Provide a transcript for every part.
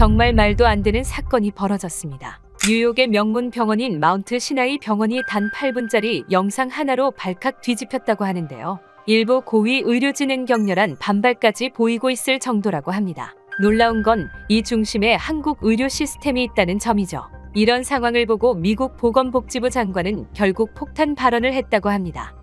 정말 말도 안 되는 사건이 벌어졌습니다. 뉴욕의 명문 병원인 마운트 시나이 병원이 단 8분짜리 영상 하나로 발칵 뒤집혔다고 하는데요. 일부 고위 의료진은 격렬한 반발까지 보이고 있을 정도라고 합니다. 놀라운 건 이 중심에 한국 의료 시스템이 있다는 점이죠. 이런 상황을 보고 미국 보건복지부 장관은 결국 폭탄 발언을 했다고 합니다.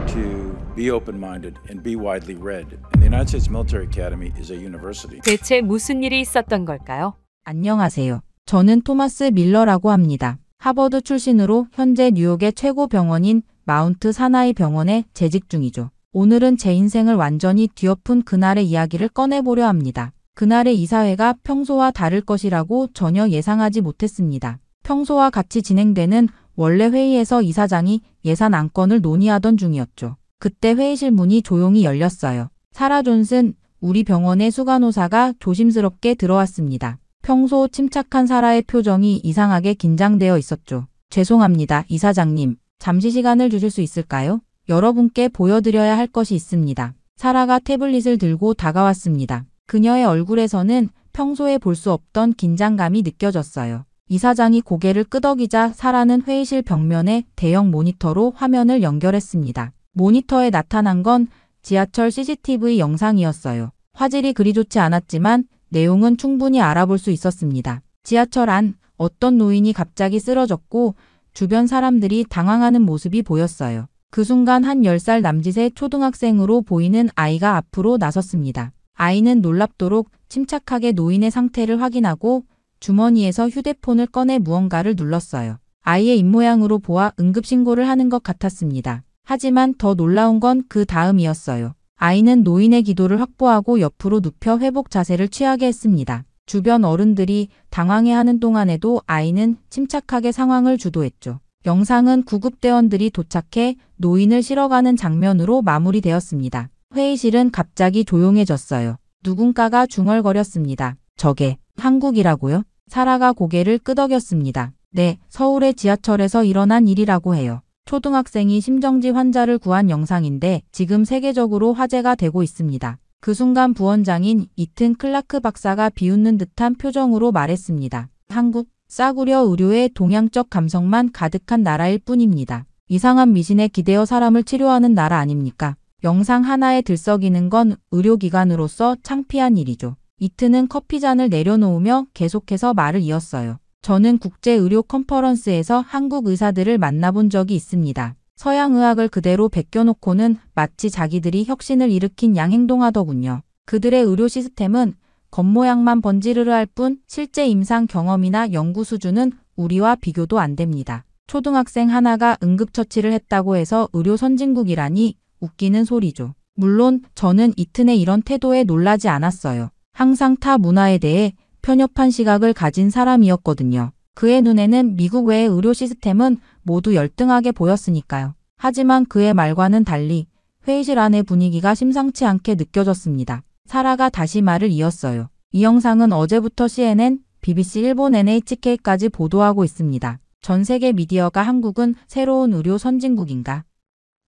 To be open-minded and be widely read. And the United States Military Academy is a university. 대체 무슨 일이 있었던 걸까요? 안녕하세요. 저는 토마스 밀러라고 합니다. 하버드 출신으로 현재 뉴욕의 최고 병원인 마운트 사나이 병원에 재직 중이죠. 오늘은 제 인생을 완전히 뒤엎은 그날의 이야기를 꺼내보려 합니다. 그날의 이사회가 평소와 다를 것이라고 전혀 예상하지 못했습니다. 평소와 같이 진행되는 원래 회의에서 이사장이 예산 안건을 논의하던 중이었죠. 그때 회의실 문이 조용히 열렸어요. 사라 존슨, 우리 병원의 수간호사가 조심스럽게 들어왔습니다. 평소 침착한 사라의 표정이 이상하게 긴장되어 있었죠. 죄송합니다, 이사장님. 잠시 시간을 주실 수 있을까요? 여러분께 보여드려야 할 것이 있습니다. 사라가 태블릿을 들고 다가왔습니다. 그녀의 얼굴에서는 평소에 볼 수 없던 긴장감이 느껴졌어요. 이사장이 고개를 끄덕이자 사라는 회의실 벽면에 대형 모니터로 화면을 연결했습니다. 모니터에 나타난 건 지하철 CCTV 영상이었어요. 화질이 그리 좋지 않았지만 내용은 충분히 알아볼 수 있었습니다. 지하철 안 어떤 노인이 갑자기 쓰러졌고 주변 사람들이 당황하는 모습이 보였어요. 그 순간 한 10살 남짓의 초등학생으로 보이는 아이가 앞으로 나섰습니다. 아이는 놀랍도록 침착하게 노인의 상태를 확인하고 주머니에서 휴대폰을 꺼내 무언가를 눌렀어요. 아이의 입모양으로 보아 응급신고를 하는 것 같았습니다. 하지만 더 놀라운 건 그 다음이었어요. 아이는 노인의 기도를 확보하고 옆으로 눕혀 회복 자세를 취하게 했습니다. 주변 어른들이 당황해하는 동안에도 아이는 침착하게 상황을 주도했죠. 영상은 구급대원들이 도착해 노인을 실어가는 장면으로 마무리되었습니다. 회의실은 갑자기 조용해졌어요. 누군가가 중얼거렸습니다. 저게 한국이라고요? 사라가 고개를 끄덕였습니다. 네, 서울의 지하철에서 일어난 일이라고 해요. 초등학생이 심정지 환자를 구한 영상인데 지금 세계적으로 화제가 되고 있습니다. 그 순간 부원장인 이튼 클라크 박사가 비웃는 듯한 표정으로 말했습니다. 한국, 싸구려 의료의 동양적 감성만 가득한 나라일 뿐입니다. 이상한 미신에 기대어 사람을 치료하는 나라 아닙니까? 영상 하나에 들썩이는 건 의료기관으로서 창피한 일이죠. 이튼은 커피잔을 내려놓으며 계속해서 말을 이었어요. 저는 국제의료 컨퍼런스에서 한국 의사들을 만나본 적이 있습니다. 서양의학을 그대로 베껴놓고는 마치 자기들이 혁신을 일으킨 양 행동하더군요. 그들의 의료 시스템은 겉모양만 번지르르할 뿐 실제 임상 경험이나 연구 수준은 우리와 비교도 안 됩니다. 초등학생 하나가 응급처치를 했다고 해서 의료 선진국이라니 웃기는 소리죠. 물론 저는 이튼의 이런 태도에 놀라지 않았어요. 항상 타 문화에 대해 편협한 시각을 가진 사람이었거든요. 그의 눈에는 미국 외의 의료 시스템은 모두 열등하게 보였으니까요. 하지만 그의 말과는 달리 회의실 안의 분위기가 심상치 않게 느껴졌습니다. 사라가 다시 말을 이었어요. 이 영상은 어제부터 CNN, BBC 일본 NHK까지 보도하고 있습니다. 전 세계 미디어가 한국은 새로운 의료 선진국인가?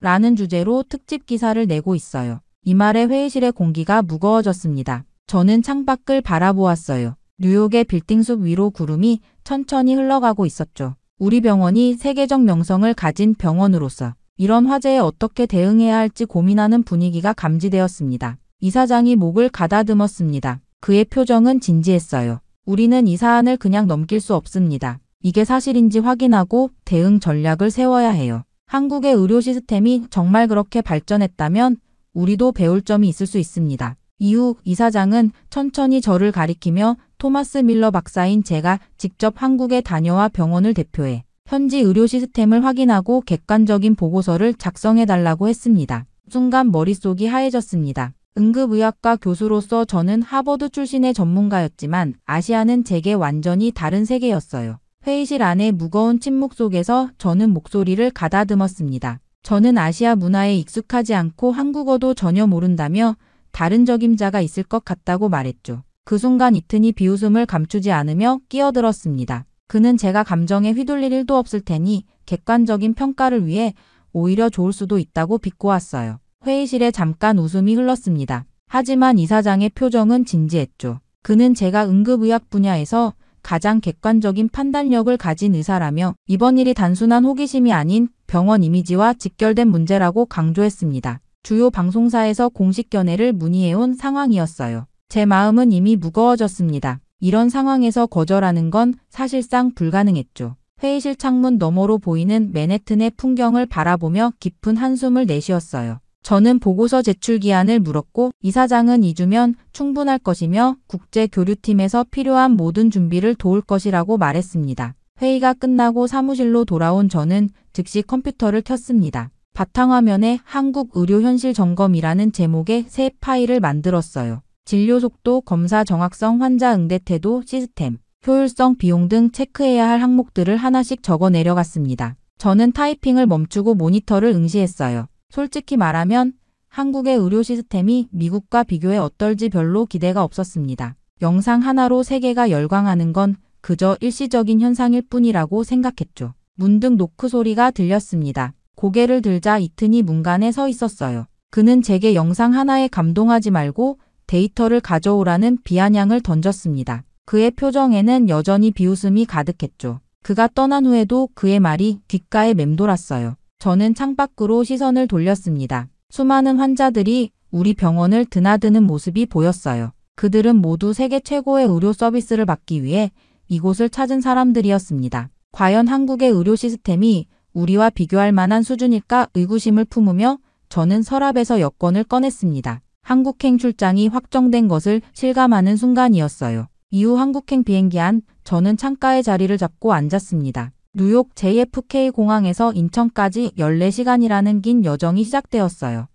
라는 주제로 특집 기사를 내고 있어요. 이 말에 회의실의 공기가 무거워졌습니다. 저는 창밖을 바라보았어요. 뉴욕의 빌딩숲 위로 구름이 천천히 흘러가고 있었죠. 우리 병원이 세계적 명성을 가진 병원으로서 이런 화제에 어떻게 대응해야 할지 고민하는 분위기가 감지되었습니다. 이사장이 목을 가다듬었습니다. 그의 표정은 진지했어요. 우리는 이 사안을 그냥 넘길 수 없습니다. 이게 사실인지 확인하고 대응 전략을 세워야 해요. 한국의 의료 시스템이 정말 그렇게 발전했다면 우리도 배울 점이 있을 수 있습니다. 이후 이사장은 천천히 저를 가리키며 토마스 밀러 박사인 제가 직접 한국에 다녀와 병원을 대표해 현지 의료 시스템을 확인하고 객관적인 보고서를 작성해달라고 했습니다. 순간 머릿속이 하얘졌습니다. 응급의학과 교수로서 저는 하버드 출신의 전문가였지만 아시아는 제게 완전히 다른 세계였어요. 회의실 안의 무거운 침묵 속에서 저는 목소리를 가다듬었습니다. 저는 아시아 문화에 익숙하지 않고 한국어도 전혀 모른다며 다른 적임자가 있을 것 같다고 말했죠. 그 순간 이튼이 비웃음을 감추지 않으며 끼어들었습니다. 그는 제가 감정에 휘둘릴 일도 없을 테니 객관적인 평가를 위해 오히려 좋을 수도 있다고 비꼬았어요. 회의실에 잠깐 웃음이 흘렀습니다. 하지만 이사장의 표정은 진지했죠. 그는 제가 응급의학 분야에서 가장 객관적인 판단력을 가진 의사라며 이번 일이 단순한 호기심이 아닌 병원 이미지와 직결된 문제라고 강조했습니다. 주요 방송사에서 공식 견해를 문의해온 상황이었어요. 제 마음은 이미 무거워졌습니다. 이런 상황에서 거절하는 건 사실상 불가능했죠. 회의실 창문 너머로 보이는 맨해튼의 풍경을 바라보며 깊은 한숨을 내쉬었어요. 저는 보고서 제출 기한을 물었고 이사장은 2주면 충분할 것이며 국제교류팀에서 필요한 모든 준비를 도울 것이라고 말했습니다. 회의가 끝나고 사무실로 돌아온 저는 즉시 컴퓨터를 켰습니다. 바탕화면에 한국 의료 현실 점검이라는 제목의 새 파일을 만들었어요. 진료 속도, 검사 정확성, 환자 응대 태도, 시스템, 효율성, 비용 등 체크해야 할 항목들을 하나씩 적어 내려갔습니다. 저는 타이핑을 멈추고 모니터를 응시했어요. 솔직히 말하면 한국의 의료 시스템이 미국과 비교해 어떨지 별로 기대가 없었습니다. 영상 하나로 세계가 열광하는 건 그저 일시적인 현상일 뿐이라고 생각했죠. 문득 노크 소리가 들렸습니다. 고개를 들자 이튼이 문간에 서 있었어요. 그는 제게 영상 하나에 감동하지 말고 데이터를 가져오라는 비아냥을 던졌습니다. 그의 표정에는 여전히 비웃음이 가득했죠. 그가 떠난 후에도 그의 말이 귓가에 맴돌았어요. 저는 창밖으로 시선을 돌렸습니다. 수많은 환자들이 우리 병원을 드나드는 모습이 보였어요. 그들은 모두 세계 최고의 의료 서비스를 받기 위해 이곳을 찾은 사람들이었습니다. 과연 한국의 의료 시스템이 우리와 비교할 만한 수준일까 의구심을 품으며 저는 서랍에서 여권을 꺼냈습니다. 한국행 출장이 확정된 것을 실감하는 순간이었어요. 이후 한국행 비행기 안 저는 창가에 자리를 잡고 앉았습니다. 뉴욕 JFK 공항에서 인천까지 14시간이라는 긴 여정이 시작되었어요.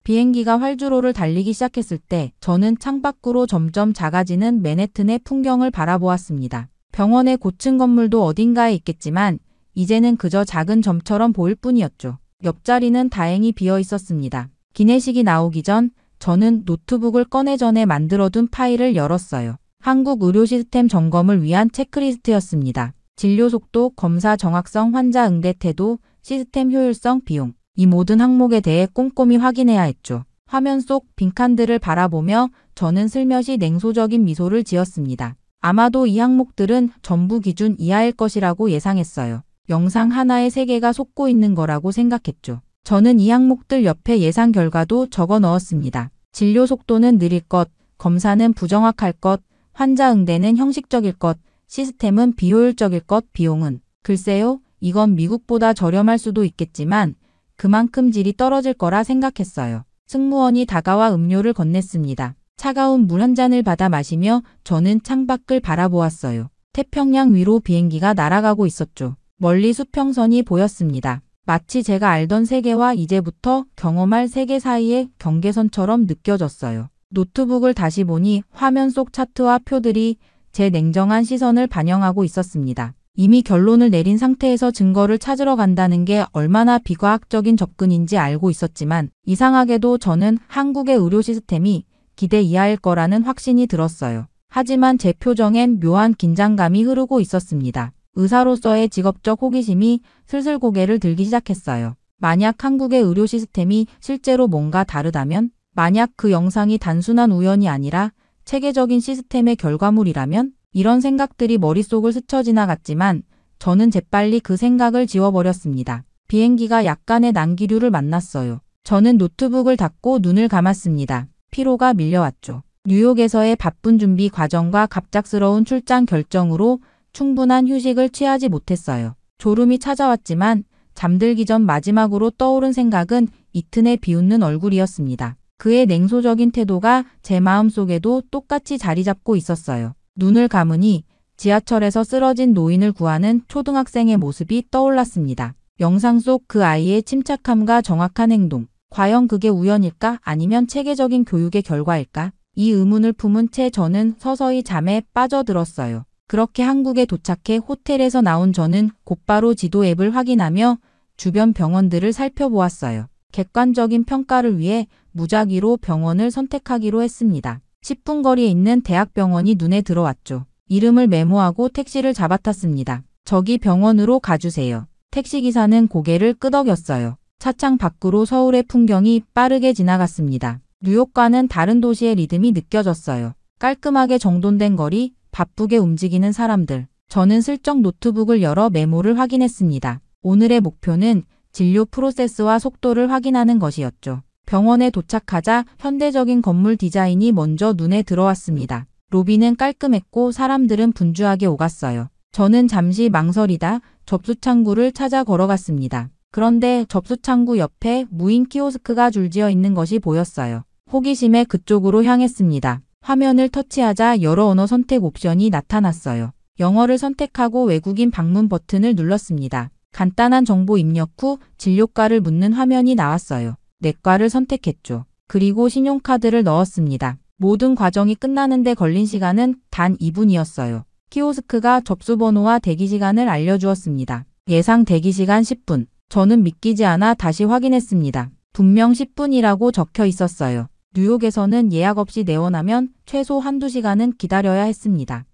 비행기가 활주로를 달리기 시작했을 때 저는 창밖으로 점점 작아지는 맨해튼의 풍경을 바라보았습니다. 병원의 고층 건물도 어딘가에 있겠지만 이제는 그저 작은 점처럼 보일 뿐이었죠. 옆자리는 다행히 비어 있었습니다. 기내식이 나오기 전 저는 노트북을 꺼내 전에 만들어둔 파일을 열었어요. 한국 의료 시스템 점검을 위한 체크리스트였습니다. 진료 속도, 검사 정확성, 환자 응대 태도, 시스템 효율성, 비용. 이 모든 항목에 대해 꼼꼼히 확인해야 했죠. 화면 속 빈칸들을 바라보며 저는 슬며시 냉소적인 미소를 지었습니다. 아마도 이 항목들은 전부 기준 이하일 것이라고 예상했어요. 영상 하나에 세계가 속고 있는 거라고 생각했죠. 저는 이 항목들 옆에 예상 결과도 적어 넣었습니다. 진료 속도는 느릴 것, 검사는 부정확할 것, 환자 응대는 형식적일 것, 시스템은 비효율적일 것, 비용은 글쎄요, 이건 미국보다 저렴할 수도 있겠지만 그만큼 질이 떨어질 거라 생각했어요. 승무원이 다가와 음료를 건넸습니다. 차가운 물 한 잔을 받아 마시며 저는 창밖을 바라보았어요. 태평양 위로 비행기가 날아가고 있었죠. 멀리 수평선이 보였습니다. 마치 제가 알던 세계와 이제부터 경험할 세계 사이의 경계선처럼 느껴졌어요. 노트북을 다시 보니 화면 속 차트와 표들이 제 냉정한 시선을 반영하고 있었습니다. 이미 결론을 내린 상태에서 증거를 찾으러 간다는 게 얼마나 비과학적인 접근인지 알고 있었지만 이상하게도 저는 한국의 의료 시스템이 기대 이하일 거라는 확신이 들었어요. 하지만 제 표정엔 묘한 긴장감이 흐르고 있었습니다. 의사로서의 직업적 호기심이 슬슬 고개를 들기 시작했어요. 만약 한국의 의료 시스템이 실제로 뭔가 다르다면, 만약 그 영상이 단순한 우연이 아니라 체계적인 시스템의 결과물이라면, 이런 생각들이 머릿속을 스쳐 지나갔지만 저는 재빨리 그 생각을 지워버렸습니다. 비행기가 약간의 난기류를 만났어요. 저는 노트북을 닫고 눈을 감았습니다. 피로가 밀려왔죠. 뉴욕에서의 바쁜 준비 과정과 갑작스러운 출장 결정으로 충분한 휴식을 취하지 못했어요. 졸음이 찾아왔지만 잠들기 전 마지막으로 떠오른 생각은 이튼의 비웃는 얼굴이었습니다. 그의 냉소적인 태도가 제 마음속에도 똑같이 자리 잡고 있었어요. 눈을 감으니 지하철에서 쓰러진 노인을 구하는 초등학생의 모습이 떠올랐습니다. 영상 속 그 아이의 침착함과 정확한 행동. 과연 그게 우연일까? 아니면 체계적인 교육의 결과일까? 이 의문을 품은 채 저는 서서히 잠에 빠져들었어요. 그렇게 한국에 도착해 호텔에서 나온 저는 곧바로 지도 앱을 확인하며 주변 병원들을 살펴보았어요. 객관적인 평가를 위해 무작위로 병원을 선택하기로 했습니다. 10분 거리에 있는 대학병원이 눈에 들어왔죠. 이름을 메모하고 택시를 잡아탔습니다. 저기 병원으로 가주세요. 택시기사는 고개를 끄덕였어요. 차창 밖으로 서울의 풍경이 빠르게 지나갔습니다. 뉴욕과는 다른 도시의 리듬이 느껴졌어요. 깔끔하게 정돈된 거리, 바쁘게 움직이는 사람들. 저는 슬쩍 노트북을 열어 메모를 확인했습니다. 오늘의 목표는 진료 프로세스와 속도를 확인하는 것이었죠. 병원에 도착하자 현대적인 건물 디자인이 먼저 눈에 들어왔습니다. 로비는 깔끔했고 사람들은 분주하게 오갔어요. 저는 잠시 망설이다 접수창구를 찾아 걸어갔습니다. 그런데 접수창구 옆에 무인 키오스크가 줄지어 있는 것이 보였어요. 호기심에 그쪽으로 향했습니다. 화면을 터치하자 여러 언어 선택 옵션이 나타났어요. 영어를 선택하고 외국인 방문 버튼을 눌렀습니다. 간단한 정보 입력 후 진료과를 묻는 화면이 나왔어요. 내과를 선택했죠. 그리고 신용카드를 넣었습니다. 모든 과정이 끝나는데 걸린 시간은 단 2분이었어요. 키오스크가 접수번호와 대기시간을 알려주었습니다. 예상 대기시간 10분. 저는 믿기지 않아 다시 확인했습니다. 분명 10분이라고 적혀 있었어요. 뉴욕에서는 예약 없이 내원하면 최소 한두 시간은 기다려야 했습니다.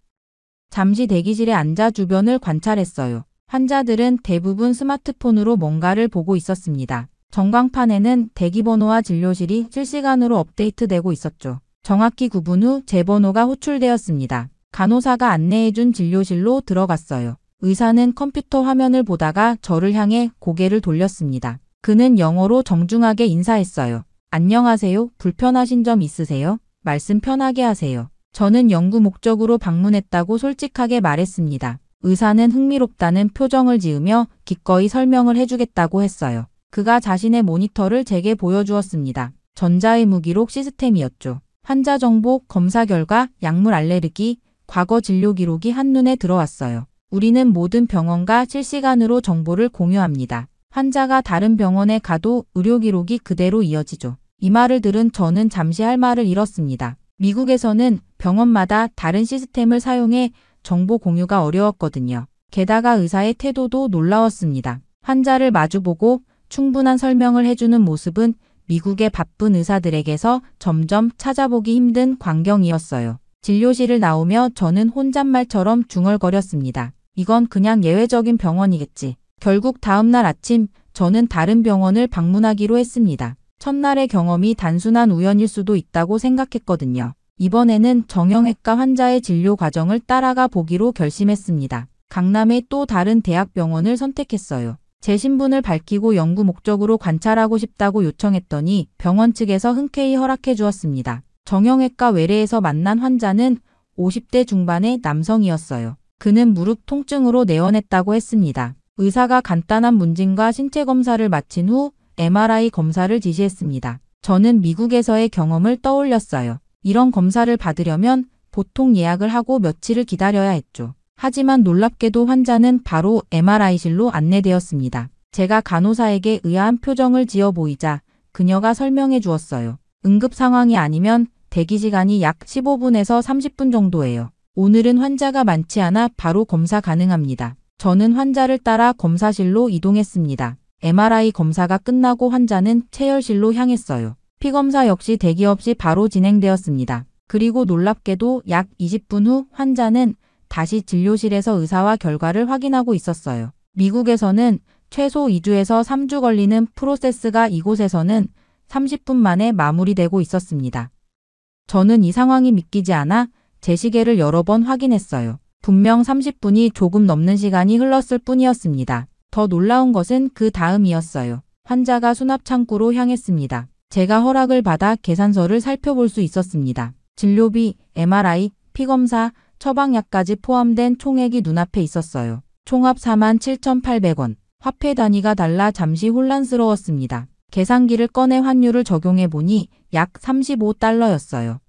잠시 대기실에 앉아 주변을 관찰했어요. 환자들은 대부분 스마트폰으로 뭔가를 보고 있었습니다. 전광판에는 대기번호와 진료실이 실시간으로 업데이트되고 있었죠. 정확히 9분 후 제 번호가 호출되었습니다. 간호사가 안내해준 진료실로 들어갔어요. 의사는 컴퓨터 화면을 보다가 저를 향해 고개를 돌렸습니다. 그는 영어로 정중하게 인사했어요. 안녕하세요. 불편하신 점 있으세요? 말씀 편하게 하세요. 저는 연구 목적으로 방문했다고 솔직하게 말했습니다. 의사는 흥미롭다는 표정을 지으며 기꺼이 설명을 해주겠다고 했어요. 그가 자신의 모니터를 제게 보여주었습니다. 전자의무기록 시스템이었죠. 환자 정보, 검사 결과, 약물 알레르기, 과거 진료 기록이 한눈에 들어왔어요. 우리는 모든 병원과 실시간으로 정보를 공유합니다. 환자가 다른 병원에 가도 의료 기록이 그대로 이어지죠. 이 말을 들은 저는 잠시 할 말을 잃었습니다. 미국에서는 병원마다 다른 시스템을 사용해 정보 공유가 어려웠거든요. 게다가 의사의 태도도 놀라웠습니다. 환자를 마주보고 충분한 설명을 해주는 모습은 미국의 바쁜 의사들에게서 점점 찾아보기 힘든 광경이었어요. 진료실을 나오며 저는 혼잣말처럼 중얼거렸습니다. 이건 그냥 예외적인 병원이겠지. 결국 다음날 아침 저는 다른 병원을 방문하기로 했습니다. 첫날의 경험이 단순한 우연일 수도 있다고 생각했거든요. 이번에는 정형외과 환자의 진료 과정을 따라가 보기로 결심했습니다. 강남의 또 다른 대학병원을 선택했어요. 제 신분을 밝히고 연구 목적으로 관찰하고 싶다고 요청했더니 병원 측에서 흔쾌히 허락해 주었습니다. 정형외과 외래에서 만난 환자는 50대 중반의 남성이었어요. 그는 무릎 통증으로 내원했다고 했습니다. 의사가 간단한 문진과 신체 검사를 마친 후 MRI 검사를 지시했습니다. 저는 미국에서의 경험을 떠올렸어요. 이런 검사를 받으려면 보통 예약을 하고 며칠을 기다려야 했죠. 하지만 놀랍게도 환자는 바로 MRI실로 안내되었습니다. 제가 간호사에게 의아한 표정을 지어 보이자 그녀가 설명해 주었어요. 응급 상황이 아니면 대기 시간이 약 15분에서 30분 정도예요. 오늘은 환자가 많지 않아 바로 검사 가능합니다. 저는 환자를 따라 검사실로 이동했습니다. MRI 검사가 끝나고 환자는 체열실로 향했어요. 피검사 역시 대기 없이 바로 진행되었습니다. 그리고 놀랍게도 약 20분 후 환자는 다시 진료실에서 의사와 결과를 확인하고 있었어요. 미국에서는 최소 2주에서 3주 걸리는 프로세스가 이곳에서는 30분 만에 마무리되고 있었습니다. 저는 이 상황이 믿기지 않아 제 시계를 여러 번 확인했어요. 분명 30분이 조금 넘는 시간이 흘렀을 뿐이었습니다. 더 놀라운 것은 그 다음이었어요. 환자가 수납 창구로 향했습니다. 제가 허락을 받아 계산서를 살펴볼 수 있었습니다. 진료비, MRI, 피검사, 처방약까지 포함된 총액이 눈앞에 있었어요. 총합 47,800원. 화폐 단위가 달라 잠시 혼란스러웠습니다. 계산기를 꺼내 환율을 적용해 보니 약 35달러였어요.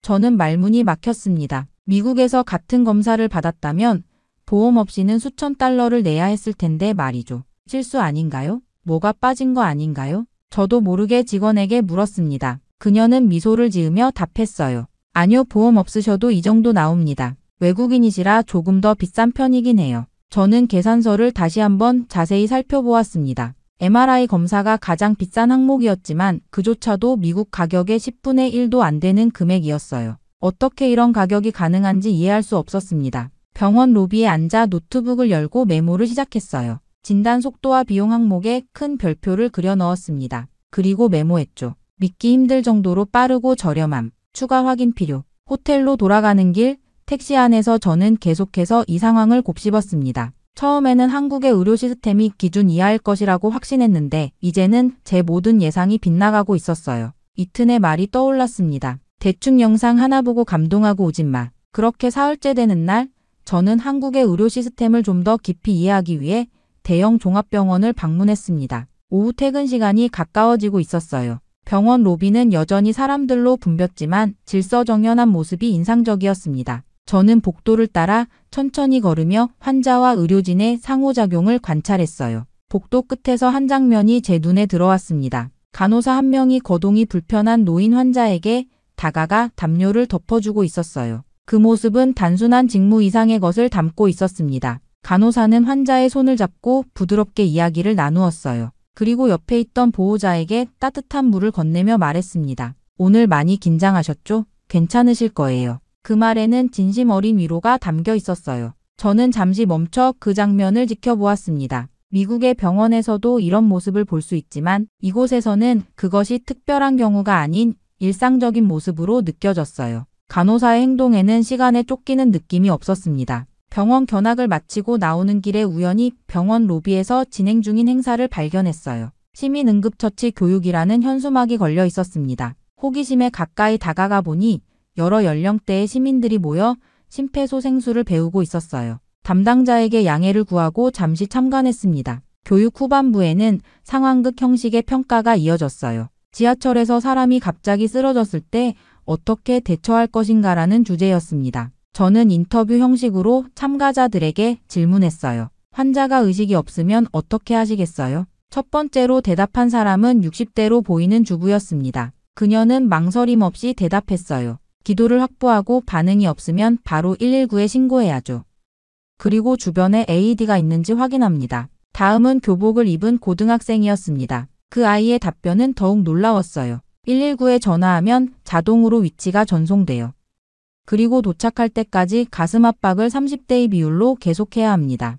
저는 말문이 막혔습니다. 미국에서 같은 검사를 받았다면 보험 없이는 수천 달러를 내야 했을 텐데 말이죠. 실수 아닌가요? 뭐가 빠진 거 아닌가요? 저도 모르게 직원에게 물었습니다. 그녀는 미소를 지으며 답했어요. 아니요, 보험 없으셔도 이 정도 나옵니다. 외국인이시라 조금 더 비싼 편이긴 해요. 저는 계산서를 다시 한번 자세히 살펴보았습니다. MRI 검사가 가장 비싼 항목이었지만 그조차도 미국 가격의 10분의 1도 안 되는 금액이었어요. 어떻게 이런 가격이 가능한지 이해할 수 없었습니다. 병원 로비에 앉아 노트북을 열고 메모를 시작했어요. 진단 속도와 비용 항목에 큰 별표를 그려 넣었습니다. 그리고 메모했죠. 믿기 힘들 정도로 빠르고 저렴함. 추가 확인 필요. 호텔로 돌아가는 길 택시 안에서 저는 계속해서 이 상황을 곱씹었습니다. 처음에는 한국의 의료 시스템이 기준 이하일 것이라고 확신했는데 이제는 제 모든 예상이 빗나가고 있었어요. 이튼의 말이 떠올랐습니다. 대충 영상 하나 보고 감동하고 오진 마. 그렇게 사흘째 되는 날 저는 한국의 의료 시스템을 좀 더 깊이 이해하기 위해 대형 종합병원을 방문했습니다. 오후 퇴근 시간이 가까워지고 있었어요. 병원 로비는 여전히 사람들로 붐볐지만 질서정연한 모습이 인상적이었습니다. 저는 복도를 따라 천천히 걸으며 환자와 의료진의 상호작용을 관찰했어요. 복도 끝에서 한 장면이 제 눈에 들어왔습니다. 간호사 한 명이 거동이 불편한 노인 환자에게 다가가 담요를 덮어주고 있었어요. 그 모습은 단순한 직무 이상의 것을 담고 있었습니다. 간호사는 환자의 손을 잡고 부드럽게 이야기를 나누었어요. 그리고 옆에 있던 보호자에게 따뜻한 물을 건네며 말했습니다. 오늘 많이 긴장하셨죠? 괜찮으실 거예요. 그 말에는 진심 어린 위로가 담겨 있었어요. 저는 잠시 멈춰 그 장면을 지켜보았습니다. 미국의 병원에서도 이런 모습을 볼 수 있지만 이곳에서는 그것이 특별한 경우가 아닌 일상적인 모습으로 느껴졌어요. 간호사의 행동에는 시간에 쫓기는 느낌이 없었습니다. 병원 견학을 마치고 나오는 길에 우연히 병원 로비에서 진행 중인 행사를 발견했어요. 시민 응급처치 교육이라는 현수막이 걸려 있었습니다. 호기심에 가까이 다가가 보니 여러 연령대의 시민들이 모여 심폐소생술을 배우고 있었어요. 담당자에게 양해를 구하고 잠시 참관했습니다. 교육 후반부에는 상황극 형식의 평가가 이어졌어요. 지하철에서 사람이 갑자기 쓰러졌을 때 어떻게 대처할 것인가라는 주제였습니다. 저는 인터뷰 형식으로 참가자들에게 질문했어요. 환자가 의식이 없으면 어떻게 하시겠어요? 첫 번째로 대답한 사람은 60대로 보이는 주부였습니다. 그녀는 망설임 없이 대답했어요. 기도를 확보하고 반응이 없으면 바로 119에 신고해야죠. 그리고 주변에 AED가 있는지 확인합니다. 다음은 교복을 입은 고등학생이었습니다. 그 아이의 답변은 더욱 놀라웠어요. 119에 전화하면 자동으로 위치가 전송돼요. 그리고 도착할 때까지 가슴 압박을 30대의 비율로 계속해야 합니다.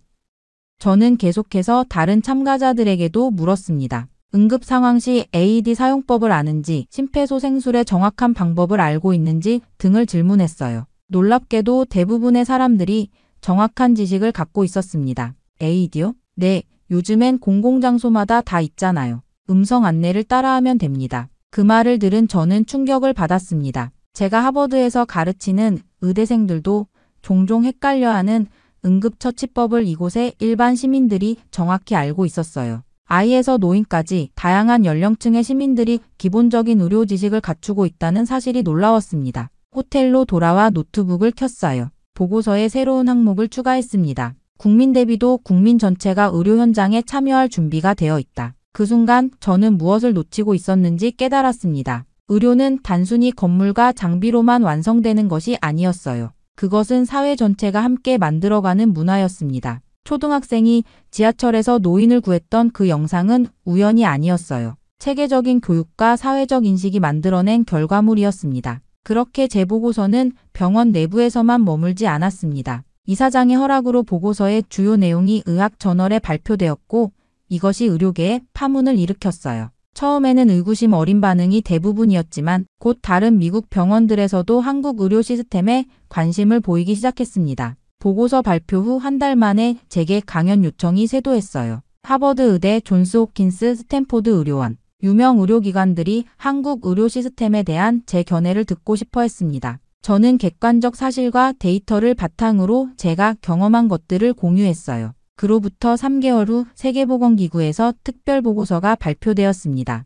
저는 계속해서 다른 참가자들에게도 물었습니다. 응급 상황 시 AED 사용법을 아는지, 심폐소생술의 정확한 방법을 알고 있는지 등을 질문했어요. 놀랍게도 대부분의 사람들이 정확한 지식을 갖고 있었습니다. AED요? 네, 요즘엔 공공장소마다 다 있잖아요. 음성 안내를 따라하면 됩니다. 그 말을 들은 저는 충격을 받았습니다. 제가 하버드에서 가르치는 의대생들도 종종 헷갈려하는 응급처치법을 이곳의 일반 시민들이 정확히 알고 있었어요. 아이에서 노인까지 다양한 연령층의 시민들이 기본적인 의료 지식을 갖추고 있다는 사실이 놀라웠습니다. 호텔로 돌아와 노트북을 켰어요. 보고서에 새로운 항목을 추가했습니다. 국민 대비도 국민 전체가 의료 현장에 참여할 준비가 되어 있다. 그 순간 저는 무엇을 놓치고 있었는지 깨달았습니다. 의료는 단순히 건물과 장비로만 완성되는 것이 아니었어요. 그것은 사회 전체가 함께 만들어가는 문화였습니다. 초등학생이 지하철에서 노인을 구했던 그 영상은 우연이 아니었어요. 체계적인 교육과 사회적 인식이 만들어낸 결과물이었습니다. 그렇게 제 보고서는 병원 내부에서만 머물지 않았습니다. 이사장의 허락으로 보고서의 주요 내용이 의학 저널에 발표되었고 이것이 의료계에 파문을 일으켰어요. 처음에는 의구심 어린 반응이 대부분이었지만 곧 다른 미국 병원들에서도 한국 의료 시스템에 관심을 보이기 시작했습니다. 보고서 발표 후 한 달 만에 제게 강연 요청이 쇄도했어요. 하버드 의대, 존스 홉킨스, 스탠포드 의료원, 유명 의료기관들이 한국 의료 시스템에 대한 제 견해를 듣고 싶어 했습니다. 저는 객관적 사실과 데이터를 바탕으로 제가 경험한 것들을 공유했어요. 그로부터 3개월 후 세계보건기구에서 특별보고서가 발표되었습니다.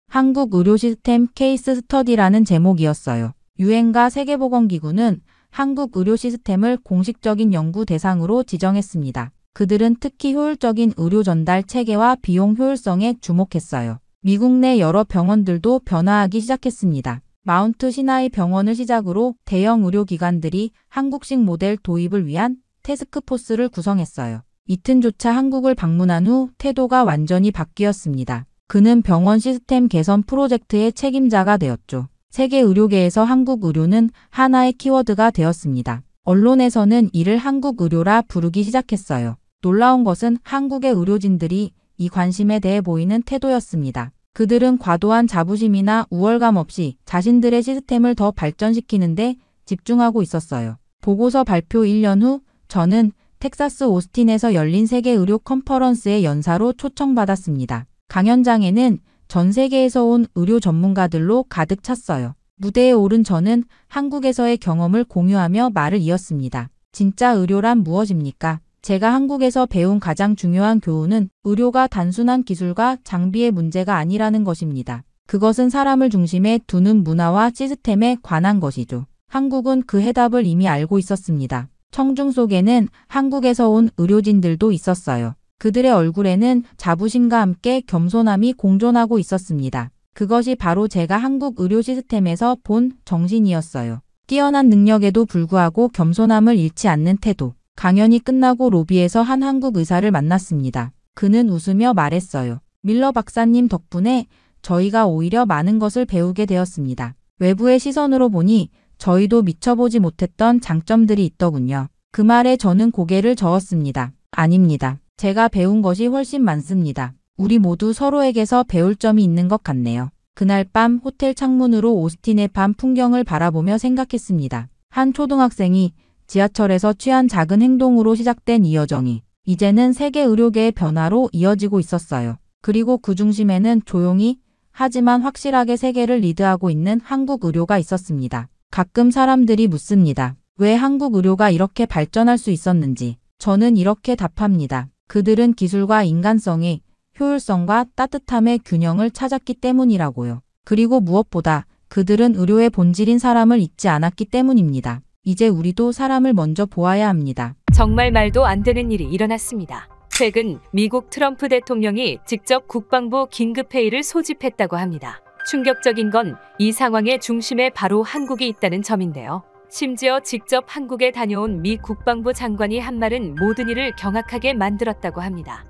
한국 의료 시스템 케이스 스터디라는 제목이었어요. 유엔과 세계보건기구는 한국 의료 시스템을 공식적인 연구 대상으로 지정했습니다. 그들은 특히 효율적인 의료 전달 체계와 비용 효율성에 주목했어요. 미국 내 여러 병원들도 변화하기 시작했습니다. 마운트 시나이 병원을 시작으로 대형 의료기관들이 한국식 모델 도입을 위한 태스크포스를 구성했어요. 이튼조차 한국을 방문한 후 태도가 완전히 바뀌었습니다. 그는 병원 시스템 개선 프로젝트의 책임자가 되었죠. 세계 의료계에서 한국 의료는 하나의 키워드가 되었습니다. 언론에서는 이를 한국 의료라 부르기 시작했어요. 놀라운 것은 한국의 의료진들이 이 관심에 대해 보이는 태도였습니다. 그들은 과도한 자부심이나 우월감 없이 자신들의 시스템을 더 발전시키는데 집중하고 있었어요. 보고서 발표 1년 후 저는 텍사스 오스틴에서 열린 세계 의료 컨퍼런스의 연사로 초청받았습니다. 강연장에는 전 세계에서 온 의료 전문가들로 가득 찼어요. 무대에 오른 저는 한국에서의 경험을 공유하며 말을 이었습니다. 진짜 의료란 무엇입니까? 제가 한국에서 배운 가장 중요한 교훈은 의료가 단순한 기술과 장비의 문제가 아니라는 것입니다. 그것은 사람을 중심에 두는 문화와 시스템에 관한 것이죠. 한국은 그 해답을 이미 알고 있었습니다. 청중 속에는 한국에서 온 의료진들도 있었어요. 그들의 얼굴에는 자부심과 함께 겸손함이 공존하고 있었습니다. 그것이 바로 제가 한국 의료 시스템에서 본 정신이었어요. 뛰어난 능력에도 불구하고 겸손함을 잃지 않는 태도. 강연이 끝나고 로비에서 한 한국 의사를 만났습니다. 그는 웃으며 말했어요. 밀러 박사님 덕분에 저희가 오히려 많은 것을 배우게 되었습니다. 외부의 시선으로 보니 저희도 미쳐보지 못했던 장점들이 있더군요. 그 말에 저는 고개를 저었습니다. 아닙니다. 제가 배운 것이 훨씬 많습니다. 우리 모두 서로에게서 배울 점이 있는 것 같네요. 그날 밤 호텔 창문으로 오스틴의 밤 풍경을 바라보며 생각했습니다. 한 초등학생이 지하철에서 취한 작은 행동으로 시작된 이 여정이 이제는 세계 의료계의 변화로 이어지고 있었어요. 그리고 그 중심에는 조용히 하지만 확실하게 세계를 리드하고 있는 한국 의료가 있었습니다. 가끔 사람들이 묻습니다. 왜 한국 의료가 이렇게 발전할 수 있었는지. 저는 이렇게 답합니다. 그들은 기술과 인간성의 효율성과 따뜻함의 균형을 찾았기 때문이라고요. 그리고 무엇보다 그들은 의료의 본질인 사람을 잊지 않았기 때문입니다. 이제 우리도 사람을 먼저 보아야 합니다. 정말 말도 안 되는 일이 일어났습니다. 최근 미국 트럼프 대통령이 직접 국방부 긴급회의를 소집했다고 합니다. 충격적인 건 이 상황의 중심에 바로 한국이 있다는 점인데요. 심지어 직접 한국에 다녀온 미 국방부 장관이 한 말은 모든 일을 경악하게 만들었다고 합니다.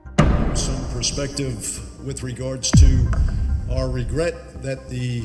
Some perspective with regards to our regret that the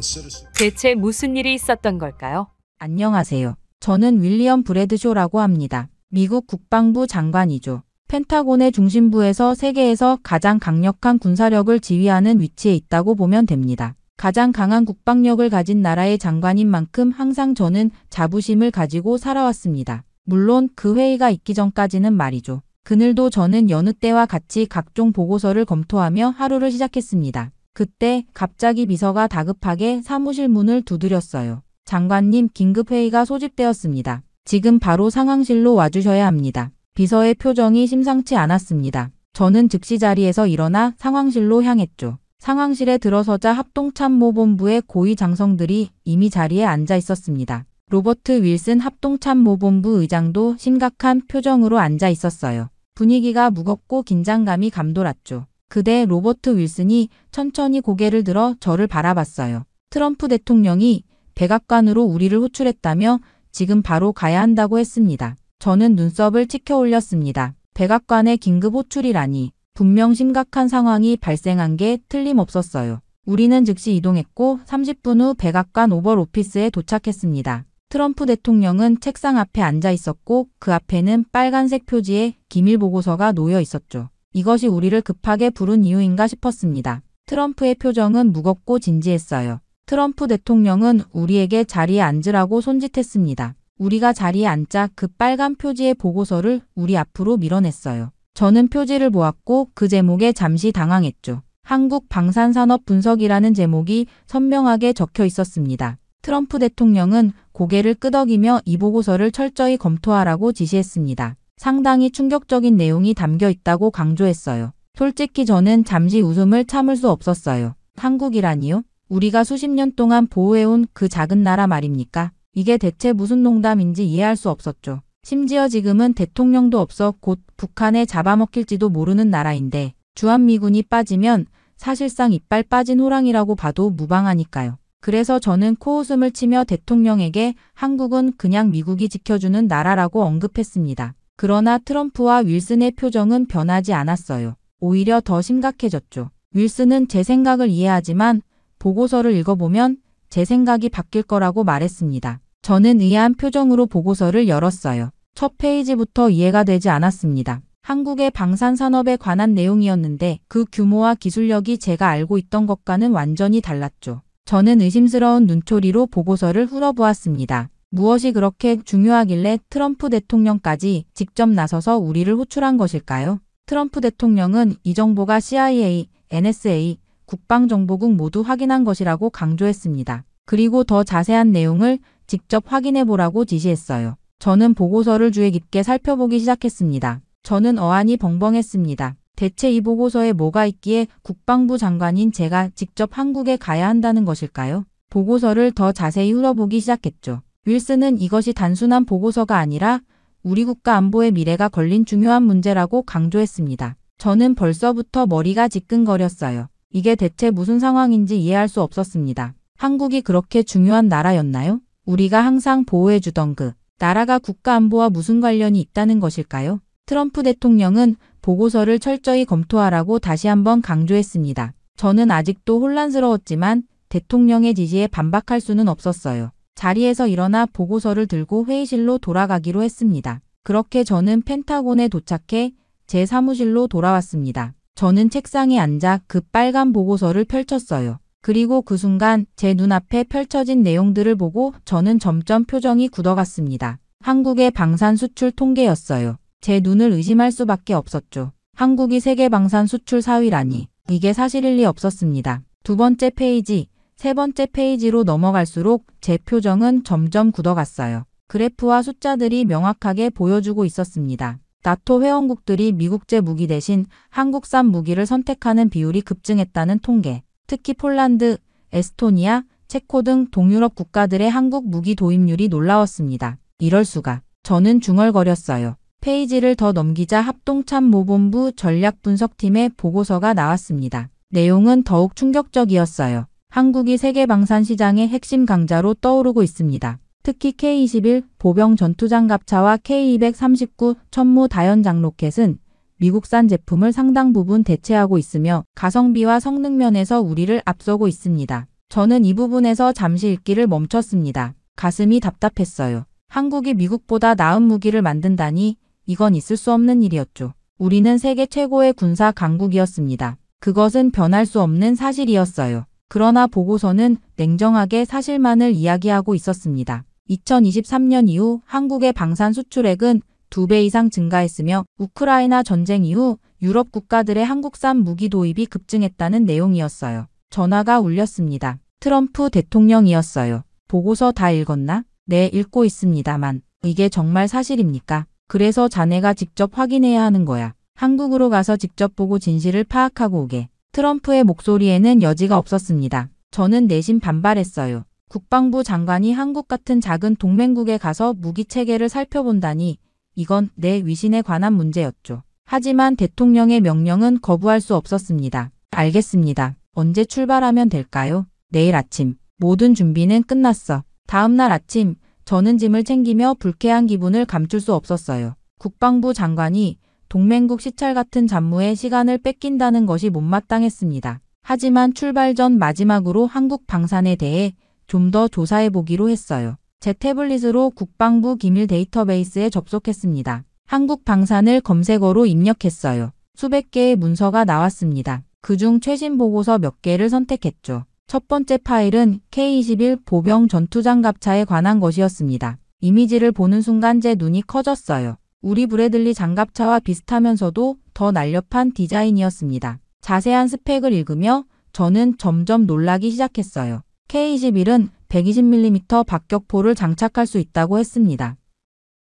citizens. 대체 무슨 일이 있었던 걸까요? 안녕하세요. 저는 윌리엄 브래드쇼라고 합니다. 미국 국방부 장관이죠. 펜타곤의 중심부에서 세계에서 가장 강력한 군사력을 지휘하는 위치에 있다고 보면 됩니다. 가장 강한 국방력을 가진 나라의 장관인 만큼 항상 저는 자부심을 가지고 살아왔습니다. 물론 그 회의가 있기 전까지는 말이죠. 그늘도 저는 여느 때와 같이 각종 보고서를 검토하며 하루를 시작했습니다. 그때 갑자기 비서가 다급하게 사무실 문을 두드렸어요. 장관님, 긴급회의가 소집되었습니다. 지금 바로 상황실로 와주셔야 합니다. 비서의 표정이 심상치 않았습니다. 저는 즉시 자리에서 일어나 상황실로 향했죠. 상황실에 들어서자 합동참모본부의 고위 장성들이 이미 자리에 앉아 있었습니다. 로버트 윌슨 합동참모본부 의장도 심각한 표정으로 앉아 있었어요. 분위기가 무겁고 긴장감이 감돌았죠. 그때 로버트 윌슨이 천천히 고개를 들어 저를 바라봤어요. 트럼프 대통령이 백악관으로 우리를 호출했다며 지금 바로 가야 한다고 했습니다. 저는 눈썹을 치켜 올렸습니다. 백악관의 긴급 호출이라니. 분명 심각한 상황이 발생한 게 틀림없었어요. 우리는 즉시 이동했고 30분 후 백악관 오벌 오피스에 도착했습니다. 트럼프 대통령은 책상 앞에 앉아 있었고 그 앞에는 빨간색 표지에 기밀 보고서가 놓여 있었죠. 이것이 우리를 급하게 부른 이유인가 싶었습니다. 트럼프의 표정은 무겁고 진지했어요. 트럼프 대통령은 우리에게 자리에 앉으라고 손짓했습니다. 우리가 자리에 앉자 그 빨간 표지의 보고서를 우리 앞으로 밀어냈어요. 저는 표지를 보았고 그 제목에 잠시 당황했죠. 한국 방산산업 분석이라는 제목이 선명하게 적혀 있었습니다. 트럼프 대통령은 고개를 끄덕이며 이 보고서를 철저히 검토하라고 지시했습니다. 상당히 충격적인 내용이 담겨 있다고 강조했어요. 솔직히 저는 잠시 웃음을 참을 수 없었어요. 한국이라니요? 우리가 수십 년 동안 보호해온 그 작은 나라 말입니까? 이게 대체 무슨 농담인지 이해할 수 없었죠. 심지어 지금은 대통령도 없어 곧 북한에 잡아먹힐지도 모르는 나라인데 주한미군이 빠지면 사실상 이빨 빠진 호랑이라고 봐도 무방하니까요. 그래서 저는 코웃음을 치며 대통령에게 한국은 그냥 미국이 지켜주는 나라라고 언급했습니다. 그러나 트럼프와 윌슨의 표정은 변하지 않았어요. 오히려 더 심각해졌죠. 윌슨은 제 생각을 이해하지만 보고서를 읽어보면 제 생각이 바뀔 거라고 말했습니다. 저는 의아한 표정으로 보고서를 열었어요. 첫 페이지부터 이해가 되지 않았습니다. 한국의 방산 산업에 관한 내용이었는데 그 규모와 기술력이 제가 알고 있던 것과는 완전히 달랐죠. 저는 의심스러운 눈초리로 보고서를 훑어보았습니다. 무엇이 그렇게 중요하길래 트럼프 대통령까지 직접 나서서 우리를 호출한 것일까요? 트럼프 대통령은 이 정보가 CIA, NSA, 국방정보국 모두 확인한 것이라고 강조했습니다. 그리고 더 자세한 내용을 직접 확인해보라고 지시했어요. 저는 보고서를 주의 깊게 살펴보기 시작했습니다. 저는 어안이 벙벙했습니다. 대체 이 보고서에 뭐가 있기에 국방부 장관인 제가 직접 한국에 가야 한다는 것일까요? 보고서를 더 자세히 훑어보기 시작했죠. 윌슨은 이것이 단순한 보고서가 아니라 우리 국가 안보의 미래가 걸린 중요한 문제라고 강조했습니다. 저는 벌써부터 머리가 지끈거렸어요. 이게 대체 무슨 상황인지 이해할 수 없었습니다. 한국이 그렇게 중요한 나라였나요? 우리가 항상 보호해주던 그 나라가 국가 안보와 무슨 관련이 있다는 것일까요? 트럼프 대통령은 보고서를 철저히 검토하라고 다시 한번 강조했습니다. 저는 아직도 혼란스러웠지만 대통령의 지시에 반박할 수는 없었어요. 자리에서 일어나 보고서를 들고 회의실로 돌아가기로 했습니다. 그렇게 저는 펜타곤에 도착해 제 사무실로 돌아왔습니다. 저는 책상에 앉아 그 빨간 보고서를 펼쳤어요. 그리고 그 순간 제 눈앞에 펼쳐진 내용들을 보고 저는 점점 표정이 굳어갔습니다. 한국의 방산 수출 통계였어요. 제 눈을 의심할 수밖에 없었죠. 한국이 세계 방산 수출 4위라니. 이게 사실일 리 없었습니다. 두 번째 페이지, 세 번째 페이지로 넘어갈수록 제 표정은 점점 굳어갔어요. 그래프와 숫자들이 명확하게 보여주고 있었습니다. 나토 회원국들이 미국제 무기 대신 한국산 무기를 선택하는 비율이 급증했다는 통계. 특히 폴란드, 에스토니아, 체코 등 동유럽 국가들의 한국 무기 도입률이 놀라웠습니다. 이럴 수가. 저는 중얼거렸어요. 페이지를 더 넘기자 합동참모본부 전략분석팀의 보고서가 나왔습니다. 내용은 더욱 충격적이었어요. 한국이 세계 방산 시장의 핵심 강자로 떠오르고 있습니다. 특히 K-21 보병 전투장갑차와 K-239 천무 다연장 로켓은 미국산 제품을 상당 부분 대체하고 있으며 가성비와 성능 면에서 우리를 앞서고 있습니다. 저는 이 부분에서 잠시 읽기를 멈췄습니다. 가슴이 답답했어요. 한국이 미국보다 나은 무기를 만든다니 이건 있을 수 없는 일이었죠. 우리는 세계 최고의 군사 강국이었습니다. 그것은 변할 수 없는 사실이었어요. 그러나 보고서는 냉정하게 사실만을 이야기하고 있었습니다. 2023년 이후 한국의 방산 수출액은 2배 이상 증가했으며 우크라이나 전쟁 이후 유럽 국가들의 한국산 무기 도입이 급증했다는 내용이었어요. 전화가 울렸습니다. 트럼프 대통령이었어요. 보고서 다 읽었나? 네, 읽고 있습니다만. 이게 정말 사실입니까? 그래서 자네가 직접 확인해야 하는 거야. 한국으로 가서 직접 보고 진실을 파악하고 오게. 트럼프의 목소리에는 여지가 없었습니다. 저는 내심 반발했어요. 국방부 장관이 한국 같은 작은 동맹국에 가서 무기 체계를 살펴본다니 이건 내 위신에 관한 문제였죠. 하지만 대통령의 명령은 거부할 수 없었습니다. 알겠습니다. 언제 출발하면 될까요? 내일 아침. 모든 준비는 끝났어. 다음 날 아침 저는 짐을 챙기며 불쾌한 기분을 감출 수 없었어요. 국방부 장관이 동맹국 시찰 같은 잡무에 시간을 뺏긴다는 것이 못마땅했습니다. 하지만 출발 전 마지막으로 한국 방산에 대해 좀 더 조사해보기로 했어요. 제 태블릿으로 국방부 기밀 데이터베이스에 접속했습니다. 한국 방산을 검색어로 입력했어요. 수백 개의 문서가 나왔습니다. 그중 최신 보고서 몇 개를 선택했죠. 첫 번째 파일은 K-21 보병 전투장갑차에 관한 것이었습니다. 이미지를 보는 순간 제 눈이 커졌어요. 우리 브래들리 장갑차와 비슷하면서도 더 날렵한 디자인이었습니다. 자세한 스펙을 읽으며 저는 점점 놀라기 시작했어요. K-21은 120mm 박격포를 장착할 수 있다고 했습니다.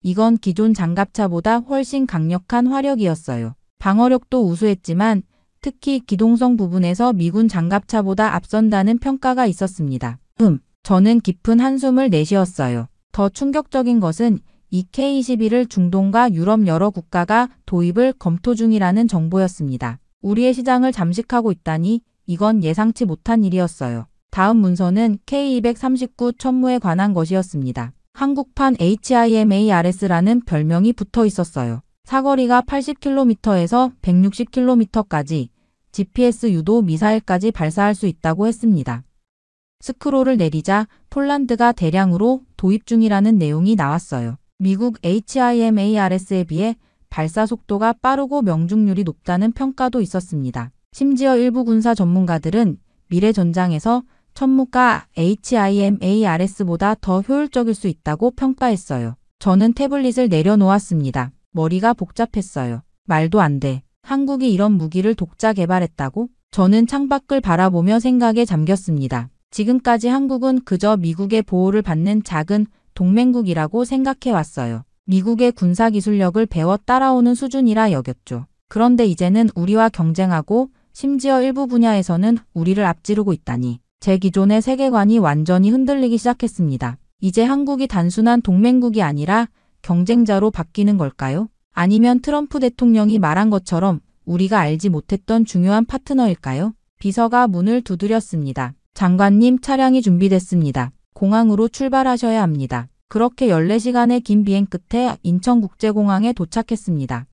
이건 기존 장갑차보다 훨씬 강력한 화력이었어요. 방어력도 우수했지만 특히 기동성 부분에서 미군 장갑차보다 앞선다는 평가가 있었습니다. 저는 깊은 한숨을 내쉬었어요. 더 충격적인 것은 이 K-21을 중동과 유럽 여러 국가가 도입을 검토 중이라는 정보였습니다. 우리의 시장을 잠식하고 있다니 이건 예상치 못한 일이었어요. 다음 문서는 K-239 천무에 관한 것이었습니다. 한국판 HIMARS라는 별명이 붙어 있었어요. 사거리가 80km에서 160km까지 GPS 유도 미사일까지 발사할 수 있다고 했습니다. 스크롤을 내리자 폴란드가 대량으로 도입 중이라는 내용이 나왔어요. 미국 HIMARS에 비해 발사 속도가 빠르고 명중률이 높다는 평가도 있었습니다. 심지어 일부 군사 전문가들은 미래 전장에서 천무가 HIMARS보다 더 효율적일 수 있다고 평가했어요. 저는 태블릿을 내려놓았습니다. 머리가 복잡했어요. 말도 안 돼. 한국이 이런 무기를 독자 개발했다고? 저는 창밖을 바라보며 생각에 잠겼습니다. 지금까지 한국은 그저 미국의 보호를 받는 작은 동맹국이라고 생각해왔어요. 미국의 군사기술력을 배워 따라오는 수준이라 여겼죠. 그런데 이제는 우리와 경쟁하고 심지어 일부 분야에서는 우리를 앞지르고 있다니. 제 기존의 세계관이 완전히 흔들리기 시작했습니다. 이제 한국이 단순한 동맹국이 아니라 경쟁자로 바뀌는 걸까요? 아니면 트럼프 대통령이 말한 것처럼 우리가 알지 못했던 중요한 파트너일까요? 비서가 문을 두드렸습니다. 장관님, 차량이 준비됐습니다. 공항으로 출발하셔야 합니다. 그렇게 14시간의 긴 비행 끝에 인천국제공항에 도착했습니다.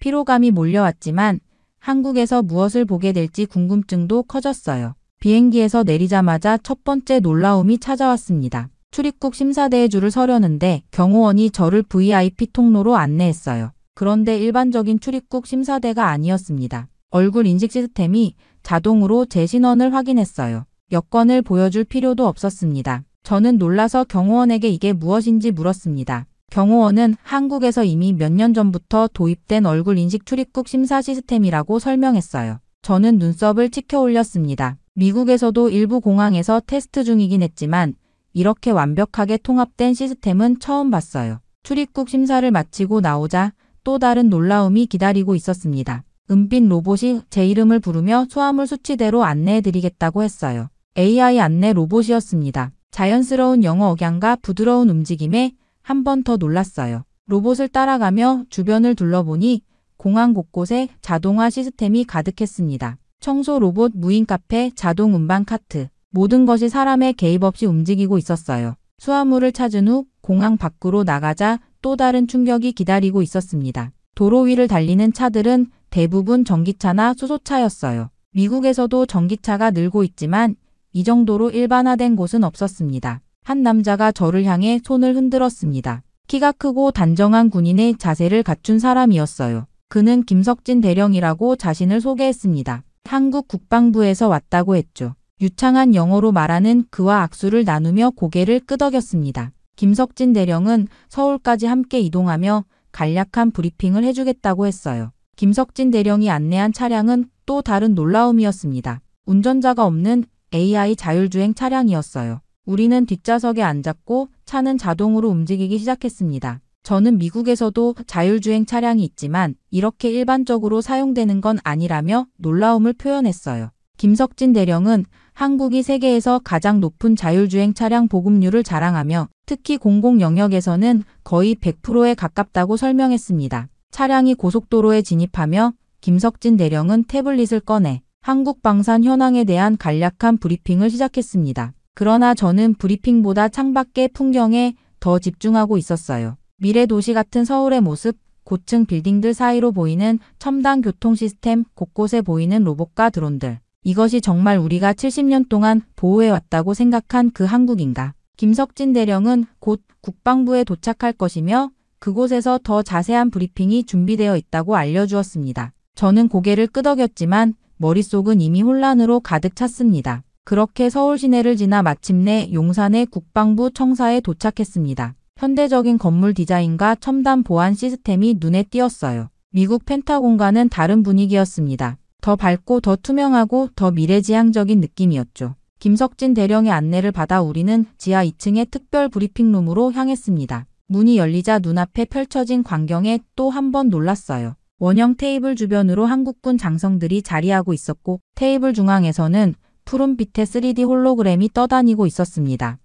피로감이 몰려왔지만 한국에서 무엇을 보게 될지 궁금증도 커졌어요. 비행기에서 내리자마자 첫 번째 놀라움이 찾아왔습니다. 출입국 심사대에 줄을 서려는데 경호원이 저를 VIP 통로로 안내했어요. 그런데 일반적인 출입국 심사대가 아니었습니다. 얼굴 인식 시스템이 자동으로 제 신원을 확인했어요. 여권을 보여줄 필요도 없었습니다. 저는 놀라서 경호원에게 이게 무엇인지 물었습니다. 경호원은 한국에서 이미 몇 년 전부터 도입된 얼굴 인식 출입국 심사 시스템이라고 설명했어요. 저는 눈썹을 치켜 올렸습니다. 미국에서도 일부 공항에서 테스트 중이긴 했지만 이렇게 완벽하게 통합된 시스템은 처음 봤어요. 출입국 심사를 마치고 나오자 또 다른 놀라움이 기다리고 있었습니다. 은빛 로봇이 제 이름을 부르며 수화물 수치대로 안내해드리겠다고 했어요. AI 안내 로봇이었습니다. 자연스러운 영어 억양과 부드러운 움직임에 한 번 더 놀랐어요. 로봇을 따라가며 주변을 둘러보니 공항 곳곳에 자동화 시스템이 가득했습니다. 청소 로봇, 무인 카페, 자동 운반 카트, 모든 것이 사람의 개입 없이 움직이고 있었어요. 수화물을 찾은 후 공항 밖으로 나가자 또 다른 충격이 기다리고 있었습니다. 도로 위를 달리는 차들은 대부분 전기차나 수소차였어요. 미국에서도 전기차가 늘고 있지만 이 정도로 일반화된 곳은 없었습니다. 한 남자가 저를 향해 손을 흔들었습니다. 키가 크고 단정한 군인의 자세를 갖춘 사람이었어요. 그는 김석진 대령이라고 자신을 소개했습니다. 한국 국방부에서 왔다고 했죠. 유창한 영어로 말하는 그와 악수를 나누며 고개를 끄덕였습니다. 김석진 대령은 서울까지 함께 이동하며 간략한 브리핑을 해주겠다고 했어요. 김석진 대령이 안내한 차량은 또 다른 놀라움이었습니다. 운전자가 없는 AI 자율주행 차량이었어요. 우리는 뒷좌석에 앉았고 차는 자동으로 움직이기 시작했습니다. 저는 미국에서도 자율주행 차량이 있지만 이렇게 일반적으로 사용되는 건 아니라며 놀라움을 표현했어요. 김석진 대령은 한국이 세계에서 가장 높은 자율주행 차량 보급률을 자랑하며 특히 공공 영역에서는 거의 100%에 가깝다고 설명했습니다. 차량이 고속도로에 진입하며 김석진 대령은 태블릿을 꺼내 한국 방산 현황에 대한 간략한 브리핑을 시작했습니다. 그러나 저는 브리핑보다 창밖의 풍경에 더 집중하고 있었어요. 미래 도시 같은 서울의 모습, 고층 빌딩들 사이로 보이는 첨단 교통 시스템, 곳곳에 보이는 로봇과 드론들. 이것이 정말 우리가 70년 동안 보호해왔다고 생각한 그 한국인가. 김석진 대령은 곧 국방부에 도착할 것이며 그곳에서 더 자세한 브리핑이 준비되어 있다고 알려주었습니다. 저는 고개를 끄덕였지만 머릿속은 이미 혼란으로 가득 찼습니다. 그렇게 서울 시내를 지나 마침내 용산의 국방부 청사에 도착했습니다. 현대적인 건물 디자인과 첨단 보안 시스템이 눈에 띄었어요. 미국 펜타곤과는 다른 분위기였습니다. 더 밝고 더 투명하고 더 미래지향적인 느낌이었죠. 김석진 대령의 안내를 받아 우리는 지하 2층의 특별 브리핑룸으로 향했습니다. 문이 열리자 눈앞에 펼쳐진 광경에 또 한 번 놀랐어요. 원형 테이블 주변으로 한국군 장성들이 자리하고 있었고 테이블 중앙에서는 푸른빛의 3D 홀로그램이 떠다니고 있었습니다.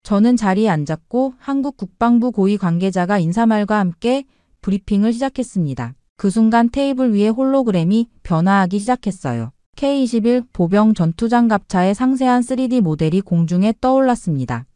저는 자리에 앉았고 한국 국방부 고위 관계자가 인사말과 함께 브리핑을 시작했습니다. 그 순간 테이블 위에 홀로그램이 변화하기 시작했어요. K-21 보병 전투장갑차의 상세한 3D 모델이 공중에 떠올랐습니다.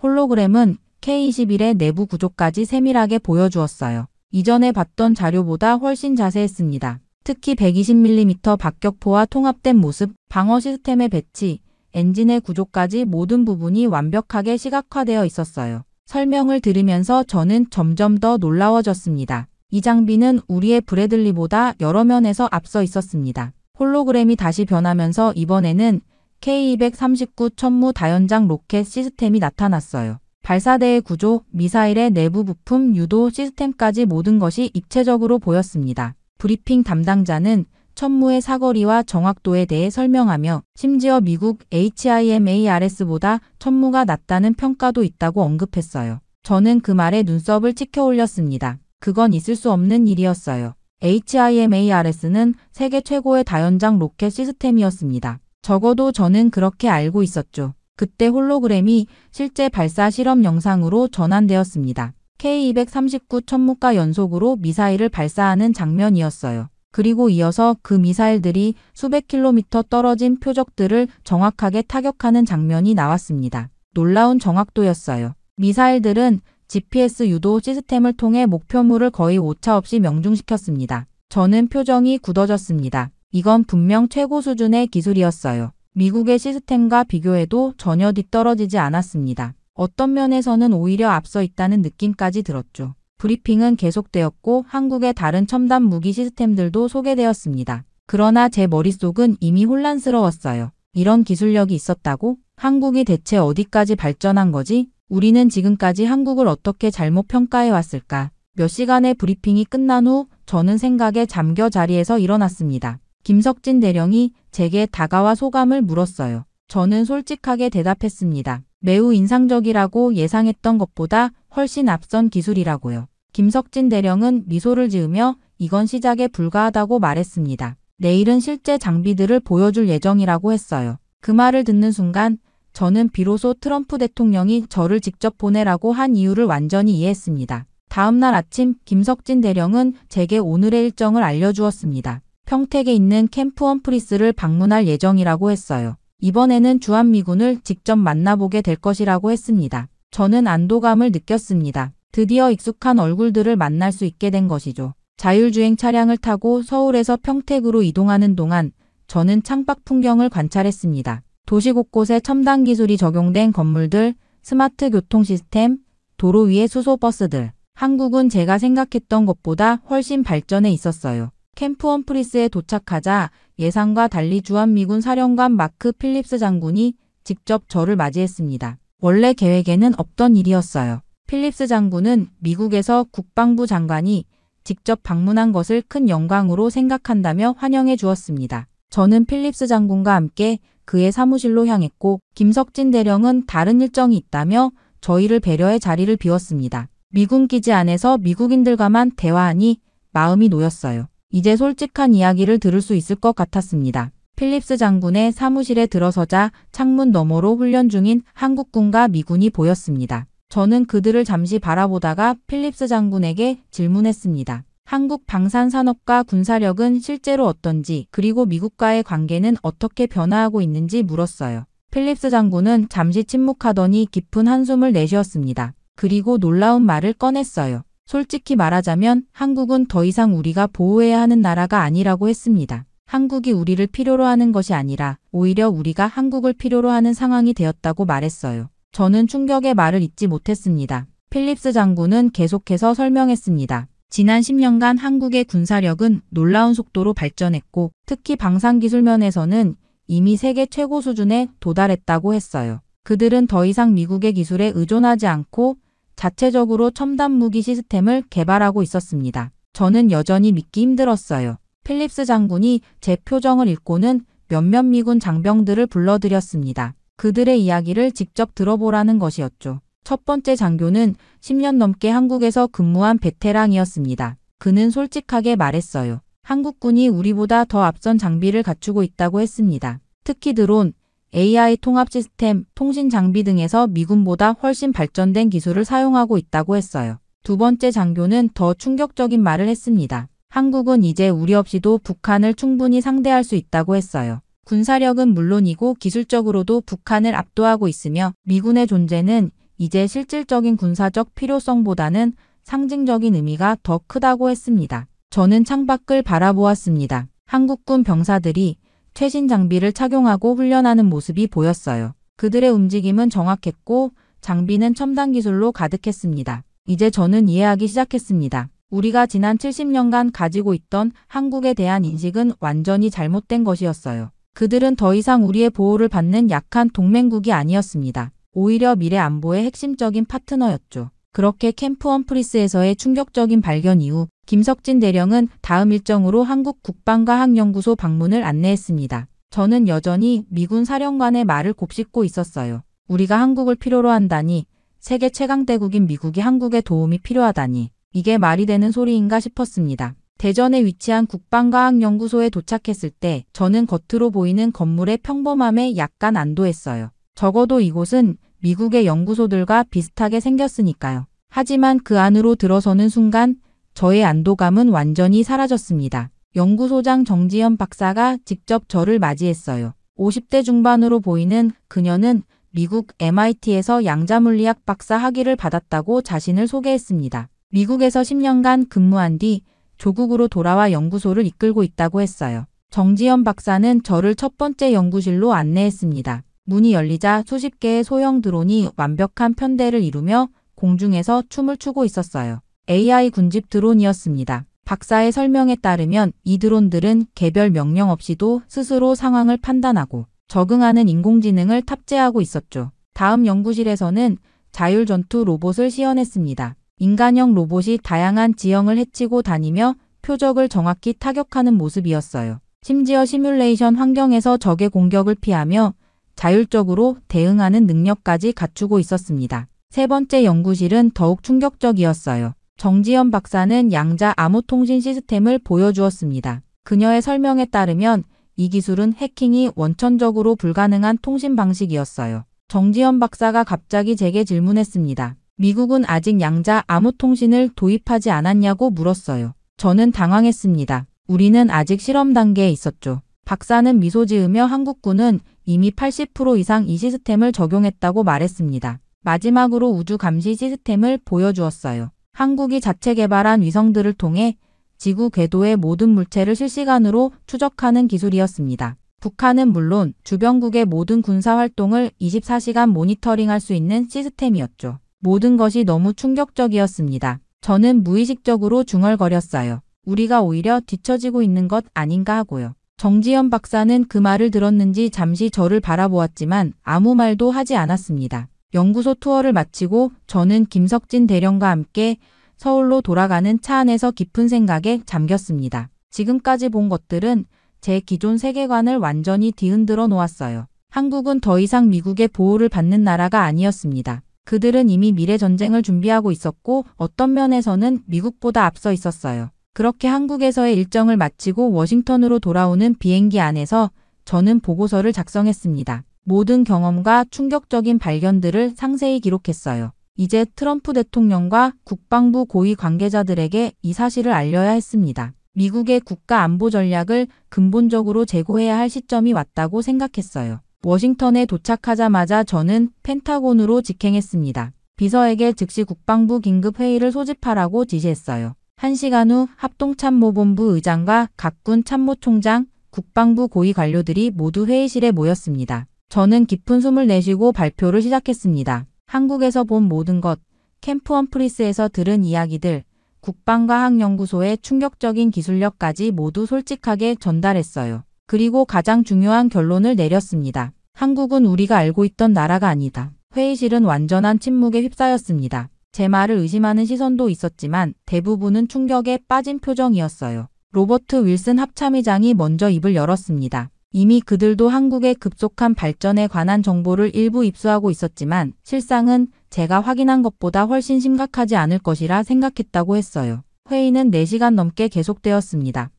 홀로그램은 K-21의 내부 구조까지 세밀하게 보여주었어요. 이전에 봤던 자료보다 훨씬 자세했습니다. 특히 120mm 박격포와 통합된 모습, 방어 시스템의 배치, 엔진의 구조까지 모든 부분이 완벽하게 시각화되어 있었어요. 설명을 들으면서 저는 점점 더 놀라워졌습니다. 이 장비는 우리의 브래들리보다 여러 면에서 앞서 있었습니다. 홀로그램이 다시 변하면서 이번에는 K239 천무 다연장 로켓 시스템이 나타났어요. 발사대의 구조, 미사일의 내부 부품, 유도 시스템까지 모든 것이 입체적으로 보였습니다. 브리핑 담당자는 천무의 사거리와 정확도에 대해 설명하며 심지어 미국 HIMARS보다 천무가 낮다는 평가도 있다고 언급했어요. 저는 그 말에 눈썹을 치켜 올렸습니다. 그건 있을 수 없는 일이었어요. HIMARS는 세계 최고의 다연장 로켓 시스템이었습니다. 적어도 저는 그렇게 알고 있었죠. 그때 홀로그램이 실제 발사 실험 영상으로 전환되었습니다. K239 천무가 연속으로 미사일을 발사하는 장면이었어요. 그리고 이어서 그 미사일들이 수백 킬로미터 떨어진 표적들을 정확하게 타격하는 장면이 나왔습니다. 놀라운 정확도였어요. 미사일들은 GPS 유도 시스템을 통해 목표물을 거의 오차 없이 명중시켰습니다. 저는 표정이 굳어졌습니다. 이건 분명 최고 수준의 기술이었어요. 미국의 시스템과 비교해도 전혀 뒤떨어지지 않았습니다. 어떤 면에서는 오히려 앞서 있다는 느낌까지 들었죠. 브리핑은 계속되었고 한국의 다른 첨단 무기 시스템들도 소개되었습니다. 그러나 제 머릿속은 이미 혼란스러웠어요. 이런 기술력이 있었다고? 한국이 대체 어디까지 발전한 거지? 우리는 지금까지 한국을 어떻게 잘못 평가해 왔을까? 몇 시간의 브리핑이 끝난 후 저는 생각에 잠겨 자리에서 일어났습니다. 김석진 대령이 제게 다가와 소감을 물었어요. 저는 솔직하게 대답했습니다. 매우 인상적이라고 예상했던 것보다 훨씬 앞선 기술이라고요. 김석진 대령은 미소를 지으며 이건 시작에 불과하다고 말했습니다. 내일은 실제 장비들을 보여줄 예정이라고 했어요. 그 말을 듣는 순간 저는 비로소 트럼프 대통령이 저를 직접 보내라고 한 이유를 완전히 이해했습니다. 다음 날 아침 김석진 대령은 제게 오늘의 일정을 알려주었습니다. 평택에 있는 캠프 험프리스를 방문할 예정이라고 했어요. 이번에는 주한미군을 직접 만나보게 될 것이라고 했습니다. 저는 안도감을 느꼈습니다. 드디어 익숙한 얼굴들을 만날 수 있게 된 것이죠. 자율주행 차량을 타고 서울에서 평택으로 이동하는 동안 저는 창밖 풍경을 관찰했습니다. 도시 곳곳에 첨단 기술이 적용된 건물들, 스마트 교통 시스템, 도로 위의 수소버스들. 한국은 제가 생각했던 것보다 훨씬 발전해 있었어요. 캠프 험프리스에 도착하자 예상과 달리 주한미군 사령관 마크 필립스 장군이 직접 저를 맞이했습니다. 원래 계획에는 없던 일이었어요. 필립스 장군은 미국에서 국방부 장관이 직접 방문한 것을 큰 영광으로 생각한다며 환영해 주었습니다. 저는 필립스 장군과 함께 그의 사무실로 향했고 김석진 대령은 다른 일정이 있다며 저희를 배려해 자리를 비웠습니다. 미군 기지 안에서 미국인들과만 대화하니 마음이 놓였어요. 이제 솔직한 이야기를 들을 수 있을 것 같았습니다. 필립스 장군의 사무실에 들어서자 창문 너머로 훈련 중인 한국군과 미군이 보였습니다. 저는 그들을 잠시 바라보다가 필립스 장군에게 질문했습니다. 한국 방산산업과 군사력은 실제로 어떤지 그리고 미국과의 관계는 어떻게 변화하고 있는지 물었어요. 필립스 장군은 잠시 침묵하더니 깊은 한숨을 내쉬었습니다. 그리고 놀라운 말을 꺼냈어요. 솔직히 말하자면 한국은 더 이상 우리가 보호해야 하는 나라가 아니라고 했습니다. 한국이 우리를 필요로 하는 것이 아니라 오히려 우리가 한국을 필요로 하는 상황이 되었다고 말했어요. 저는 충격의 말을 잊지 못했습니다. 필립스 장군은 계속해서 설명했습니다. 지난 10년간 한국의 군사력은 놀라운 속도로 발전했고 특히 방산기술 면에서는 이미 세계 최고 수준에 도달했다고 했어요. 그들은 더 이상 미국의 기술에 의존하지 않고 자체적으로 첨단 무기 시스템을 개발하고 있었습니다. 저는 여전히 믿기 힘들었어요. 필립스 장군이 제 표정을 읽고는 몇몇 미군 장병들을 불러들였습니다. 그들의 이야기를 직접 들어보라는 것이었죠. 첫 번째 장교는 10년 넘게 한국에서 근무한 베테랑이었습니다. 그는 솔직하게 말했어요. 한국군이 우리보다 더 앞선 장비를 갖추고 있다고 했습니다. 특히 드론, AI 통합 시스템, 통신 장비 등에서 미군보다 훨씬 발전된 기술을 사용하고 있다고 했어요. 두 번째 장교는 더 충격적인 말을 했습니다. 한국은 이제 우리 없이도 북한을 충분히 상대할 수 있다고 했어요. 군사력은 물론이고 기술적으로도 북한을 압도하고 있으며 미군의 존재는 이제 실질적인 군사적 필요성보다는 상징적인 의미가 더 크다고 했습니다. 저는 창밖을 바라보았습니다. 한국군 병사들이 최신 장비를 착용하고 훈련하는 모습이 보였어요. 그들의 움직임은 정확했고 장비는 첨단 기술로 가득했습니다. 이제 저는 이해하기 시작했습니다. 우리가 지난 70년간 가지고 있던 한국에 대한 인식은 완전히 잘못된 것이었어요. 그들은 더 이상 우리의 보호를 받는 약한 동맹국이 아니었습니다. 오히려 미래 안보의 핵심적인 파트너였죠. 그렇게 캠프 험프리스에서의 충격적인 발견 이후 김석진 대령은 다음 일정으로 한국 국방과학연구소 방문을 안내했습니다. 저는 여전히 미군 사령관의 말을 곱씹고 있었어요. 우리가 한국을 필요로 한다니, 세계 최강대국인 미국이 한국에 도움이 필요하다니, 이게 말이 되는 소리인가 싶었습니다. 대전에 위치한 국방과학연구소에 도착했을 때 저는 겉으로 보이는 건물의 평범함에 약간 안도했어요. 적어도 이곳은 미국의 연구소들과 비슷하게 생겼으니까요. 하지만 그 안으로 들어서는 순간 저의 안도감은 완전히 사라졌습니다. 연구소장 정지현 박사가 직접 저를 맞이했어요. 50대 중반으로 보이는 그녀는 미국 MIT에서 양자물리학 박사 학위를 받았다고 자신을 소개했습니다. 미국에서 10년간 근무한 뒤 조국으로 돌아와 연구소를 이끌고 있다고 했어요. 정지현 박사는 저를 첫 번째 연구실로 안내했습니다. 문이 열리자 수십 개의 소형 드론이 완벽한 편대를 이루며 공중에서 춤을 추고 있었어요. AI 군집 드론이었습니다. 박사의 설명에 따르면 이 드론들은 개별 명령 없이도 스스로 상황을 판단하고 적응하는 인공지능을 탑재하고 있었죠. 다음 연구실에서는 자율전투 로봇을 시연했습니다. 인간형 로봇이 다양한 지형을 헤치고 다니며 표적을 정확히 타격하는 모습이었어요. 심지어 시뮬레이션 환경에서 적의 공격을 피하며 자율적으로 대응하는 능력까지 갖추고 있었습니다. 세 번째 연구실은 더욱 충격적이었어요. 정지현 박사는 양자 암호통신 시스템을 보여주었습니다. 그녀의 설명에 따르면 이 기술은 해킹이 원천적으로 불가능한 통신 방식이었어요. 정지현 박사가 갑자기 제게 질문했습니다. 미국은 아직 양자 암호통신을 도입하지 않았냐고 물었어요. 저는 당황했습니다. 우리는 아직 실험 단계에 있었죠. 박사는 미소 지으며 한국군은 이미 80% 이상 이 시스템을 적용했다고 말했습니다. 마지막으로 우주 감시 시스템을 보여주었어요. 한국이 자체 개발한 위성들을 통해 지구 궤도의 모든 물체를 실시간으로 추적하는 기술이었습니다. 북한은 물론 주변국의 모든 군사 활동을 24시간 모니터링할 수 있는 시스템이었죠. 모든 것이 너무 충격적이었습니다. 저는 무의식적으로 중얼거렸어요. 우리가 오히려 뒤처지고 있는 것 아닌가 하고요. 정지현 박사는 그 말을 들었는지 잠시 저를 바라보았지만 아무 말도 하지 않았습니다. 연구소 투어를 마치고 저는 김석진 대령과 함께 서울로 돌아가는 차 안에서 깊은 생각에 잠겼습니다. 지금까지 본 것들은 제 기존 세계관을 완전히 뒤흔들어 놓았어요. 한국은 더 이상 미국의 보호를 받는 나라가 아니었습니다. 그들은 이미 미래 전쟁을 준비하고 있었고 어떤 면에서는 미국보다 앞서 있었어요. 그렇게 한국에서의 일정을 마치고 워싱턴으로 돌아오는 비행기 안에서 저는 보고서를 작성했습니다. 모든 경험과 충격적인 발견들을 상세히 기록했어요. 이제 트럼프 대통령과 국방부 고위 관계자들에게 이 사실을 알려야 했습니다. 미국의 국가 안보 전략을 근본적으로 재고해야 할 시점이 왔다고 생각했어요. 워싱턴에 도착하자마자 저는 펜타곤으로 직행했습니다. 비서에게 즉시 국방부 긴급회의를 소집하라고 지시했어요. 1시간 후 합동참모본부 의장과 각군 참모총장, 국방부 고위 관료들이 모두 회의실에 모였습니다. 저는 깊은 숨을 내쉬고 발표를 시작했습니다. 한국에서 본 모든 것, 캠프 험프리스에서 들은 이야기들, 국방과학연구소의 충격적인 기술력까지 모두 솔직하게 전달했어요. 그리고 가장 중요한 결론을 내렸습니다. 한국은 우리가 알고 있던 나라가 아니다. 회의실은 완전한 침묵에 휩싸였습니다. 제 말을 의심하는 시선도 있었지만 대부분은 충격에 빠진 표정이었어요. 로버트 윌슨 합참의장이 먼저 입을 열었습니다. 이미 그들도 한국의 급속한 발전에 관한 정보를 일부 입수하고 있었지만 실상은 제가 확인한 것보다 훨씬 심각하지 않을 것이라 생각했다고 했어요. 회의는 4시간 넘게 계속되었습니다.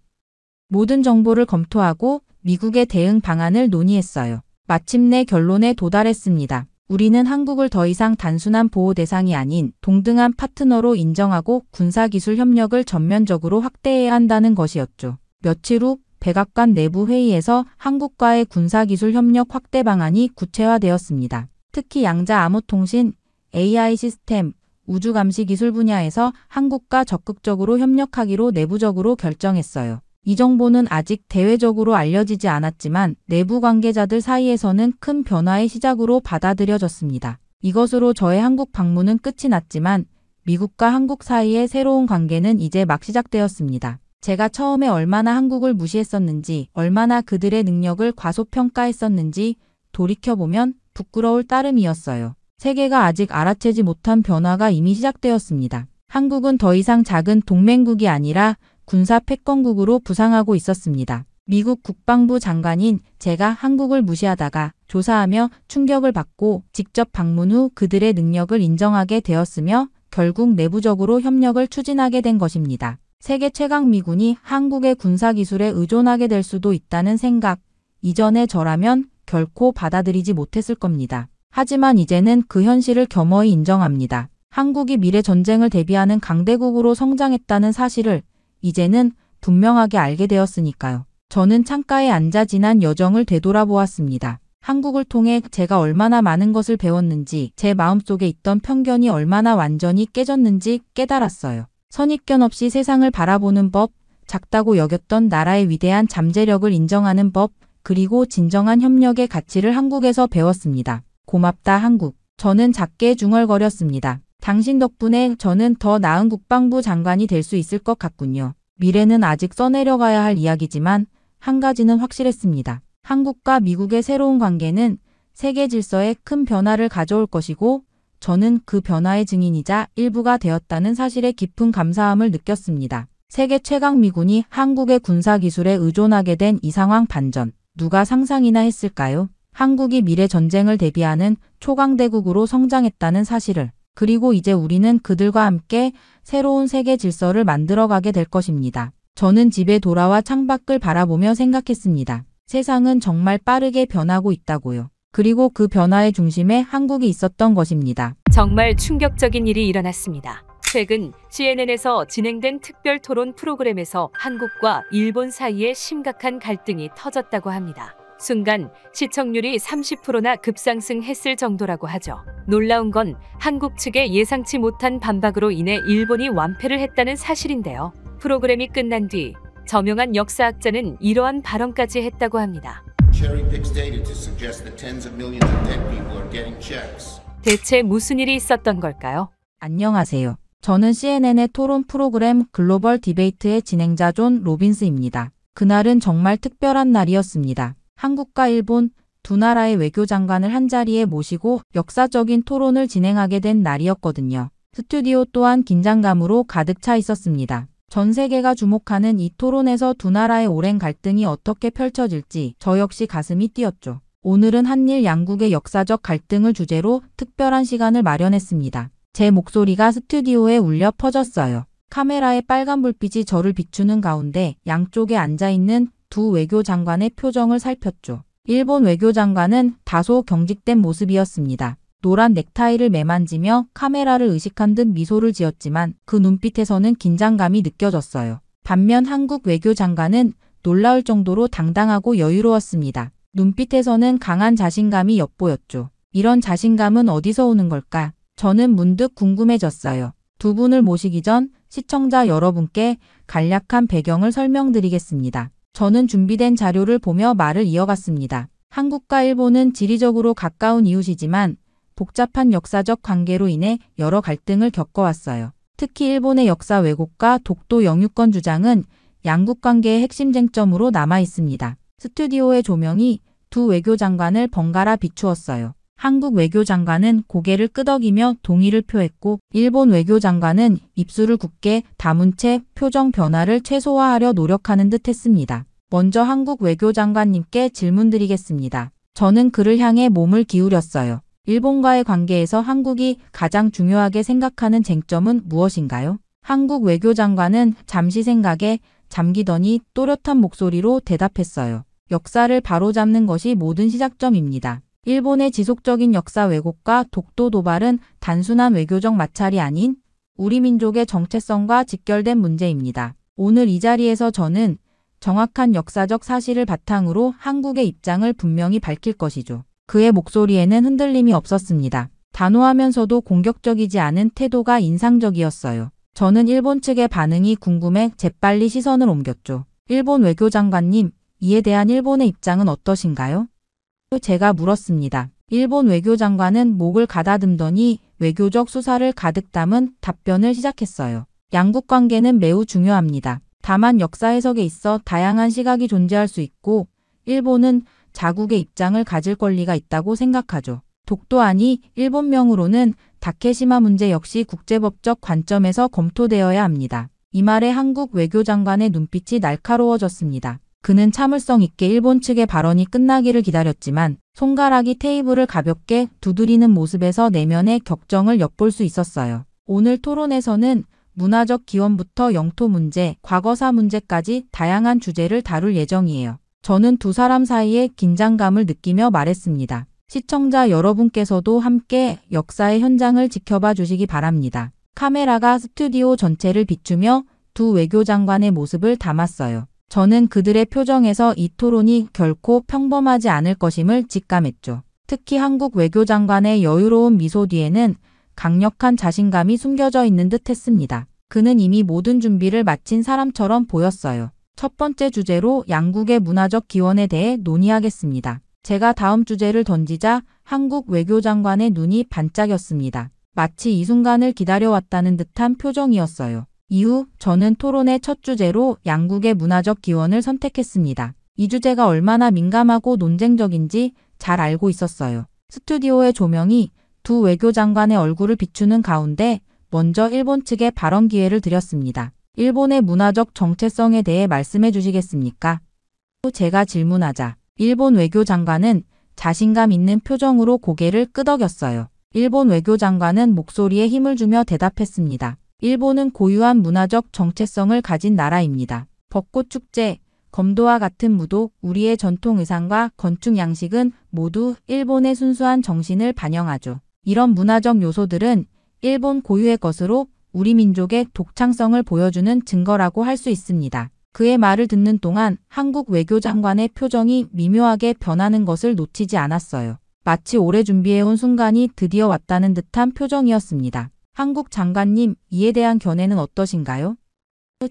모든 정보를 검토하고 미국의 대응 방안을 논의했어요. 마침내 결론에 도달했습니다. 우리는 한국을 더 이상 단순한 보호 대상이 아닌 동등한 파트너로 인정하고 군사기술 협력을 전면적으로 확대해야 한다는 것이었죠. 며칠 후 백악관 내부 회의에서 한국과의 군사기술 협력 확대 방안이 구체화되었습니다. 특히 양자 암호통신, AI 시스템, 우주감시 기술 분야에서 한국과 적극적으로 협력하기로 내부적으로 결정했어요. 이 정보는 아직 대외적으로 알려지지 않았지만 내부 관계자들 사이에서는 큰 변화의 시작으로 받아들여졌습니다. 이것으로 저의 한국 방문은 끝이 났지만 미국과 한국 사이의 새로운 관계는 이제 막 시작되었습니다. 제가 처음에 얼마나 한국을 무시했었는지, 얼마나 그들의 능력을 과소평가했었는지 돌이켜보면 부끄러울 따름이었어요. 세계가 아직 알아채지 못한 변화가 이미 시작되었습니다. 한국은 더 이상 작은 동맹국이 아니라 군사 패권국으로 부상하고 있었습니다. 미국 국방부 장관인 제가 한국을 무시하다가 조사하며 충격을 받고 직접 방문 후 그들의 능력을 인정하게 되었으며 결국 내부적으로 협력을 추진하게 된 것입니다. 세계 최강 미군이 한국의 군사기술에 의존하게 될 수도 있다는 생각, 이전에 저라면 결코 받아들이지 못했을 겁니다. 하지만 이제는 그 현실을 겸허히 인정합니다. 한국이 미래 전쟁을 대비하는 강대국으로 성장했다는 사실을 이제는 분명하게 알게 되었으니까요. 저는 창가에 앉아 지난 여정을 되돌아보았습니다. 한국을 통해 제가 얼마나 많은 것을 배웠는지, 제 마음속에 있던 편견이 얼마나 완전히 깨졌는지 깨달았어요. 선입견 없이 세상을 바라보는 법, 작다고 여겼던 나라의 위대한 잠재력을 인정하는 법, 그리고 진정한 협력의 가치를 한국에서 배웠습니다. 고맙다 한국. 저는 작게 중얼거렸습니다. 당신 덕분에 저는 더 나은 국방부 장관이 될 수 있을 것 같군요. 미래는 아직 써내려가야 할 이야기지만 한 가지는 확실했습니다. 한국과 미국의 새로운 관계는 세계 질서에 큰 변화를 가져올 것이고 저는 그 변화의 증인이자 일부가 되었다는 사실에 깊은 감사함을 느꼈습니다. 세계 최강 미군이 한국의 군사기술에 의존하게 된 이 상황 반전, 누가 상상이나 했을까요? 한국이 미래 전쟁을 대비하는 초강대국으로 성장했다는 사실을, 그리고 이제 우리는 그들과 함께 새로운 세계 질서를 만들어가게 될 것입니다. 저는 집에 돌아와 창밖을 바라보며 생각했습니다. 세상은 정말 빠르게 변하고 있다고요. 그리고 그 변화의 중심에 한국이 있었던 것입니다. 정말 충격적인 일이 일어났습니다. 최근 CNN에서 진행된 특별 토론 프로그램에서 한국과 일본 사이에 심각한 갈등이 터졌다고 합니다. 순간 시청률이 30%나 급상승했을 정도라고 하죠. 놀라운 건 한국 측의 예상치 못한 반박으로 인해 일본이 완패를 했다는 사실인데요. 프로그램이 끝난 뒤 저명한 역사학자는 이러한 발언까지 했다고 합니다. 대체 무슨 일이 있었던 걸까요? 안녕하세요. 저는 CNN의 토론 프로그램 글로벌 디베이트의 진행자 존 로빈스입니다. 그날은 정말 특별한 날이었습니다. 한국과 일본 두 나라의 외교장관을 한자리에 모시고 역사적인 토론을 진행하게 된 날이었거든요. 스튜디오 또한 긴장감으로 가득 차 있었습니다. 전 세계가 주목하는 이 토론에서 두 나라의 오랜 갈등이 어떻게 펼쳐질지 저 역시 가슴이 뛰었죠. 오늘은 한일 양국의 역사적 갈등을 주제로 특별한 시간을 마련했습니다. 제 목소리가 스튜디오에 울려 퍼졌어요. 카메라의 빨간 불빛이 저를 비추는 가운데 양쪽에 앉아있는 두 외교장관의 표정을 살폈죠. 일본 외교장관은 다소 경직된 모습이었습니다. 노란 넥타이를 매만지며 카메라를 의식한 듯 미소를 지었지만 그 눈빛에서는 긴장감이 느껴졌어요. 반면 한국 외교장관은 놀라울 정도로 당당하고 여유로웠습니다. 눈빛에서는 강한 자신감이 엿보였죠. 이런 자신감은 어디서 오는 걸까? 저는 문득 궁금해졌어요. 두 분을 모시기 전 시청자 여러분께 간략한 배경을 설명드리겠습니다. 저는 준비된 자료를 보며 말을 이어갔습니다. 한국과 일본은 지리적으로 가까운 이웃이지만 복잡한 역사적 관계로 인해 여러 갈등을 겪어왔어요. 특히 일본의 역사 왜곡과 독도 영유권 주장은 양국 관계의 핵심 쟁점으로 남아 있습니다. 스튜디오의 조명이 두 외교장관을 번갈아 비추었어요. 한국 외교장관은 고개를 끄덕이며 동의를 표했고 일본 외교장관은 입술을 굳게 다문 채 표정 변화를 최소화하려 노력하는 듯 했습니다. 먼저 한국 외교장관님께 질문드리겠습니다. 저는 그를 향해 몸을 기울였어요. 일본과의 관계에서 한국이 가장 중요하게 생각하는 쟁점은 무엇인가요? 한국 외교장관은 잠시 생각에 잠기더니 또렷한 목소리로 대답했어요. 역사를 바로잡는 것이 모든 시작점입니다. 일본의 지속적인 역사 왜곡과 독도 도발은 단순한 외교적 마찰이 아닌 우리 민족의 정체성과 직결된 문제입니다. 오늘 이 자리에서 저는 정확한 역사적 사실을 바탕으로 한국의 입장을 분명히 밝힐 것이죠. 그의 목소리에는 흔들림이 없었습니다. 단호하면서도 공격적이지 않은 태도가 인상적이었어요. 저는 일본 측의 반응이 궁금해 재빨리 시선을 옮겼죠. 일본 외교장관님, 이에 대한 일본의 입장은 어떠신가요? 제가 물었습니다. 일본 외교장관은 목을 가다듬더니 외교적 수사를 가득 담은 답변을 시작했어요. 양국 관계는 매우 중요합니다. 다만 역사 해석에 있어 다양한 시각이 존재할 수 있고 일본은 자국의 입장을 가질 권리가 있다고 생각하죠. 독도아니 일본명으로는 다케시마 문제 역시 국제법적 관점에서 검토되어야 합니다. 이 말에 한국 외교장관의 눈빛이 날카로워졌습니다. 그는 참을성 있게 일본 측의 발언이 끝나기를 기다렸지만 손가락이 테이블을 가볍게 두드리는 모습에서 내면의 격정을 엿볼 수 있었어요. 오늘 토론에서는 문화적 기원부터 영토 문제, 과거사 문제까지 다양한 주제를 다룰 예정이에요. 저는 두 사람 사이에 긴장감을 느끼며 말했습니다. 시청자 여러분께서도 함께 역사의 현장을 지켜봐 주시기 바랍니다. 카메라가 스튜디오 전체를 비추며 두 외교장관의 모습을 담았어요. 저는 그들의 표정에서 이 토론이 결코 평범하지 않을 것임을 직감했죠. 특히 한국 외교장관의 여유로운 미소 뒤에는 강력한 자신감이 숨겨져 있는 듯 했습니다. 그는 이미 모든 준비를 마친 사람처럼 보였어요. 첫 번째 주제로 양국의 문화적 기원에 대해 논의하겠습니다. 제가 다음 주제를 던지자 한국 외교장관의 눈이 반짝였습니다. 마치 이 순간을 기다려왔다는 듯한 표정이었어요. 이후 저는 토론의 첫 주제로 양국의 문화적 기원을 선택했습니다. 이 주제가 얼마나 민감하고 논쟁적인지 잘 알고 있었어요. 스튜디오의 조명이 두 외교장관의 얼굴을 비추는 가운데 먼저 일본 측에 발언 기회를 드렸습니다. 일본의 문화적 정체성에 대해 말씀해 주시겠습니까? 제가 질문하자 일본 외교장관은 자신감 있는 표정으로 고개를 끄덕였어요. 일본 외교장관은 목소리에 힘을 주며 대답했습니다. 일본은 고유한 문화적 정체성을 가진 나라입니다. 벚꽃 축제, 검도와 같은 무도, 우리의 전통 의상과 건축 양식은 모두 일본의 순수한 정신을 반영하죠. 이런 문화적 요소들은 일본 고유의 것으로 우리 민족의 독창성을 보여주는 증거라고 할 수 있습니다. 그의 말을 듣는 동안 한국 외교장관의 표정이 미묘하게 변하는 것을 놓치지 않았어요. 마치 오래 준비해온 순간이 드디어 왔다는 듯한 표정이었습니다. 한국 장관님, 이에 대한 견해는 어떠신가요?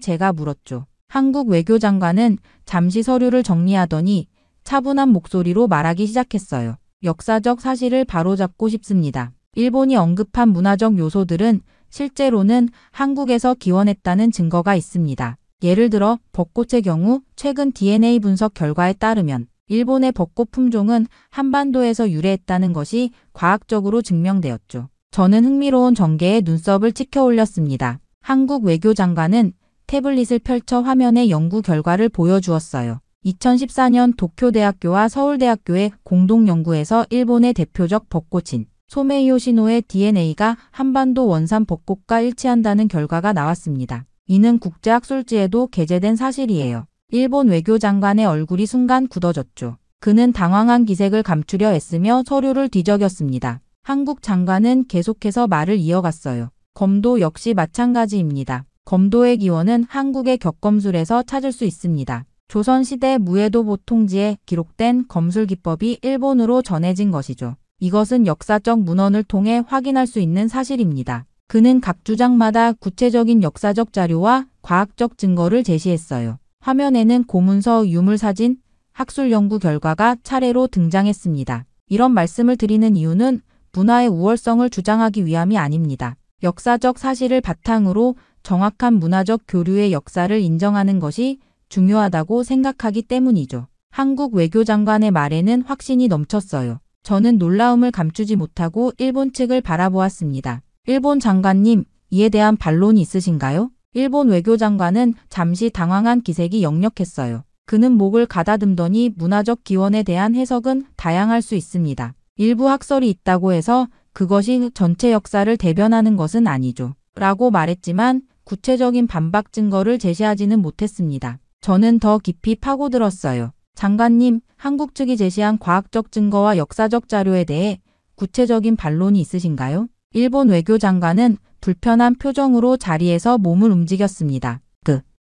제가 물었죠. 한국 외교장관은 잠시 서류를 정리하더니 차분한 목소리로 말하기 시작했어요. 역사적 사실을 바로잡고 싶습니다. 일본이 언급한 문화적 요소들은 실제로는 한국에서 기원했다는 증거가 있습니다. 예를 들어 벚꽃의 경우 최근 DNA 분석 결과에 따르면 일본의 벚꽃 품종은 한반도에서 유래했다는 것이 과학적으로 증명되었죠. 저는 흥미로운 전개에 눈썹을 치켜 올렸습니다. 한국 외교장관은 태블릿을 펼쳐 화면에 연구 결과를 보여주었어요. 2014년 도쿄대학교와 서울대학교의 공동연구에서 일본의 대표적 벚꽃인 소메이 요시노의 DNA가 한반도 원산 벚꽃과 일치한다는 결과가 나왔습니다. 이는 국제학술지에도 게재된 사실이에요. 일본 외교장관의 얼굴이 순간 굳어졌죠. 그는 당황한 기색을 감추려 애쓰며 서류를 뒤적였습니다. 한국 장관은 계속해서 말을 이어갔어요. 검도 역시 마찬가지입니다. 검도의 기원은 한국의 격검술에서 찾을 수 있습니다. 조선시대 무에도 보통지에 기록된 검술 기법이 일본으로 전해진 것이죠. 이것은 역사적 문헌을 통해 확인할 수 있는 사실입니다. 그는 각 주장마다 구체적인 역사적 자료와 과학적 증거를 제시했어요. 화면에는 고문서, 유물사진, 학술 연구 결과가 차례로 등장했습니다. 이런 말씀을 드리는 이유는 문화의 우월성을 주장하기 위함이 아닙니다. 역사적 사실을 바탕으로 정확한 문화적 교류의 역사를 인정하는 것이 중요하다고 생각하기 때문이죠. 한국 외교장관의 말에는 확신이 넘쳤어요. 저는 놀라움을 감추지 못하고 일본 측을 바라보았습니다. 일본 장관님, 이에 대한 반론이 있으신가요? 일본 외교장관은 잠시 당황한 기색이 역력했어요. 그는 목을 가다듬더니 문화적 기원에 대한 해석은 다양할 수 있습니다. 일부 학설이 있다고 해서 그것이 전체 역사를 대변하는 것은 아니죠. 라고 말했지만 구체적인 반박 증거를 제시하지는 못했습니다. 저는 더 깊이 파고들었어요. 장관님, 한국 측이 제시한 과학적 증거와 역사적 자료에 대해 구체적인 반론이 있으신가요? 일본 외교장관은 불편한 표정으로 자리에서 몸을 움직였습니다.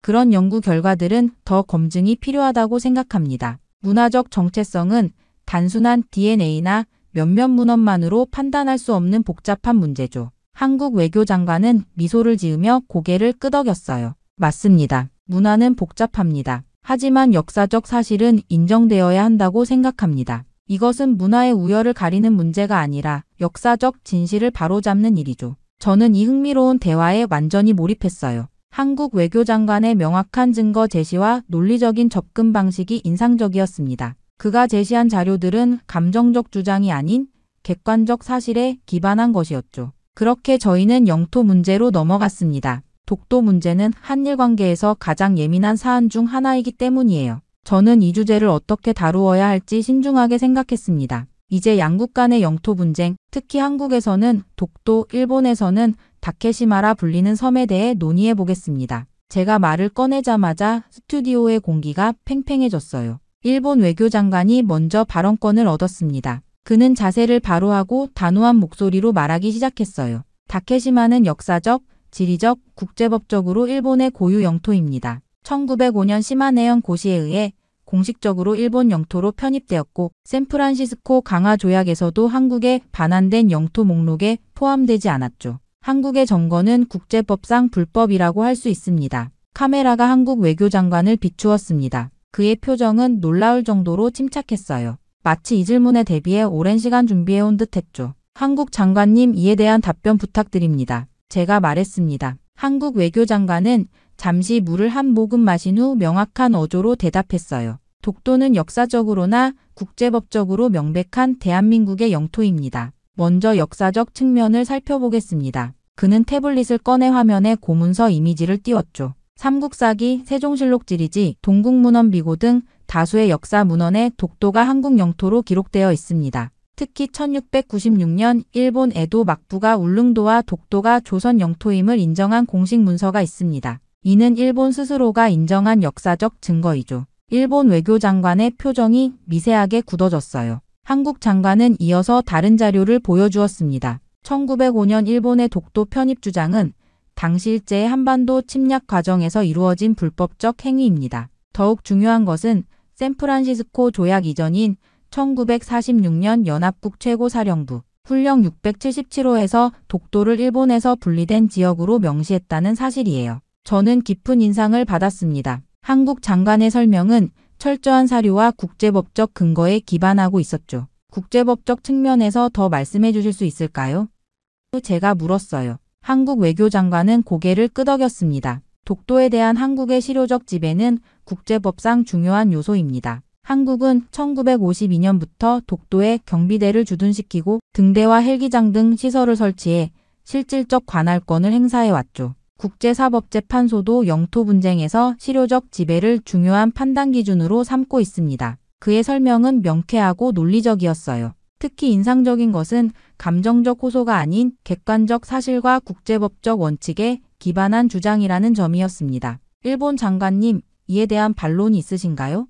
그런 연구 결과들은 더 검증이 필요하다고 생각합니다. 문화적 정체성은 단순한 DNA나 몇몇 문헌만으로 판단할 수 없는 복잡한 문제죠. 한국 외교장관은 미소를 지으며 고개를 끄덕였어요. 맞습니다. 문화는 복잡합니다. 하지만 역사적 사실은 인정되어야 한다고 생각합니다. 이것은 문화의 우열을 가리는 문제가 아니라 역사적 진실을 바로잡는 일이죠. 저는 이 흥미로운 대화에 완전히 몰입했어요. 한국 외교장관의 명확한 증거 제시와 논리적인 접근 방식이 인상적이었습니다. 그가 제시한 자료들은 감정적 주장이 아닌 객관적 사실에 기반한 것이었죠. 그렇게 저희는 영토 문제로 넘어갔습니다. 독도 문제는 한일 관계에서 가장 예민한 사안 중 하나이기 때문이에요. 저는 이 주제를 어떻게 다루어야 할지 신중하게 생각했습니다. 이제 양국 간의 영토 분쟁, 특히 한국에서는 독도, 일본에서는 다케시마라 불리는 섬에 대해 논의해 보겠습니다. 제가 말을 꺼내자마자 스튜디오의 공기가 팽팽해졌어요. 일본 외교장관이 먼저 발언권을 얻었습니다. 그는 자세를 바로 하고 단호한 목소리로 말하기 시작했어요. 다케시마는 역사적, 지리적, 국제법적으로 일본의 고유 영토입니다. 1905년 시마네현 고시에 의해 공식적으로 일본 영토로 편입되었고 샌프란시스코 강화 조약에서도 한국에 반환된 영토 목록에 포함되지 않았죠. 한국의 점거는 국제법상 불법이라고 할 수 있습니다. 카메라가 한국 외교장관을 비추었습니다. 그의 표정은 놀라울 정도로 침착했어요. 마치 이 질문에 대비해 오랜 시간 준비해온 듯했죠. 한국 장관님, 이에 대한 답변 부탁드립니다. 제가 말했습니다. 한국 외교장관은 잠시 물을 한 모금 마신 후 명확한 어조로 대답했어요. 독도는 역사적으로나 국제법적으로 명백한 대한민국의 영토입니다. 먼저 역사적 측면을 살펴보겠습니다. 그는 태블릿을 꺼내 화면에 고문서 이미지를 띄웠죠. 삼국사기, 세종실록 지리지, 동국문헌비고 등 다수의 역사 문헌에 독도가 한국 영토로 기록되어 있습니다. 특히 1696년 일본 에도 막부가 울릉도와 독도가 조선 영토임을 인정한 공식 문서가 있습니다. 이는 일본 스스로가 인정한 역사적 증거이죠. 일본 외교장관의 표정이 미세하게 굳어졌어요. 한국 장관은 이어서 다른 자료를 보여주었습니다. 1905년 일본의 독도 편입 주장은 당시 일제의 한반도 침략 과정에서 이루어진 불법적 행위입니다. 더욱 중요한 것은 샌프란시스코 조약 이전인 1946년 연합국 최고사령부 훈령 677호에서 독도를 일본에서 분리된 지역으로 명시했다는 사실이에요. 저는 깊은 인상을 받았습니다. 한국 장관의 설명은 철저한 사료와 국제법적 근거에 기반하고 있었죠. 국제법적 측면에서 더 말씀해 주실 수 있을까요? 제가 물었어요. 한국 외교장관은 고개를 끄덕였습니다. 독도에 대한 한국의 실효적 지배는 국제법상 중요한 요소입니다. 한국은 1952년부터 독도에 경비대를 주둔시키고 등대와 헬기장 등 시설을 설치해 실질적 관할권을 행사해왔죠. 국제사법재판소도 영토 분쟁에서 실효적 지배를 중요한 판단 기준으로 삼고 있습니다. 그의 설명은 명쾌하고 논리적이었어요. 특히 인상적인 것은 감정적 호소가 아닌 객관적 사실과 국제법적 원칙에 기반한 주장이라는 점이었습니다. 일본 장관님, 이에 대한 반론이 있으신가요?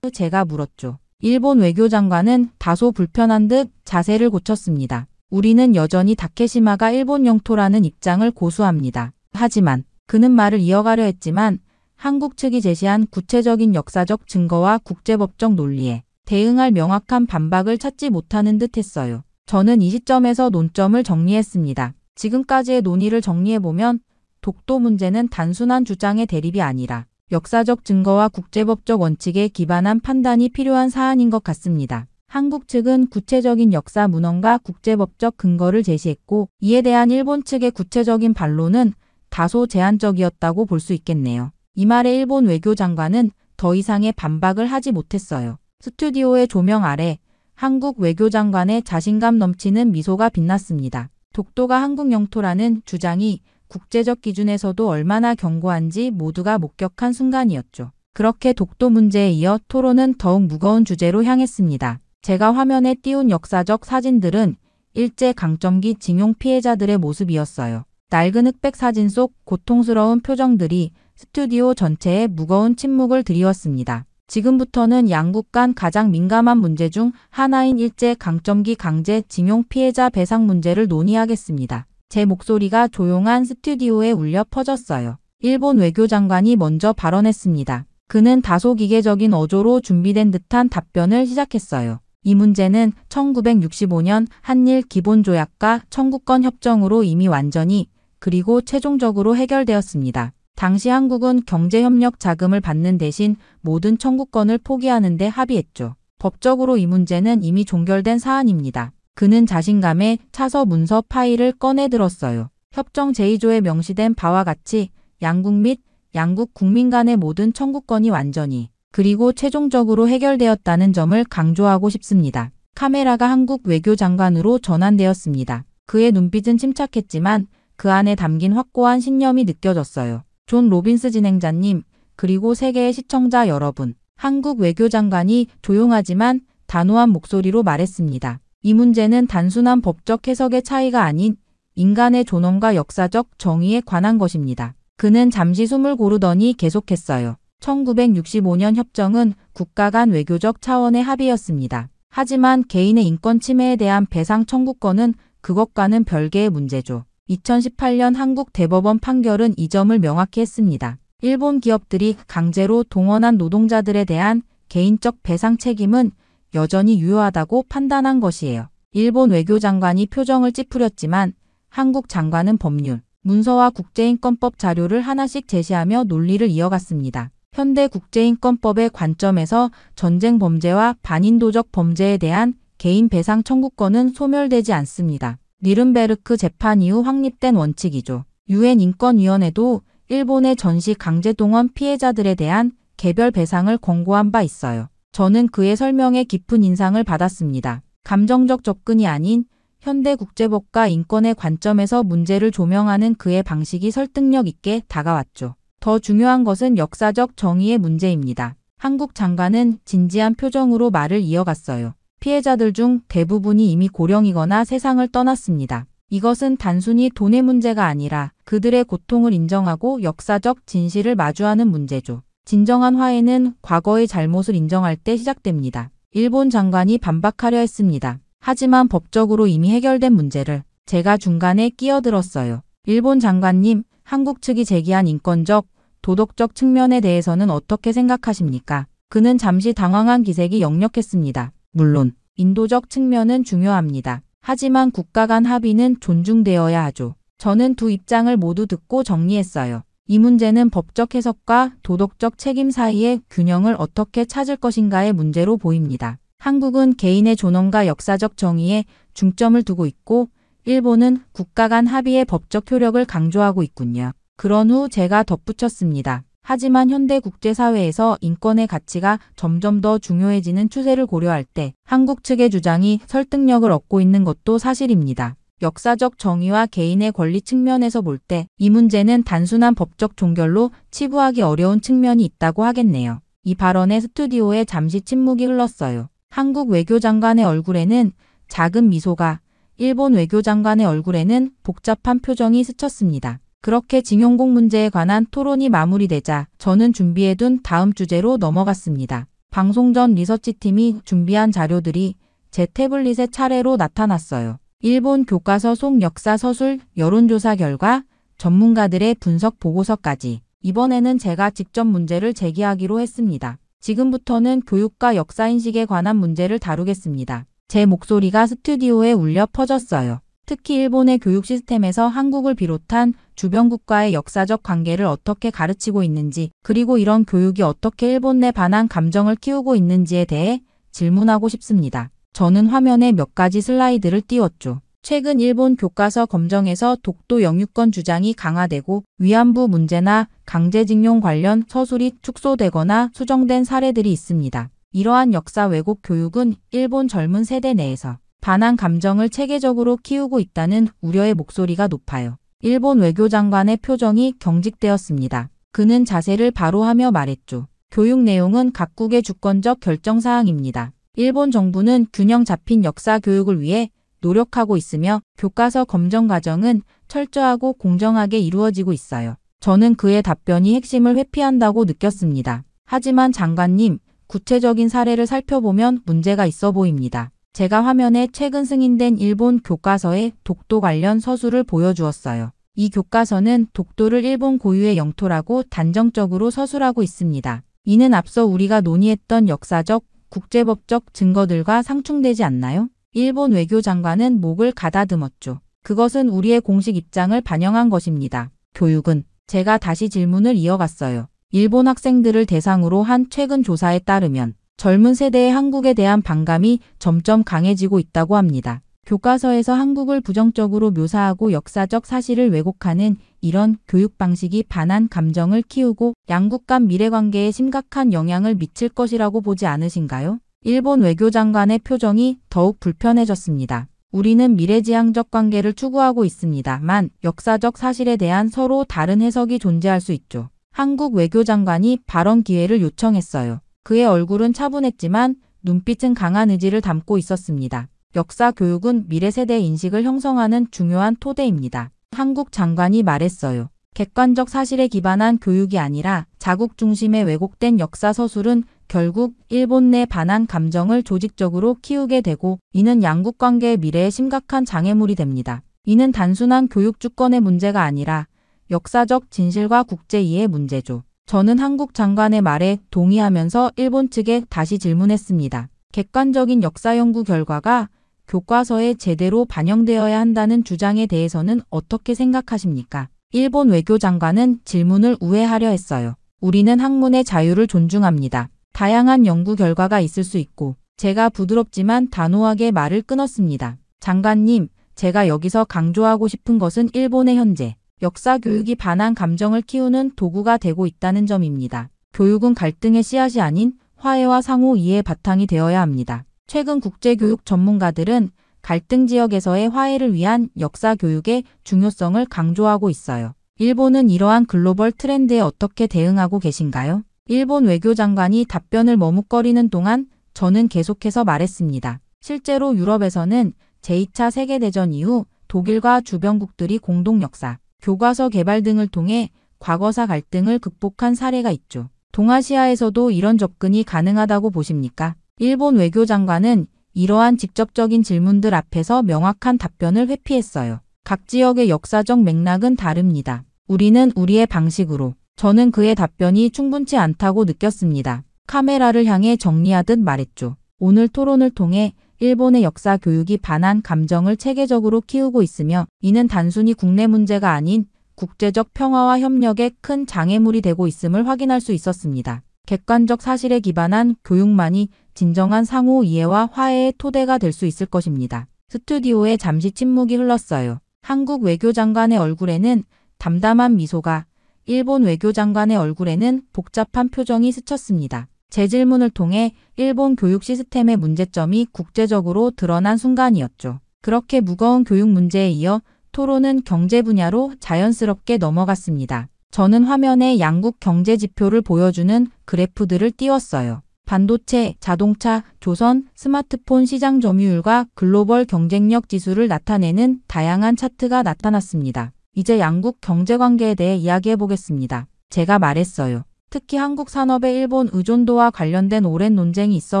제가 물었죠. 일본 외교장관은 다소 불편한 듯 자세를 고쳤습니다. 우리는 여전히 다케시마가 일본 영토라는 입장을 고수합니다. 하지만 그는 말을 이어가려 했지만 한국 측이 제시한 구체적인 역사적 증거와 국제법적 논리에 대응할 명확한 반박을 찾지 못하는 듯 했어요. 저는 이 시점에서 논점을 정리했습니다. 지금까지의 논의를 정리해보면 독도 문제는 단순한 주장의 대립이 아니라 역사적 증거와 국제법적 원칙에 기반한 판단이 필요한 사안인 것 같습니다. 한국 측은 구체적인 역사 문헌과 국제법적 근거를 제시했고 이에 대한 일본 측의 구체적인 반론은 다소 제한적이었다고 볼 수 있겠네요. 이 말에 일본 외교장관은 더 이상의 반박을 하지 못했어요. 스튜디오의 조명 아래 한국 외교장관의 자신감 넘치는 미소가 빛났습니다. 독도가 한국 영토라는 주장이 국제적 기준에서도 얼마나 견고한지 모두가 목격한 순간이었죠. 그렇게 독도 문제에 이어 토론은 더욱 무거운 주제로 향했습니다. 제가 화면에 띄운 역사적 사진들은 일제 강점기 징용 피해자들의 모습이었어요. 낡은 흑백 사진 속 고통스러운 표정들이 스튜디오 전체에 무거운 침묵을 드리웠습니다. 지금부터는 양국 간 가장 민감한 문제 중 하나인 일제 강점기 강제 징용 피해자 배상 문제를 논의하겠습니다. 제 목소리가 조용한 스튜디오에 울려 퍼졌어요. 일본 외교장관이 먼저 발언했습니다. 그는 다소 기계적인 어조로 준비된 듯한 답변을 시작했어요. 이 문제는 1965년 한일 기본조약과 청구권 협정으로 이미 완전히 그리고 최종적으로 해결되었습니다. 당시 한국은 경제협력 자금을 받는 대신 모든 청구권을 포기하는 데 합의했죠. 법적으로 이 문제는 이미 종결된 사안입니다. 그는 자신감에 차서 문서 파일을 꺼내 들었어요. 협정 제2조에 명시된 바와 같이 양국 및 양국 국민 간의 모든 청구권이 완전히 그리고 최종적으로 해결되었다는 점을 강조하고 싶습니다. 카메라가 한국 외교장관으로 전환되었습니다. 그의 눈빛은 침착했지만 그 안에 담긴 확고한 신념이 느껴졌어요. 존 로빈스 진행자님, 그리고 세계의 시청자 여러분, 한국 외교장관이 조용하지만 단호한 목소리로 말했습니다. 이 문제는 단순한 법적 해석의 차이가 아닌 인간의 존엄과 역사적 정의에 관한 것입니다. 그는 잠시 숨을 고르더니 계속했어요. 1965년 협정은 국가 간 외교적 차원의 합의였습니다. 하지만 개인의 인권 침해에 대한 배상 청구권은 그것과는 별개의 문제죠. 2018년 한국 대법원 판결은 이 점을 명확히 했습니다. 일본 기업들이 강제로 동원한 노동자들에 대한 개인적 배상 책임은 여전히 유효하다고 판단한 것이에요. 일본 외교장관이 표정을 찌푸렸지만 한국 장관은 법률, 문서와 국제인권법 자료를 하나씩 제시하며 논리를 이어갔습니다. 현대 국제인권법의 관점에서 전쟁 범죄와 반인도적 범죄에 대한 개인 배상 청구권은 소멸되지 않습니다. 니른베르크 재판 이후 확립된 원칙이죠. 유엔 인권위원회도 일본의 전시 강제동원 피해자들에 대한 개별 배상을 권고한 바 있어요. 저는 그의 설명에 깊은 인상을 받았습니다. 감정적 접근이 아닌 현대 국제법과 인권의 관점에서 문제를 조명하는 그의 방식이 설득력 있게 다가왔죠. 더 중요한 것은 역사적 정의의 문제입니다. 한국 장관은 진지한 표정으로 말을 이어갔어요. 피해자들 중 대부분이 이미 고령이거나 세상을 떠났습니다. 이것은 단순히 돈의 문제가 아니라 그들의 고통을 인정하고 역사적 진실을 마주하는 문제죠. 진정한 화해는 과거의 잘못을 인정할 때 시작됩니다. 일본 장관이 반박하려 했습니다. 하지만 법적으로 이미 해결된 문제를 제가 중간에 끼어들었어요. 일본 장관님, 한국 측이 제기한 인권적, 도덕적 측면에 대해서는 어떻게 생각하십니까? 그는 잠시 당황한 기색이 역력했습니다. 물론 인도적 측면은 중요합니다. 하지만 국가 간 합의는 존중되어야 하죠. 저는 두 입장을 모두 듣고 정리했어요. 이 문제는 법적 해석과 도덕적 책임 사이의 균형을 어떻게 찾을 것인가의 문제로 보입니다. 한국은 개인의 존엄과 역사적 정의에 중점을 두고 있고 일본은 국가 간 합의의 법적 효력을 강조하고 있군요. 그런 후 제가 덧붙였습니다. 하지만 현대 국제사회에서 인권의 가치가 점점 더 중요해지는 추세를 고려할 때 한국 측의 주장이 설득력을 얻고 있는 것도 사실입니다. 역사적 정의와 개인의 권리 측면에서 볼 때 이 문제는 단순한 법적 종결로 치부하기 어려운 측면이 있다고 하겠네요. 이 발언에 스튜디오에 잠시 침묵이 흘렀어요. 한국 외교장관의 얼굴에는 작은 미소가, 일본 외교장관의 얼굴에는 복잡한 표정이 스쳤습니다. 그렇게 징용공 문제에 관한 토론이 마무리되자 저는 준비해둔 다음 주제로 넘어갔습니다. 방송 전 리서치팀이 준비한 자료들이 제 태블릿에 차례로 나타났어요. 일본 교과서 속 역사 서술 여론조사 결과, 전문가들의 분석 보고서까지. 이번에는 제가 직접 문제를 제기하기로 했습니다. 지금부터는 교육과 역사인식에 관한 문제를 다루겠습니다. 제 목소리가 스튜디오에 울려 퍼졌어요. 특히 일본의 교육 시스템에서 한국을 비롯한 주변 국가의 역사적 관계를 어떻게 가르치고 있는지, 그리고 이런 교육이 어떻게 일본 내 반한 감정을 키우고 있는지에 대해 질문하고 싶습니다. 저는 화면에 몇 가지 슬라이드를 띄웠죠. 최근 일본 교과서 검정에서 독도 영유권 주장이 강화되고 위안부 문제나 강제징용 관련 서술이 축소되거나 수정된 사례들이 있습니다. 이러한 역사 왜곡 교육은 일본 젊은 세대 내에서 반한 감정을 체계적으로 키우고 있다는 우려의 목소리가 높아요. 일본 외교장관의 표정이 경직되었습니다. 그는 자세를 바로 하며 말했죠. 교육 내용은 각국의 주권적 결정사항입니다. 일본 정부는 균형 잡힌 역사 교육을 위해 노력하고 있으며 교과서 검정 과정은 철저하고 공정하게 이루어지고 있어요. 저는 그의 답변이 핵심을 회피한다고 느꼈습니다. 하지만 장관님, 구체적인 사례를 살펴보면 문제가 있어 보입니다. 제가 화면에 최근 승인된 일본 교과서의 독도 관련 서술을 보여주었어요. 이 교과서는 독도를 일본 고유의 영토라고 단정적으로 서술하고 있습니다. 이는 앞서 우리가 논의했던 역사적, 국제법적 증거들과 상충되지 않나요? 일본 외교장관은 목을 가다듬었죠. 그것은 우리의 공식 입장을 반영한 것입니다. 교육은, 제가 다시 질문을 이어갔어요. 일본 학생들을 대상으로 한 최근 조사에 따르면 젊은 세대의 한국에 대한 반감이 점점 강해지고 있다고 합니다. 교과서에서 한국을 부정적으로 묘사하고 역사적 사실을 왜곡하는 이런 교육 방식이 반한 감정을 키우고 양국 간 미래관계에 심각한 영향을 미칠 것이라고 보지 않으신가요? 일본 외교장관의 표정이 더욱 불편해졌습니다. 우리는 미래지향적 관계를 추구하고 있습니다만 역사적 사실에 대한 서로 다른 해석이 존재할 수 있죠. 한국 외교장관이 발언 기회를 요청했어요. 그의 얼굴은 차분했지만 눈빛은 강한 의지를 담고 있었습니다. 역사 교육은 미래 세대 인식을 형성하는 중요한 토대입니다. 한국 장관이 말했어요. 객관적 사실에 기반한 교육이 아니라 자국 중심의 왜곡된 역사 서술은 결국 일본 내 반한 감정을 조직적으로 키우게 되고 이는 양국 관계의 미래에 심각한 장애물이 됩니다. 이는 단순한 교육 주권의 문제가 아니라 역사적 진실과 국제 이해의 문제죠. 저는 한국 장관의 말에 동의하면서 일본 측에 다시 질문했습니다. 객관적인 역사 연구 결과가 교과서에 제대로 반영되어야 한다는 주장에 대해서는 어떻게 생각하십니까? 일본 외교장관은 질문을 우회하려 했어요. 우리는 학문의 자유를 존중합니다. 다양한 연구 결과가 있을 수 있고 제가 부드럽지만 단호하게 말을 끊었습니다. 장관님, 제가 여기서 강조하고 싶은 것은 일본의 현재 역사 교육이 반한 감정을 키우는 도구가 되고 있다는 점입니다. 교육은 갈등의 씨앗이 아닌 화해와 상호 이해의 바탕이 되어야 합니다. 최근 국제교육 전문가들은 갈등 지역에서의 화해를 위한 역사 교육의 중요성을 강조하고 있어요. 일본은 이러한 글로벌 트렌드에 어떻게 대응하고 계신가요? 일본 외교장관이 답변을 머뭇거리는 동안 저는 계속해서 말했습니다. 실제로 유럽에서는 제2차 세계대전 이후 독일과 주변국들이 공동 역사, 교과서 개발 등을 통해 과거사 갈등을 극복한 사례가 있죠. 동아시아에서도 이런 접근이 가능하다고 보십니까? 일본 외교장관은 이러한 직접적인 질문들 앞에서 명확한 답변을 회피했어요. 각 지역의 역사적 맥락은 다릅니다. 우리는 우리의 방식으로. 저는 그의 답변이 충분치 않다고 느꼈습니다. 카메라를 향해 정리하듯 말했죠. 오늘 토론을 통해 일본의 역사 교육이 반한 감정을 체계적으로 키우고 있으며 이는 단순히 국내 문제가 아닌 국제적 평화와 협력에 큰 장애물이 되고 있음을 확인할 수 있었습니다. 객관적 사실에 기반한 교육만이 진정한 상호 이해와 화해의 토대가 될 수 있을 것입니다. 스튜디오에 잠시 침묵이 흘렀어요. 한국 외교장관의 얼굴에는 담담한 미소가, 일본 외교장관의 얼굴에는 복잡한 표정이 스쳤습니다. 제 질문을 통해 일본 교육 시스템의 문제점이 국제적으로 드러난 순간이었죠. 그렇게 무거운 교육 문제에 이어 토론은 경제 분야로 자연스럽게 넘어갔습니다. 저는 화면에 양국 경제 지표를 보여주는 그래프들을 띄웠어요. 반도체, 자동차, 조선, 스마트폰 시장 점유율과 글로벌 경쟁력 지수를 나타내는 다양한 차트가 나타났습니다. 이제 양국 경제관계에 대해 이야기해 보겠습니다. 제가 말했어요. 특히 한국 산업의 일본 의존도와 관련된 오랜 논쟁이 있어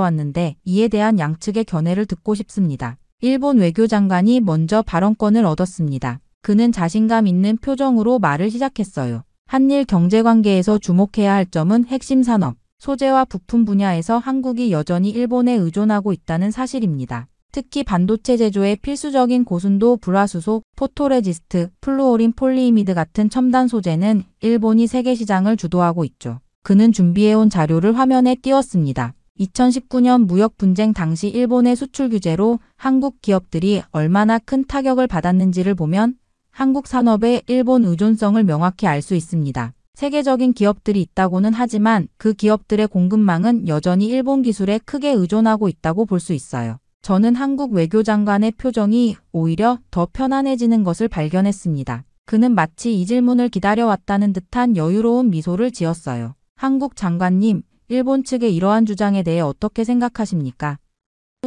왔는데 이에 대한 양측의 견해를 듣고 싶습니다. 일본 외교장관이 먼저 발언권을 얻었습니다. 그는 자신감 있는 표정으로 말을 시작했어요. 한일 경제관계에서 주목해야 할 점은 핵심 산업, 소재와 부품 분야에서 한국이 여전히 일본에 의존하고 있다는 사실입니다. 특히 반도체 제조에 필수적인 고순도 불화수소, 포토레지스트, 플루오린 폴리이미드 같은 첨단 소재는 일본이 세계 시장을 주도하고 있죠. 그는 준비해온 자료를 화면에 띄웠습니다. 2019년 무역 분쟁 당시 일본의 수출 규제로 한국 기업들이 얼마나 큰 타격을 받았는지를 보면 한국 산업의 일본 의존성을 명확히 알 수 있습니다. 세계적인 기업들이 있다고는 하지만 그 기업들의 공급망은 여전히 일본 기술에 크게 의존하고 있다고 볼 수 있어요. 저는 한국 외교장관의 표정이 오히려 더 편안해지는 것을 발견했습니다. 그는 마치 이 질문을 기다려왔다는 듯한 여유로운 미소를 지었어요. 한국 장관님, 일본 측의 이러한 주장에 대해 어떻게 생각하십니까?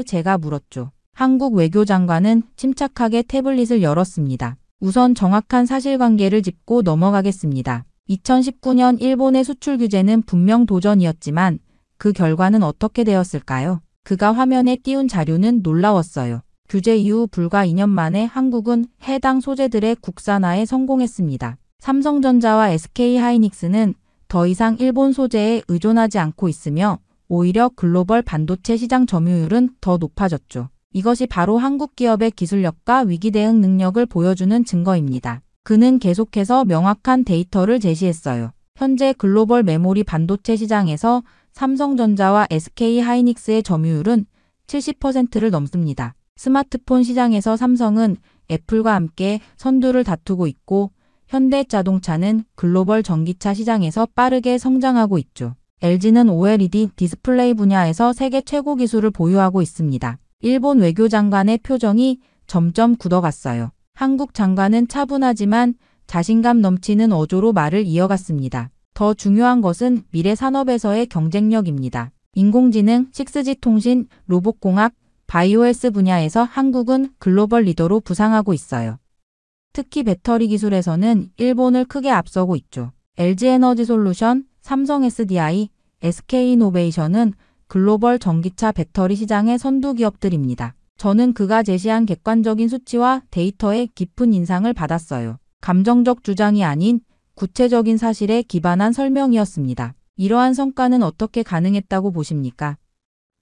제가 물었죠. 한국 외교장관은 침착하게 태블릿을 열었습니다. 우선 정확한 사실관계를 짚고 넘어가겠습니다. 2019년 일본의 수출 규제는 분명 도전이었지만 그 결과는 어떻게 되었을까요? 그가 화면에 띄운 자료는 놀라웠어요. 규제 이후 불과 2년 만에 한국은 해당 소재들의 국산화에 성공했습니다. 삼성전자와 SK하이닉스는 더 이상 일본 소재에 의존하지 않고 있으며 오히려 글로벌 반도체 시장 점유율은 더 높아졌죠. 이것이 바로 한국 기업의 기술력과 위기 대응 능력을 보여주는 증거입니다. 그는 계속해서 명확한 데이터를 제시했어요. 현재 글로벌 메모리 반도체 시장에서 삼성전자와 SK하이닉스의 점유율은 70%를 넘습니다. 스마트폰 시장에서 삼성은 애플과 함께 선두를 다투고 있고 현대자동차는 글로벌 전기차 시장에서 빠르게 성장하고 있죠. LG는 OLED 디스플레이 분야에서 세계 최고 기술을 보유하고 있습니다. 일본 외교장관의 표정이 점점 굳어갔어요. 한국 장관은 차분하지만 자신감 넘치는 어조로 말을 이어갔습니다. 더 중요한 것은 미래 산업에서의 경쟁력입니다. 인공지능, 6G 통신, 로봇공학, 바이오헬스 분야에서 한국은 글로벌 리더로 부상하고 있어요. 특히 배터리 기술에서는 일본을 크게 앞서고 있죠. LG에너지솔루션, 삼성 SDI, SK이노베이션은 글로벌 전기차 배터리 시장의 선두 기업들입니다. 저는 그가 제시한 객관적인 수치와 데이터에 깊은 인상을 받았어요. 감정적 주장이 아닌 구체적인 사실에 기반한 설명이었습니다. 이러한 성과는 어떻게 가능했다고 보십니까?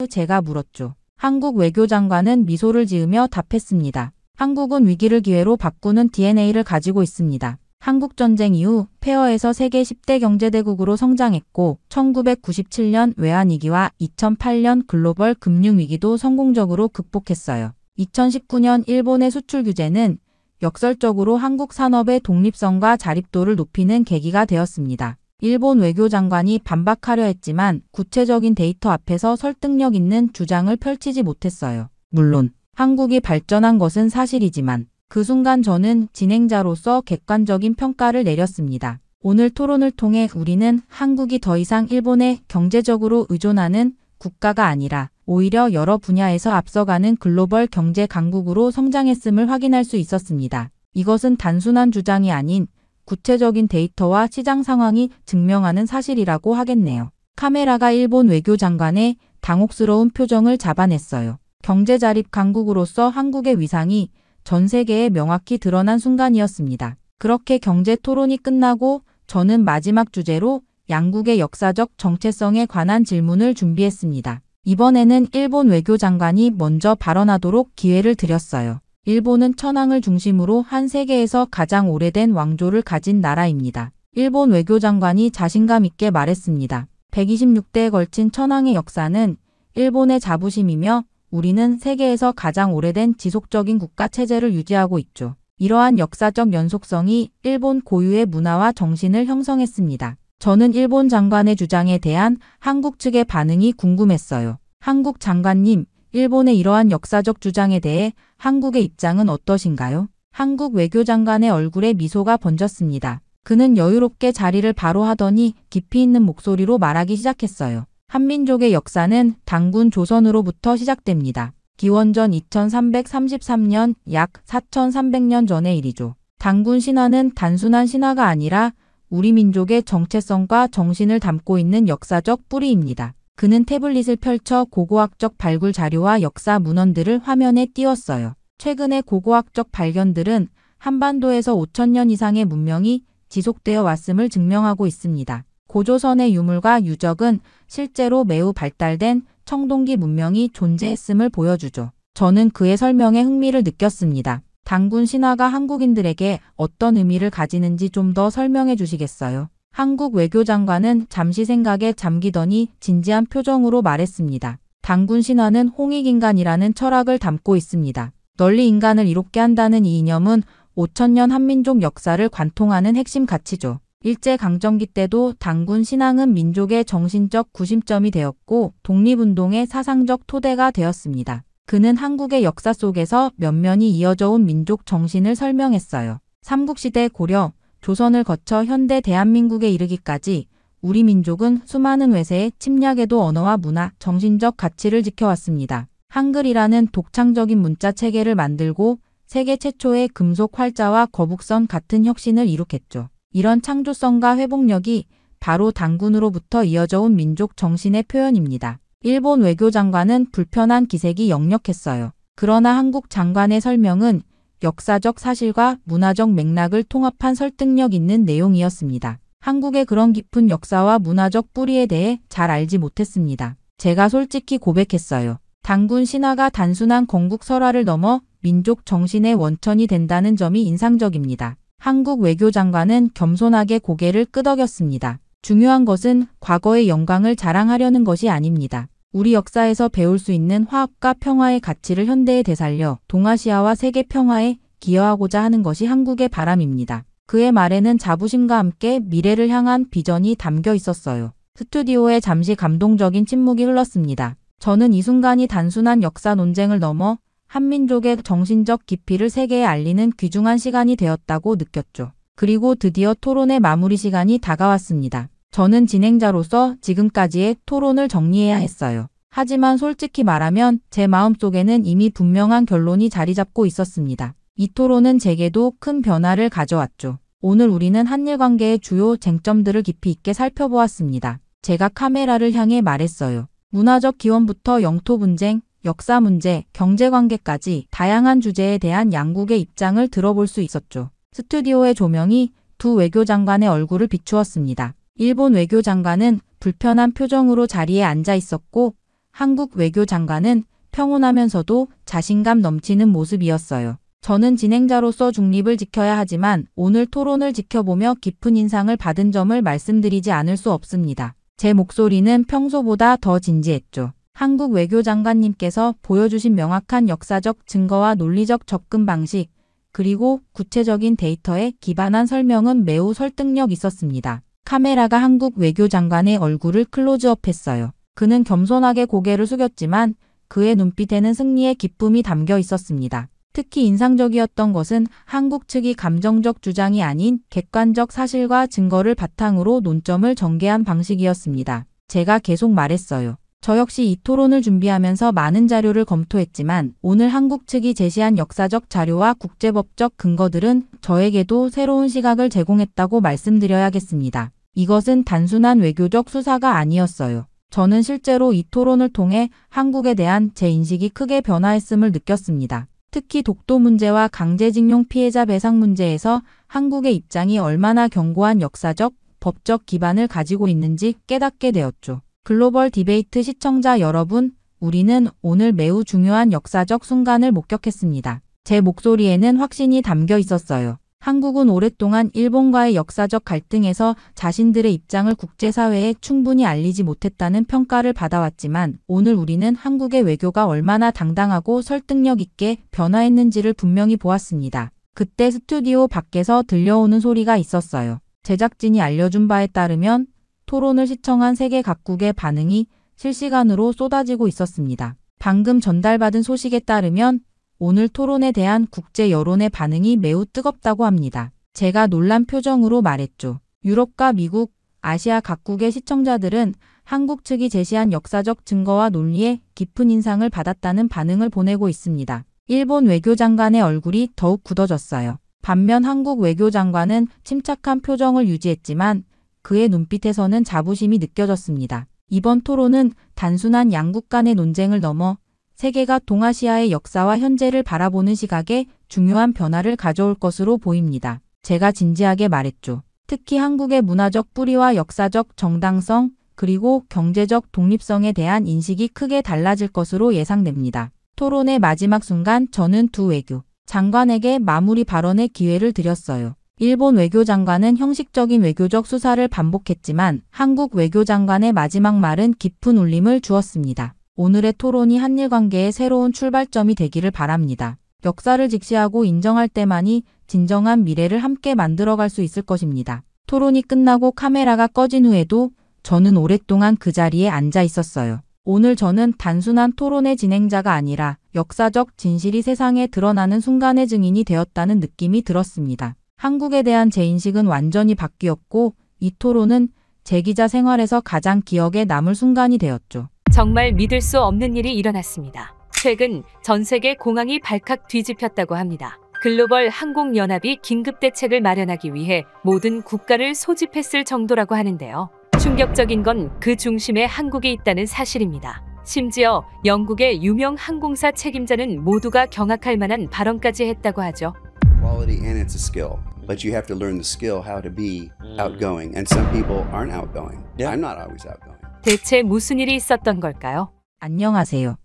제가 물었죠. 한국 외교장관은 미소를 지으며 답했습니다. 한국은 위기를 기회로 바꾸는 DNA를 가지고 있습니다. 한국전쟁 이후 페어에서 세계 10대 경제대국으로 성장했고 1997년 외환위기와 2008년 글로벌 금융위기도 성공적으로 극복했어요. 2019년 일본의 수출 규제는 역설적으로 한국 산업의 독립성과 자립도를 높이는 계기가 되었습니다. 일본 외교장관이 반박하려 했지만 구체적인 데이터 앞에서 설득력 있는 주장을 펼치지 못했어요. 물론 한국이 발전한 것은 사실이지만 그 순간 저는 진행자로서 객관적인 평가를 내렸습니다. 오늘 토론을 통해 우리는 한국이 더 이상 일본에 경제적으로 의존하는 국가가 아니라 오히려 여러 분야에서 앞서가는 글로벌 경제 강국으로 성장했음을 확인할 수 있었습니다. 이것은 단순한 주장이 아닌 구체적인 데이터와 시장 상황이 증명하는 사실이라고 하겠네요. 카메라가 일본 외교장관의 당혹스러운 표정을 잡아냈어요. 경제자립 강국으로서 한국의 위상이 전 세계에 명확히 드러난 순간이었습니다. 그렇게 경제 토론이 끝나고 저는 마지막 주제로 양국의 역사적 정체성에 관한 질문을 준비했습니다. 이번에는 일본 외교장관이 먼저 발언하도록 기회를 드렸어요. 일본은 천황을 중심으로 한 세계에서 가장 오래된 왕조를 가진 나라입니다. 일본 외교장관이 자신감 있게 말했습니다. 126대에 걸친 천황의 역사는 일본의 자부심이며 우리는 세계에서 가장 오래된 지속적인 국가 체제를 유지하고 있죠. 이러한 역사적 연속성이 일본 고유의 문화와 정신을 형성했습니다. 저는 일본 장관의 주장에 대한 한국 측의 반응이 궁금했어요. 한국 장관님, 일본의 이러한 역사적 주장에 대해 한국의 입장은 어떠신가요? 한국 외교장관의 얼굴에 미소가 번졌습니다. 그는 여유롭게 자리를 바로 하더니 깊이 있는 목소리로 말하기 시작했어요. 한민족의 역사는 단군 조선으로부터 시작됩니다. 기원전 2333년 약 4300년 전의 일이죠. 단군 신화는 단순한 신화가 아니라 우리 민족의 정체성과 정신을 담고 있는 역사적 뿌리입니다. 그는 태블릿을 펼쳐 고고학적 발굴 자료와 역사 문헌들을 화면에 띄웠어요. 최근의 고고학적 발견들은 한반도에서 5000년 이상의 문명이 지속되어 왔음을 증명하고 있습니다. 고조선의 유물과 유적은 실제로 매우 발달된 청동기 문명이 존재했음을 보여주죠. 저는 그의 설명에 흥미를 느꼈습니다. 단군 신화가 한국인들에게 어떤 의미를 가지는지 좀 더 설명해 주시겠어요? 한국 외교장관은 잠시 생각에 잠기더니 진지한 표정으로 말했습니다. 단군 신화는 홍익인간이라는 철학을 담고 있습니다. 널리 인간을 이롭게 한다는 이 이념은 5000년 한민족 역사를 관통하는 핵심 가치죠. 일제강점기 때도 단군 신앙은 민족의 정신적 구심점이 되었고 독립운동의 사상적 토대가 되었습니다. 그는 한국의 역사 속에서 면면이 이어져 온 민족 정신을 설명했어요. 삼국시대 고려, 조선을 거쳐 현대 대한민국에 이르기까지 우리 민족은 수많은 외세의 침략에도 언어와 문화, 정신적 가치를 지켜왔습니다. 한글이라는 독창적인 문자 체계를 만들고 세계 최초의 금속 활자와 거북선 같은 혁신을 이룩했죠. 이런 창조성과 회복력이 바로 단군으로부터 이어져 온 민족 정신의 표현입니다. 일본 외교장관은 불편한 기색이 역력했어요. 그러나 한국 장관의 설명은 역사적 사실과 문화적 맥락을 통합한 설득력 있는 내용이었습니다. 한국의 그런 깊은 역사와 문화적 뿌리에 대해 잘 알지 못했습니다. 제가 솔직히 고백했어요. 단군 신화가 단순한 건국 설화를 넘어 민족 정신의 원천이 된다는 점이 인상적입니다. 한국 외교장관은 겸손하게 고개를 끄덕였습니다. 중요한 것은 과거의 영광을 자랑하려는 것이 아닙니다. 우리 역사에서 배울 수 있는 화합과 평화의 가치를 현대에 되살려 동아시아와 세계 평화에 기여하고자 하는 것이 한국의 바람입니다. 그의 말에는 자부심과 함께 미래를 향한 비전이 담겨 있었어요. 스튜디오에 잠시 감동적인 침묵이 흘렀습니다. 저는 이 순간이 단순한 역사 논쟁을 넘어 한민족의 정신적 깊이를 세계에 알리는 귀중한 시간이 되었다고 느꼈죠. 그리고 드디어 토론의 마무리 시간이 다가왔습니다. 저는 진행자로서 지금까지의 토론을 정리해야 했어요. 하지만 솔직히 말하면 제 마음속에는 이미 분명한 결론이 자리 잡고 있었습니다. 이 토론은 제게도 큰 변화를 가져왔죠. 오늘 우리는 한일 관계의 주요 쟁점들을 깊이 있게 살펴보았습니다. 제가 카메라를 향해 말했어요. 문화적 기원부터 영토 분쟁, 역사 문제, 경제 관계까지 다양한 주제에 대한 양국의 입장을 들어볼 수 있었죠. 스튜디오의 조명이 두 외교장관의 얼굴을 비추었습니다. 일본 외교장관은 불편한 표정으로 자리에 앉아 있었고 한국 외교장관은 평온하면서도 자신감 넘치는 모습이었어요. 저는 진행자로서 중립을 지켜야 하지만 오늘 토론을 지켜보며 깊은 인상을 받은 점을 말씀드리지 않을 수 없습니다. 제 목소리는 평소보다 더 진지했죠. 한국 외교장관님께서 보여주신 명확한 역사적 증거와 논리적 접근 방식, 그리고 구체적인 데이터에 기반한 설명은 매우 설득력 있었습니다. 카메라가 한국 외교장관의 얼굴을 클로즈업했어요. 그는 겸손하게 고개를 숙였지만 그의 눈빛에는 승리의 기쁨이 담겨 있었습니다. 특히 인상적이었던 것은 한국 측이 감정적 주장이 아닌 객관적 사실과 증거를 바탕으로 논점을 전개한 방식이었습니다. 제가 계속 말했어요. 저 역시 이 토론을 준비하면서 많은 자료를 검토했지만 오늘 한국 측이 제시한 역사적 자료와 국제법적 근거들은 저에게도 새로운 시각을 제공했다고 말씀드려야겠습니다. 이것은 단순한 외교적 수사가 아니었어요. 저는 실제로 이 토론을 통해 한국에 대한 제 인식이 크게 변화했음을 느꼈습니다. 특히 독도 문제와 강제징용 피해자 배상 문제에서 한국의 입장이 얼마나 견고한 역사적, 법적 기반을 가지고 있는지 깨닫게 되었죠. 글로벌 디베이트 시청자 여러분, 우리는 오늘 매우 중요한 역사적 순간을 목격했습니다. 제 목소리에는 확신이 담겨 있었어요. 한국은 오랫동안 일본과의 역사적 갈등에서 자신들의 입장을 국제사회에 충분히 알리지 못했다는 평가를 받아왔지만 오늘 우리는 한국의 외교가 얼마나 당당하고 설득력 있게 변화했는지를 분명히 보았습니다. 그때 스튜디오 밖에서 들려오는 소리가 있었어요. 제작진이 알려준 바에 따르면 토론을 시청한 세계 각국의 반응이 실시간으로 쏟아지고 있었습니다. 방금 전달받은 소식에 따르면 오늘 토론에 대한 국제 여론의 반응이 매우 뜨겁다고 합니다. 제가 놀란 표정으로 말했죠. 유럽과 미국, 아시아 각국의 시청자들은 한국 측이 제시한 역사적 증거와 논리에 깊은 인상을 받았다는 반응을 보내고 있습니다. 일본 외교장관의 얼굴이 더욱 굳어졌어요. 반면 한국 외교장관은 침착한 표정을 유지했지만 그의 눈빛에서는 자부심이 느껴졌습니다. 이번 토론은 단순한 양국 간의 논쟁을 넘어 세계가 동아시아의 역사와 현재를 바라보는 시각에 중요한 변화를 가져올 것으로 보입니다. 제가 진지하게 말했죠. 특히 한국의 문화적 뿌리와 역사적 정당성, 그리고 경제적 독립성에 대한 인식이 크게 달라질 것으로 예상됩니다. 토론의 마지막 순간 저는 두 외교 장관에게 마무리 발언의 기회를 드렸어요. 일본 외교장관은 형식적인 외교적 수사를 반복했지만 한국 외교장관의 마지막 말은 깊은 울림을 주었습니다. 오늘의 토론이 한일 관계의 새로운 출발점이 되기를 바랍니다. 역사를 직시하고 인정할 때만이 진정한 미래를 함께 만들어갈 수 있을 것입니다. 토론이 끝나고 카메라가 꺼진 후에도 저는 오랫동안 그 자리에 앉아 있었어요. 오늘 저는 단순한 토론의 진행자가 아니라 역사적 진실이 세상에 드러나는 순간의 증인이 되었다는 느낌이 들었습니다. 한국에 대한 제 인식은 완전히 바뀌었고 이 토론은 제 기자 생활에서 가장 기억에 남을 순간이 되었죠. 정말 믿을 수 없는 일이 일어났습니다. 최근 전 세계 공항이 발칵 뒤집혔다고 합니다. 글로벌 항공연합이 긴급 대책을 마련하기 위해 모든 국가를 소집했을 정도라고 하는데요. 충격적인 건 그 중심에 한국이 있다는 사실입니다. 심지어 영국의 유명 항공사 책임자는 모두가 경악할 만한 발언까지 했다고 하죠. Quality and it's a skill, but you have to learn the skill how to be outgoing. And some people aren't outgoing. I'm not always outgoing. 대체 무슨 일이 있었던 걸까요? 안녕하세요.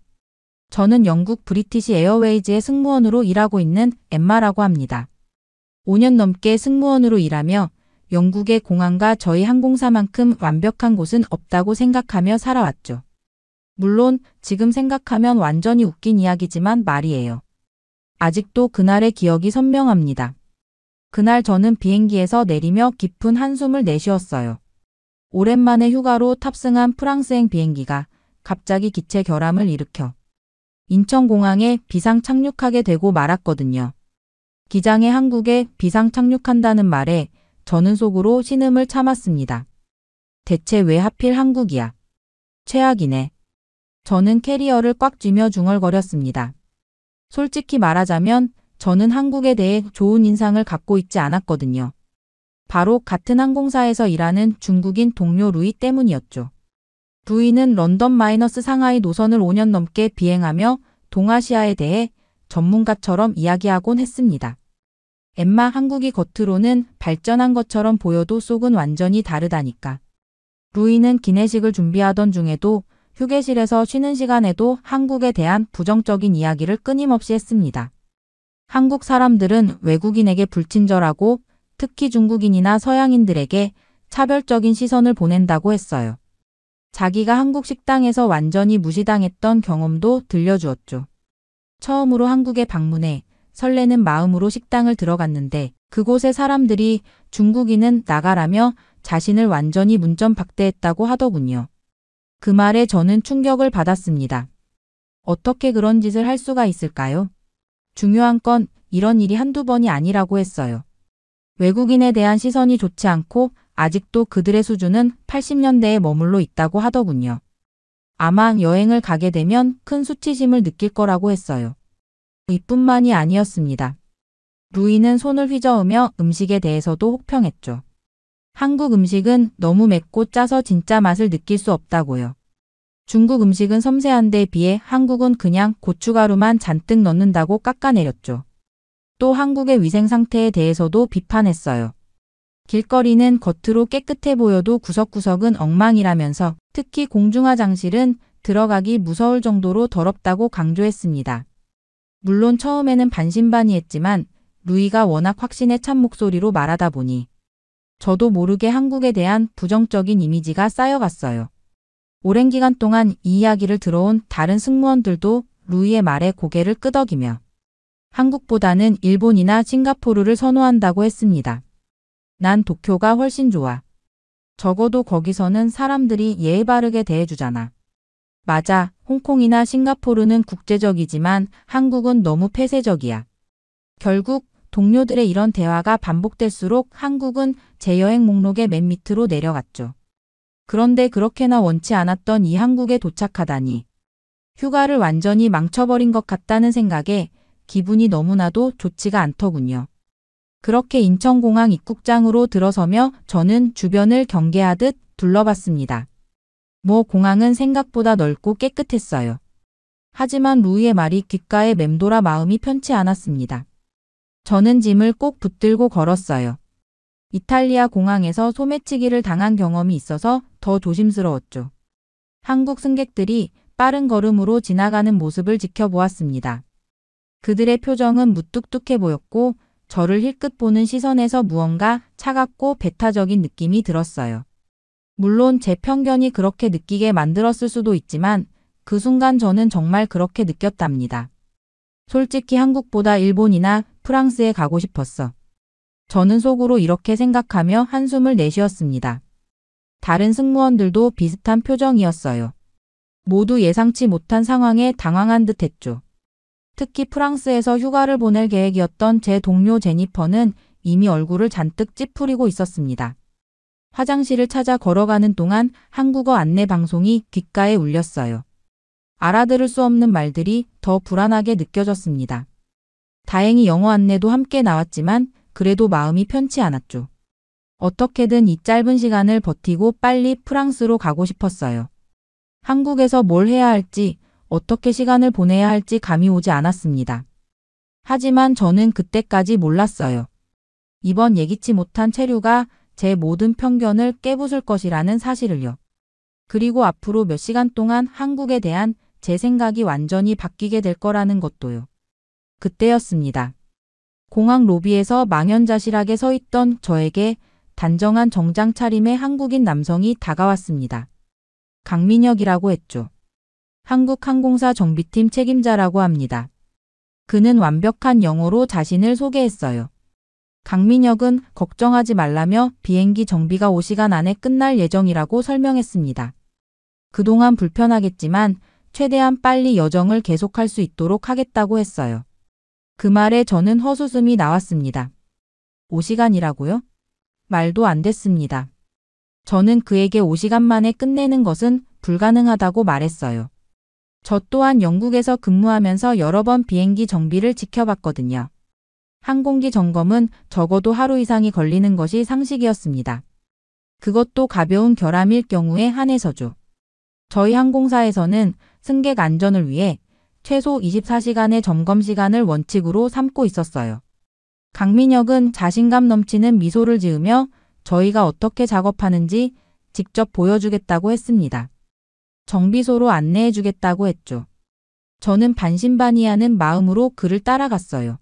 저는 영국 브리티시 에어웨이즈의 승무원으로 일하고 있는 엠마라고 합니다. 5년 넘게 승무원으로 일하며 영국의 공항과 저희 항공사만큼 완벽한 곳은 없다고 생각하며 살아왔죠. 물론 지금 생각하면 완전히 웃긴 이야기지만 말이에요. 아직도 그날의 기억이 선명합니다. 그날 저는 비행기에서 내리며 깊은 한숨을 내쉬었어요. 오랜만에 휴가로 탑승한 프랑스행 비행기가 갑자기 기체 결함을 일으켜 인천공항에 비상 착륙하게 되고 말았거든요. 기장이 한국에 비상 착륙한다는 말에 저는 속으로 신음을 참았습니다. 대체 왜 하필 한국이야? 최악이네. 저는 캐리어를 꽉 쥐며 중얼거렸습니다. 솔직히 말하자면 저는 한국에 대해 좋은 인상을 갖고 있지 않았거든요. 바로 같은 항공사에서 일하는 중국인 동료 루이 때문이었죠. 루이는 런던 마이너스 상하이 노선을 5년 넘게 비행하며 동아시아에 대해 전문가처럼 이야기하곤 했습니다. 엠마 한국이 겉으로는 발전한 것처럼 보여도 속은 완전히 다르다니까. 루이는 기내식을 준비하던 중에도 휴게실에서 쉬는 시간에도 한국에 대한 부정적인 이야기를 끊임없이 했습니다. 한국 사람들은 외국인에게 불친절하고 특히 중국인이나 서양인들에게 차별적인 시선을 보낸다고 했어요. 자기가 한국 식당에서 완전히 무시당했던 경험도 들려주었죠. 처음으로 한국에 방문해 설레는 마음으로 식당을 들어갔는데 그곳의 사람들이 중국인은 나가라며 자신을 완전히 문전박대했다고 하더군요. 그 말에 저는 충격을 받았습니다. 어떻게 그런 짓을 할 수가 있을까요? 중요한 건 이런 일이 한두 번이 아니라고 했어요. 외국인에 대한 시선이 좋지 않고 아직도 그들의 수준은 80년대에 머물러 있다고 하더군요. 아마 여행을 가게 되면 큰 수치심을 느낄 거라고 했어요. 이뿐만이 아니었습니다. 루이는 손을 휘저으며 음식에 대해서도 혹평했죠. 한국 음식은 너무 맵고 짜서 진짜 맛을 느낄 수 없다고요. 중국 음식은 섬세한데 비해 한국은 그냥 고춧가루만 잔뜩 넣는다고 깎아내렸죠. 또 한국의 위생 상태에 대해서도 비판했어요. 길거리는 겉으로 깨끗해 보여도 구석구석은 엉망이라면서 특히 공중화장실은 들어가기 무서울 정도로 더럽다고 강조했습니다. 물론 처음에는 반신반의했지만 루이가 워낙 확신에 찬 목소리로 말하다 보니 저도 모르게 한국에 대한 부정적인 이미지가 쌓여갔어요. 오랜 기간 동안 이 이야기를 들어온 다른 승무원들도 루이의 말에 고개를 끄덕이며 한국보다는 일본이나 싱가포르를 선호한다고 했습니다. 난 도쿄가 훨씬 좋아. 적어도 거기서는 사람들이 예의 바르게 대해주잖아. 맞아, 홍콩이나 싱가포르는 국제적이지만 한국은 너무 폐쇄적이야. 결국 동료들의 이런 대화가 반복될수록 한국은 제 여행 목록의 맨 밑으로 내려갔죠. 그런데 그렇게나 원치 않았던 이 한국에 도착하다니. 휴가를 완전히 망쳐버린 것 같다는 생각에 기분이 너무나도 좋지가 않더군요. 그렇게 인천공항 입국장으로 들어서며 저는 주변을 경계하듯 둘러봤습니다. 공항은 생각보다 넓고 깨끗했어요. 하지만 루이의 말이 귓가에 맴돌아 마음이 편치 않았습니다. 저는 짐을 꼭 붙들고 걸었어요. 이탈리아 공항에서 소매치기를 당한 경험이 있어서 더 조심스러웠죠. 한국 승객들이 빠른 걸음으로 지나가는 모습을 지켜보았습니다. 그들의 표정은 무뚝뚝해 보였고 저를 힐끗 보는 시선에서 무언가 차갑고 배타적인 느낌이 들었어요. 물론 제 편견이 그렇게 느끼게 만들었을 수도 있지만 그 순간 저는 정말 그렇게 느꼈답니다. 솔직히 한국보다 일본이나 프랑스에 가고 싶었어. 저는 속으로 이렇게 생각하며 한숨을 내쉬었습니다. 다른 승무원들도 비슷한 표정이었어요. 모두 예상치 못한 상황에 당황한 듯 했죠. 특히 프랑스에서 휴가를 보낼 계획이었던 제 동료 제니퍼는 이미 얼굴을 잔뜩 찌푸리고 있었습니다. 화장실을 찾아 걸어가는 동안 한국어 안내 방송이 귓가에 울렸어요. 알아들을 수 없는 말들이 더 불안하게 느껴졌습니다. 다행히 영어 안내도 함께 나왔지만 그래도 마음이 편치 않았죠. 어떻게든 이 짧은 시간을 버티고 빨리 프랑스로 가고 싶었어요. 한국에서 뭘 해야 할지, 어떻게 시간을 보내야 할지 감이 오지 않았습니다. 하지만 저는 그때까지 몰랐어요. 이번 예기치 못한 체류가 제 모든 편견을 깨부술 것이라는 사실을요. 그리고 앞으로 몇 시간 동안 한국에 대한 제 생각이 완전히 바뀌게 될 거라는 것도요. 그때였습니다. 공항 로비에서 망연자실하게 서 있던 저에게 단정한 정장 차림의 한국인 남성이 다가왔습니다. 강민혁이라고 했죠. 한국항공사 정비팀 책임자라고 합니다. 그는 완벽한 영어로 자신을 소개했어요. 강민혁은 걱정하지 말라며 비행기 정비가 5시간 안에 끝날 예정이라고 설명했습니다. 그동안 불편하겠지만 최대한 빨리 여정을 계속할 수 있도록 하겠다고 했어요. 그 말에 저는 헛웃음이 나왔습니다. 5시간이라고요? 말도 안 됐습니다. 저는 그에게 5시간 만에 끝내는 것은 불가능하다고 말했어요. 저 또한 영국에서 근무하면서 여러 번 비행기 정비를 지켜봤거든요. 항공기 점검은 적어도 하루 이상이 걸리는 것이 상식이었습니다. 그것도 가벼운 결함일 경우에 한해서죠. 저희 항공사에서는 승객 안전을 위해 최소 24시간의 점검 시간을 원칙으로 삼고 있었어요. 강민혁은 자신감 넘치는 미소를 지으며 저희가 어떻게 작업하는지 직접 보여주겠다고 했습니다. 정비소로 안내해주겠다고 했죠. 저는 반신반의하는 마음으로 그를 따라갔어요.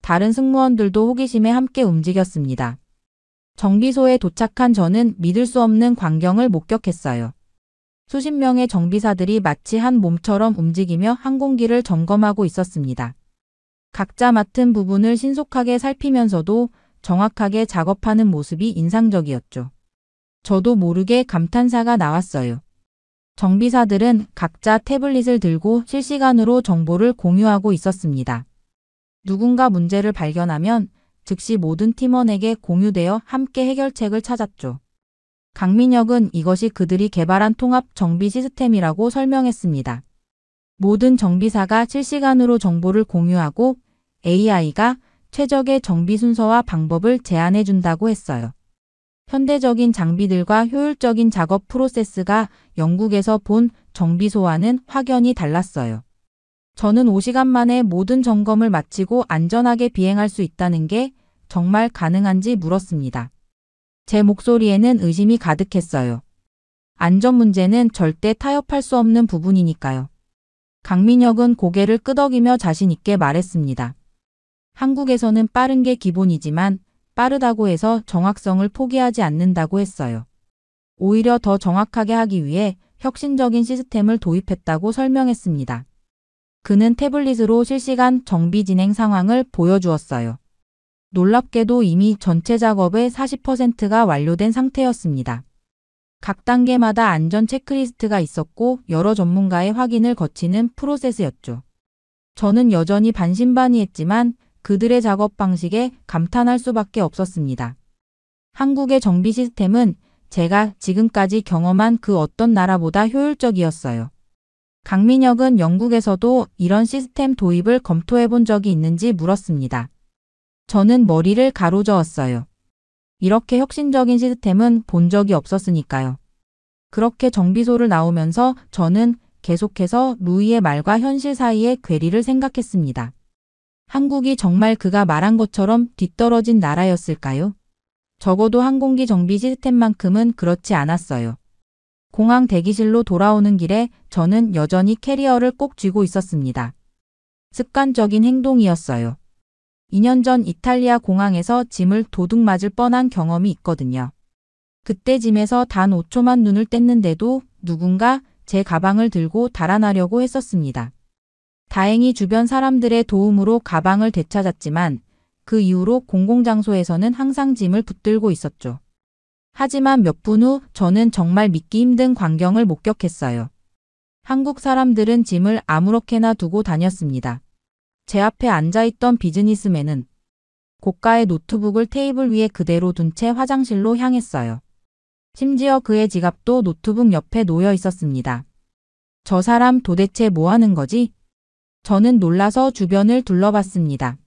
다른 승무원들도 호기심에 함께 움직였습니다. 정비소에 도착한 저는 믿을 수 없는 광경을 목격했어요. 수십 명의 정비사들이 마치 한 몸처럼 움직이며 항공기를 점검하고 있었습니다. 각자 맡은 부분을 신속하게 살피면서도 정확하게 작업하는 모습이 인상적이었죠. 저도 모르게 감탄사가 나왔어요. 정비사들은 각자 태블릿을 들고 실시간으로 정보를 공유하고 있었습니다. 누군가 문제를 발견하면 즉시 모든 팀원에게 공유되어 함께 해결책을 찾았죠. 강민혁은 이것이 그들이 개발한 통합 정비 시스템이라고 설명했습니다. 모든 정비사가 실시간으로 정보를 공유하고 AI가 최적의 정비 순서와 방법을 제안해 준다고 했어요. 현대적인 장비들과 효율적인 작업 프로세스가 영국에서 본 정비소와는 확연히 달랐어요. 저는 5시간 만에 모든 점검을 마치고 안전하게 비행할 수 있다는 게 정말 가능한지 물었습니다. 제 목소리에는 의심이 가득했어요. 안전 문제는 절대 타협할 수 없는 부분이니까요. 강민혁은 고개를 끄덕이며 자신 있게 말했습니다. 한국에서는 빠른 게 기본이지만 빠르다고 해서 정확성을 포기하지 않는다고 했어요. 오히려 더 정확하게 하기 위해 혁신적인 시스템을 도입했다고 설명했습니다. 그는 태블릿으로 실시간 정비 진행 상황을 보여주었어요. 놀랍게도 이미 전체 작업의 40%가 완료된 상태였습니다. 각 단계마다 안전 체크리스트가 있었고 여러 전문가의 확인을 거치는 프로세스였죠. 저는 여전히 반신반의했지만 그들의 작업 방식에 감탄할 수밖에 없었습니다. 한국의 정비 시스템은 제가 지금까지 경험한 그 어떤 나라보다 효율적이었어요. 강민혁은 영국에서도 이런 시스템 도입을 검토해 본 적이 있는지 물었습니다. 저는 머리를 가로저었어요. 이렇게 혁신적인 시스템은 본 적이 없었으니까요. 그렇게 정비소를 나오면서 저는 계속해서 루이의 말과 현실 사이의 괴리를 생각했습니다. 한국이 정말 그가 말한 것처럼 뒤떨어진 나라였을까요? 적어도 항공기 정비 시스템만큼은 그렇지 않았어요. 공항 대기실로 돌아오는 길에 저는 여전히 캐리어를 꼭 쥐고 있었습니다. 습관적인 행동이었어요. 2년 전 이탈리아 공항에서 짐을 도둑 맞을 뻔한 경험이 있거든요. 그때 짐에서 단 5초만 눈을 뗐는데도 누군가 제 가방을 들고 달아나려고 했었습니다. 다행히 주변 사람들의 도움으로 가방을 되찾았지만 그 이후로 공공장소에서는 항상 짐을 붙들고 있었죠. 하지만 몇 분 후 저는 정말 믿기 힘든 광경을 목격했어요. 한국 사람들은 짐을 아무렇게나 두고 다녔습니다. 제 앞에 앉아있던 비즈니스맨은 고가의 노트북을 테이블 위에 그대로 둔 채 화장실로 향했어요. 심지어 그의 지갑도 노트북 옆에 놓여 있었습니다. 저 사람 도대체 뭐 하는 거지? 저는 놀라서 주변을 둘러봤습니다.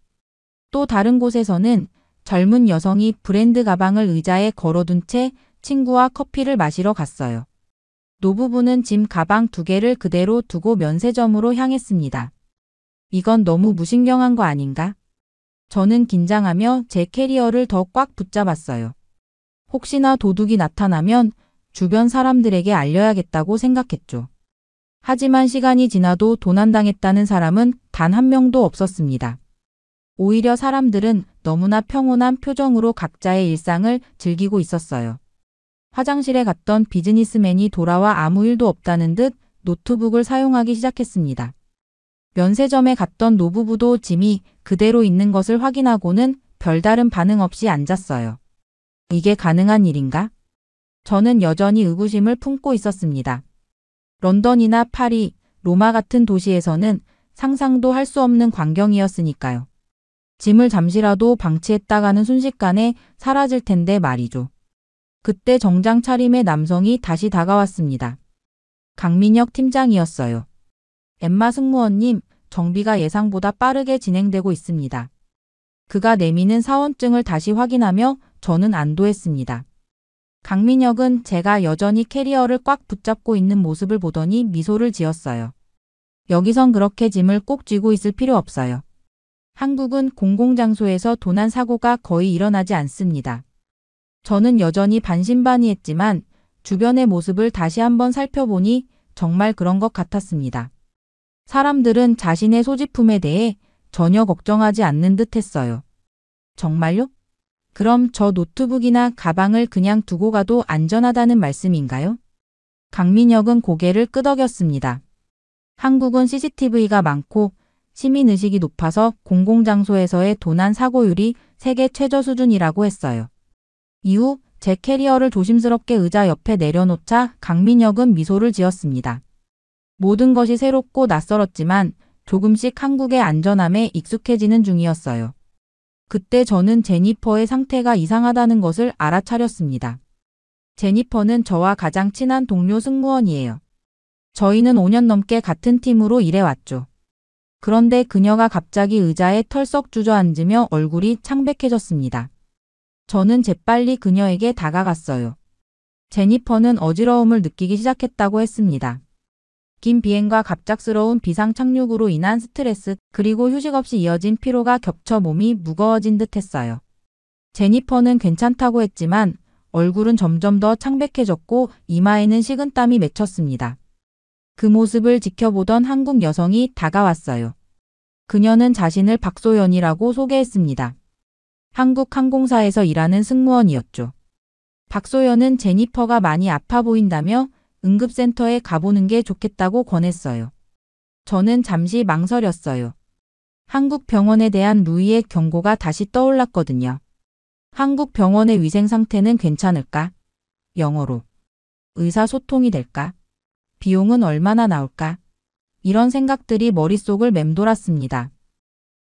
또 다른 곳에서는 젊은 여성이 브랜드 가방을 의자에 걸어둔 채 친구와 커피를 마시러 갔어요. 노부부는 짐 가방 2개를 그대로 두고 면세점으로 향했습니다. 이건 너무 무신경한 거 아닌가? 저는 긴장하며 제 캐리어를 더 꽉 붙잡았어요. 혹시나 도둑이 나타나면 주변 사람들에게 알려야겠다고 생각했죠. 하지만 시간이 지나도 도난당했다는 사람은 단 한 명도 없었습니다. 오히려 사람들은 너무나 평온한 표정으로 각자의 일상을 즐기고 있었어요. 화장실에 갔던 비즈니스맨이 돌아와 아무 일도 없다는 듯 노트북을 사용하기 시작했습니다. 면세점에 갔던 노부부도 짐이 그대로 있는 것을 확인하고는 별다른 반응 없이 앉았어요. 이게 가능한 일인가? 저는 여전히 의구심을 품고 있었습니다. 런던이나 파리, 로마 같은 도시에서는 상상도 할 수 없는 광경이었으니까요. 짐을 잠시라도 방치했다가는 순식간에 사라질 텐데 말이죠. 그때 정장 차림의 남성이 다시 다가왔습니다. 강민혁 팀장이었어요. 엠마 승무원님, 정비가 예상보다 빠르게 진행되고 있습니다. 그가 내미는 사원증을 다시 확인하며 저는 안도했습니다. 강민혁은 제가 여전히 캐리어를 꽉 붙잡고 있는 모습을 보더니 미소를 지었어요. 여기선 그렇게 짐을 꼭 쥐고 있을 필요 없어요. 한국은 공공장소에서 도난 사고가 거의 일어나지 않습니다. 저는 여전히 반신반의했지만 주변의 모습을 다시 한번 살펴보니 정말 그런 것 같았습니다. 사람들은 자신의 소지품에 대해 전혀 걱정하지 않는 듯 했어요. 정말요? 그럼 저 노트북이나 가방을 그냥 두고 가도 안전하다는 말씀인가요? 강민혁은 고개를 끄덕였습니다. 한국은 CCTV가 많고 시민의식이 높아서 공공장소에서의 도난 사고율이 세계 최저 수준이라고 했어요. 이후 제 캐리어를 조심스럽게 의자 옆에 내려놓자 강민혁은 미소를 지었습니다. 모든 것이 새롭고 낯설었지만 조금씩 한국의 안전함에 익숙해지는 중이었어요. 그때 저는 제니퍼의 상태가 이상하다는 것을 알아차렸습니다. 제니퍼는 저와 가장 친한 동료 승무원이에요. 저희는 5년 넘게 같은 팀으로 일해왔죠. 그런데 그녀가 갑자기 의자에 털썩 주저앉으며 얼굴이 창백해졌습니다. 저는 재빨리 그녀에게 다가갔어요. 제니퍼는 어지러움을 느끼기 시작했다고 했습니다. 긴 비행과 갑작스러운 비상 착륙으로 인한 스트레스 그리고 휴식 없이 이어진 피로가 겹쳐 몸이 무거워진 듯 했어요. 제니퍼는 괜찮다고 했지만 얼굴은 점점 더 창백해졌고 이마에는 식은땀이 맺혔습니다. 그 모습을 지켜보던 한국 여성이 다가왔어요. 그녀는 자신을 박소연이라고 소개했습니다. 한국 항공사에서 일하는 승무원이었죠. 박소연은 제니퍼가 많이 아파 보인다며 응급센터에 가보는 게 좋겠다고 권했어요. 저는 잠시 망설였어요. 한국 병원에 대한 루이의 경고가 다시 떠올랐거든요. 한국 병원의 위생 상태는 괜찮을까? 영어로. 의사소통이 될까? 비용은 얼마나 나올까? 이런 생각들이 머릿속을 맴돌았습니다.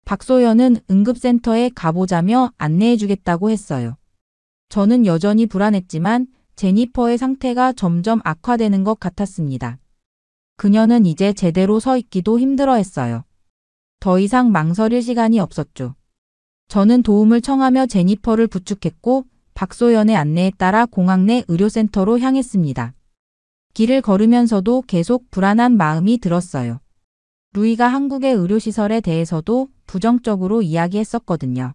박소연은 응급센터에 가보자며 안내해주겠다고 했어요. 저는 여전히 불안했지만 제니퍼의 상태가 점점 악화되는 것 같았습니다. 그녀는 이제 제대로 서 있기도 힘들어했어요. 더 이상 망설일 시간이 없었죠. 저는 도움을 청하며 제니퍼를 부축했고 박소연의 안내에 따라 공항 내 의료센터로 향했습니다. 길을 걸으면서도 계속 불안한 마음이 들었어요. 루이가 한국의 의료시설에 대해서도 부정적으로 이야기했었거든요.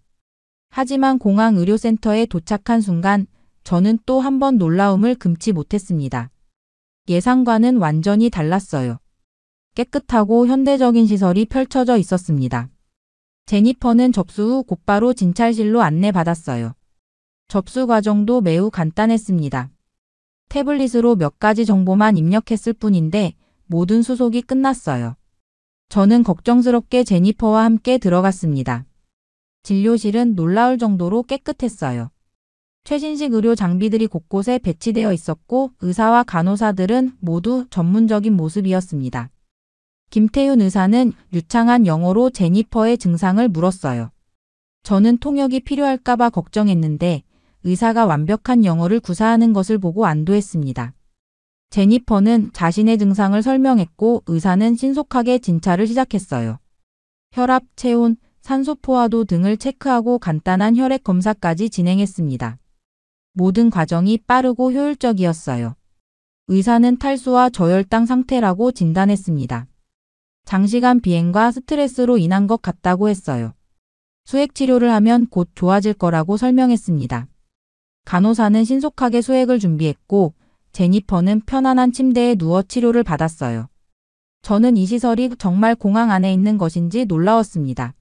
하지만 공항 의료센터에 도착한 순간 저는 또 한 번 놀라움을 금치 못했습니다. 예상과는 완전히 달랐어요. 깨끗하고 현대적인 시설이 펼쳐져 있었습니다. 제니퍼는 접수 후 곧바로 진찰실로 안내받았어요. 접수 과정도 매우 간단했습니다. 태블릿으로 몇 가지 정보만 입력했을 뿐인데 모든 수속이 끝났어요. 저는 걱정스럽게 제니퍼와 함께 들어갔습니다. 진료실은 놀라울 정도로 깨끗했어요. 최신식 의료 장비들이 곳곳에 배치되어 있었고 의사와 간호사들은 모두 전문적인 모습이었습니다. 김태윤 의사는 유창한 영어로 제니퍼의 증상을 물었어요. 저는 통역이 필요할까봐 걱정했는데 의사가 완벽한 영어를 구사하는 것을 보고 안도했습니다. 제니퍼는 자신의 증상을 설명했고 의사는 신속하게 진찰을 시작했어요. 혈압, 체온, 산소 포화도 등을 체크하고 간단한 혈액 검사까지 진행했습니다. 모든 과정이 빠르고 효율적이었어요. 의사는 탈수와 저혈당 상태라고 진단했습니다. 장시간 비행과 스트레스로 인한 것 같다고 했어요. 수액 치료를 하면 곧 좋아질 거라고 설명했습니다. 간호사는 신속하게 수액을 준비했고 제니퍼는 편안한 침대에 누워 치료를 받았어요. 저는 이 시설이 정말 공항 안에 있는 것인지 놀라웠습니다.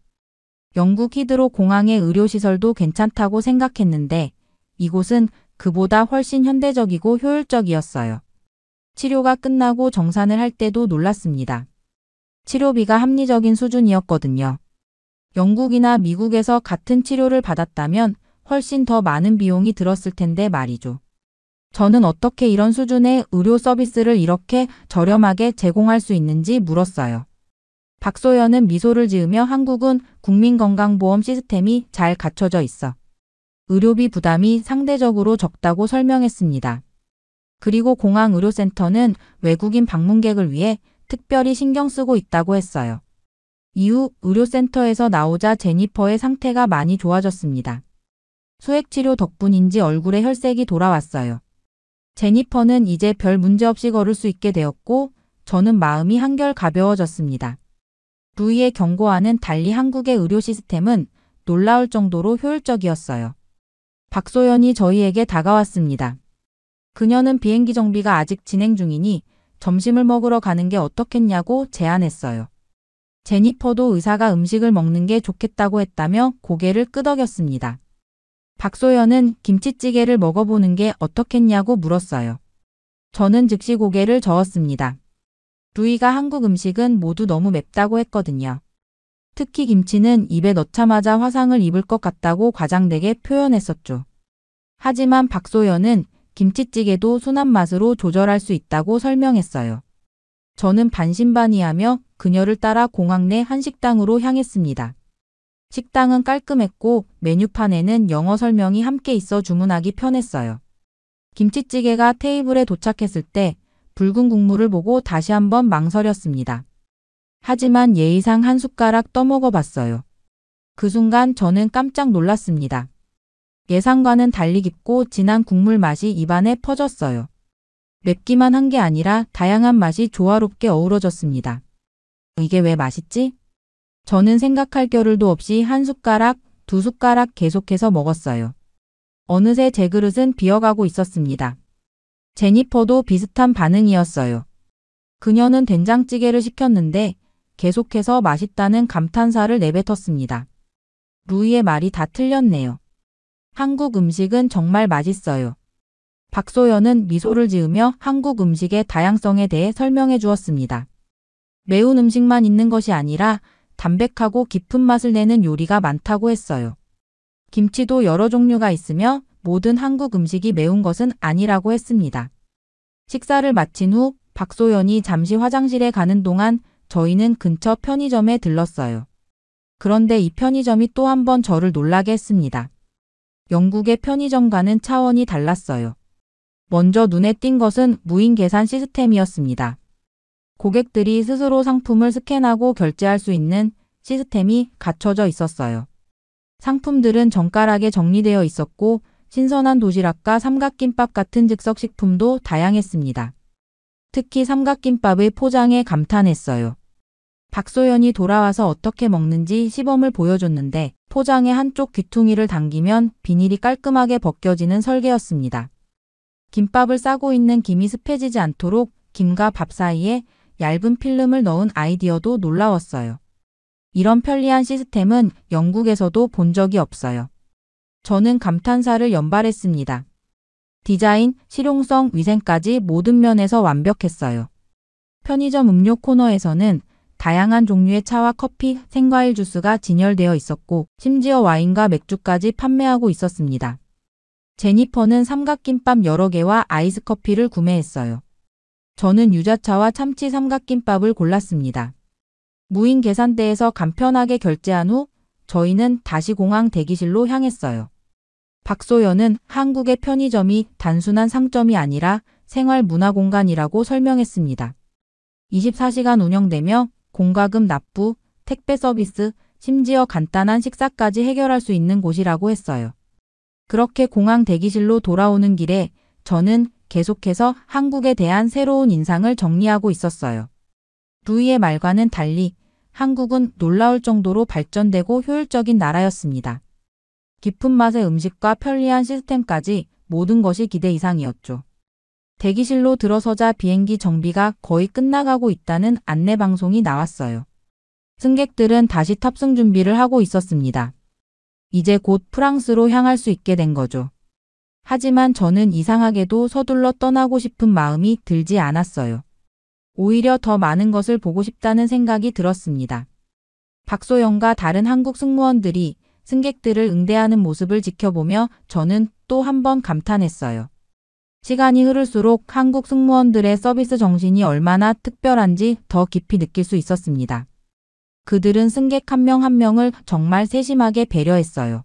영국 히드로 공항의 의료시설도 괜찮다고 생각했는데 이곳은 그보다 훨씬 현대적이고 효율적이었어요. 치료가 끝나고 정산을 할 때도 놀랐습니다. 치료비가 합리적인 수준이었거든요. 영국이나 미국에서 같은 치료를 받았다면 훨씬 더 많은 비용이 들었을 텐데 말이죠. 저는 어떻게 이런 수준의 의료 서비스를 이렇게 저렴하게 제공할 수 있는지 물었어요. 박소연은 미소를 지으며 한국은 국민건강보험 시스템이 잘 갖춰져 있어 의료비 부담이 상대적으로 적다고 설명했습니다. 그리고 공항의료센터는 외국인 방문객을 위해 특별히 신경 쓰고 있다고 했어요. 이후 의료센터에서 나오자 제니퍼의 상태가 많이 좋아졌습니다. 수액치료 덕분인지 얼굴에 혈색이 돌아왔어요. 제니퍼는 이제 별 문제 없이 걸을 수 있게 되었고 저는 마음이 한결 가벼워졌습니다. 루이의 경고와는 달리 한국의 의료 시스템은 놀라울 정도로 효율적이었어요. 박소연이 저희에게 다가왔습니다. 그녀는 비행기 정비가 아직 진행 중이니 점심을 먹으러 가는 게 어떻겠냐고 제안했어요. 제니퍼도 의사가 음식을 먹는 게 좋겠다고 했다며 고개를 끄덕였습니다. 박소연은 김치찌개를 먹어보는 게 어떻겠냐고 물었어요. 저는 즉시 고개를 저었습니다. 루이가 한국 음식은 모두 너무 맵다고 했거든요. 특히 김치는 입에 넣자마자 화상을 입을 것 같다고 과장되게 표현했었죠. 하지만 박소연은 김치찌개도 순한 맛으로 조절할 수 있다고 설명했어요. 저는 반신반의하며 그녀를 따라 공항 내 한 식당으로 향했습니다. 식당은 깔끔했고 메뉴판에는 영어 설명이 함께 있어 주문하기 편했어요. 김치찌개가 테이블에 도착했을 때 붉은 국물을 보고 다시 한번 망설였습니다. 하지만 예의상 한 숟가락 떠먹어 봤어요. 그 순간 저는 깜짝 놀랐습니다. 예상과는 달리 깊고 진한 국물 맛이 입안에 퍼졌어요. 맵기만 한 게 아니라 다양한 맛이 조화롭게 어우러졌습니다. 이게 왜 맛있지? 저는 생각할 겨를도 없이 한 숟가락, 두 숟가락 계속해서 먹었어요. 어느새 제 그릇은 비어가고 있었습니다. 제니퍼도 비슷한 반응이었어요. 그녀는 된장찌개를 시켰는데 계속해서 맛있다는 감탄사를 내뱉었습니다. 루이의 말이 다 틀렸네요. 한국 음식은 정말 맛있어요. 박소연은 미소를 지으며 한국 음식의 다양성에 대해 설명해 주었습니다. 매운 음식만 있는 것이 아니라 담백하고 깊은 맛을 내는 요리가 많다고 했어요. 김치도 여러 종류가 있으며 모든 한국 음식이 매운 것은 아니라고 했습니다. 식사를 마친 후 박소연이 잠시 화장실에 가는 동안 저희는 근처 편의점에 들렀어요. 그런데 이 편의점이 또 한 번 저를 놀라게 했습니다. 영국의 편의점과는 차원이 달랐어요. 먼저 눈에 띈 것은 무인 계산 시스템이었습니다. 고객들이 스스로 상품을 스캔하고 결제할 수 있는 시스템이 갖춰져 있었어요. 상품들은 정갈하게 정리되어 있었고 신선한 도시락과 삼각김밥 같은 즉석식품도 다양했습니다. 특히 삼각김밥의 포장에 감탄했어요. 박소연이 돌아와서 어떻게 먹는지 시범을 보여줬는데 포장의 한쪽 귀퉁이를 당기면 비닐이 깔끔하게 벗겨지는 설계였습니다. 김밥을 싸고 있는 김이 습해지지 않도록 김과 밥 사이에 얇은 필름을 넣은 아이디어도 놀라웠어요. 이런 편리한 시스템은 영국에서도 본 적이 없어요. 저는 감탄사를 연발했습니다. 디자인, 실용성, 위생까지 모든 면에서 완벽했어요. 편의점 음료 코너에서는 다양한 종류의 차와 커피, 생과일 주스가 진열되어 있었고 심지어 와인과 맥주까지 판매하고 있었습니다. 제니퍼는 삼각김밥 여러 개와 아이스커피를 구매했어요. 저는 유자차와 참치 삼각김밥을 골랐습니다. 무인 계산대에서 간편하게 결제한 후 저희는 다시 공항 대기실로 향했어요. 박소연은 한국의 편의점이 단순한 상점이 아니라 생활 문화 공간이라고 설명했습니다. 24시간 운영되며 공과금 납부, 택배 서비스, 심지어 간단한 식사까지 해결할 수 있는 곳이라고 했어요. 그렇게 공항 대기실로 돌아오는 길에 저는 계속해서 한국에 대한 새로운 인상을 정리하고 있었어요. 루이의 말과는 달리 한국은 놀라울 정도로 발전되고 효율적인 나라였습니다. 깊은 맛의 음식과 편리한 시스템까지 모든 것이 기대 이상이었죠. 대기실로 들어서자 비행기 정비가 거의 끝나가고 있다는 안내 방송이 나왔어요. 승객들은 다시 탑승 준비를 하고 있었습니다. 이제 곧 프랑스로 향할 수 있게 된 거죠. 하지만 저는 이상하게도 서둘러 떠나고 싶은 마음이 들지 않았어요. 오히려 더 많은 것을 보고 싶다는 생각이 들었습니다. 박소연과 다른 한국 승무원들이 승객들을 응대하는 모습을 지켜보며 저는 또 한 번 감탄했어요. 시간이 흐를수록 한국 승무원들의 서비스 정신이 얼마나 특별한지 더 깊이 느낄 수 있었습니다. 그들은 승객 한 명 한 명을 정말 세심하게 배려했어요.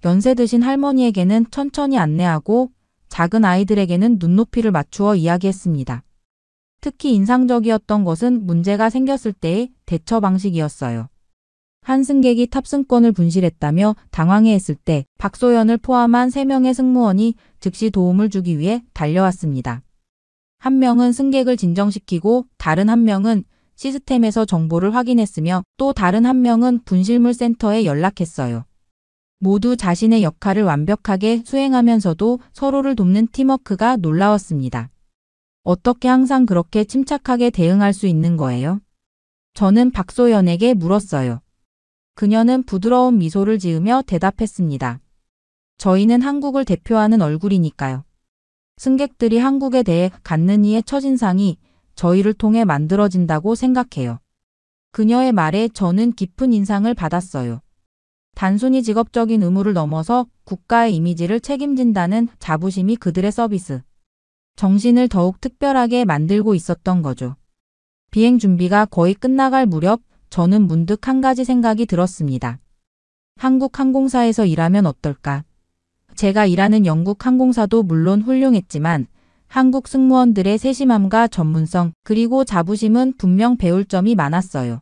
연세 드신 할머니에게는 천천히 안내하고 작은 아이들에게는 눈높이를 맞추어 이야기했습니다. 특히 인상적이었던 것은 문제가 생겼을 때의 대처 방식이었어요. 한 승객이 탑승권을 분실했다며 당황해했을 때 박소연을 포함한 3명의 승무원이 즉시 도움을 주기 위해 달려왔습니다. 한 명은 승객을 진정시키고 다른 한 명은 시스템에서 정보를 확인했으며 또 다른 한 명은 분실물 센터에 연락했어요. 모두 자신의 역할을 완벽하게 수행하면서도 서로를 돕는 팀워크가 놀라웠습니다. 어떻게 항상 그렇게 침착하게 대응할 수 있는 거예요? 저는 박소연에게 물었어요. 그녀는 부드러운 미소를 지으며 대답했습니다. 저희는 한국을 대표하는 얼굴이니까요. 승객들이 한국에 대해 갖는 이의 첫인상이 저희를 통해 만들어진다고 생각해요. 그녀의 말에 저는 깊은 인상을 받았어요. 단순히 직업적인 의무를 넘어서 국가의 이미지를 책임진다는 자부심이 그들의 서비스 정신을 더욱 특별하게 만들고 있었던 거죠. 비행 준비가 거의 끝나갈 무렵 저는 문득 한 가지 생각이 들었습니다. 한국 항공사에서 일하면 어떨까? 제가 일하는 영국 항공사도 물론 훌륭했지만 한국 승무원들의 세심함과 전문성 그리고 자부심은 분명 배울 점이 많았어요.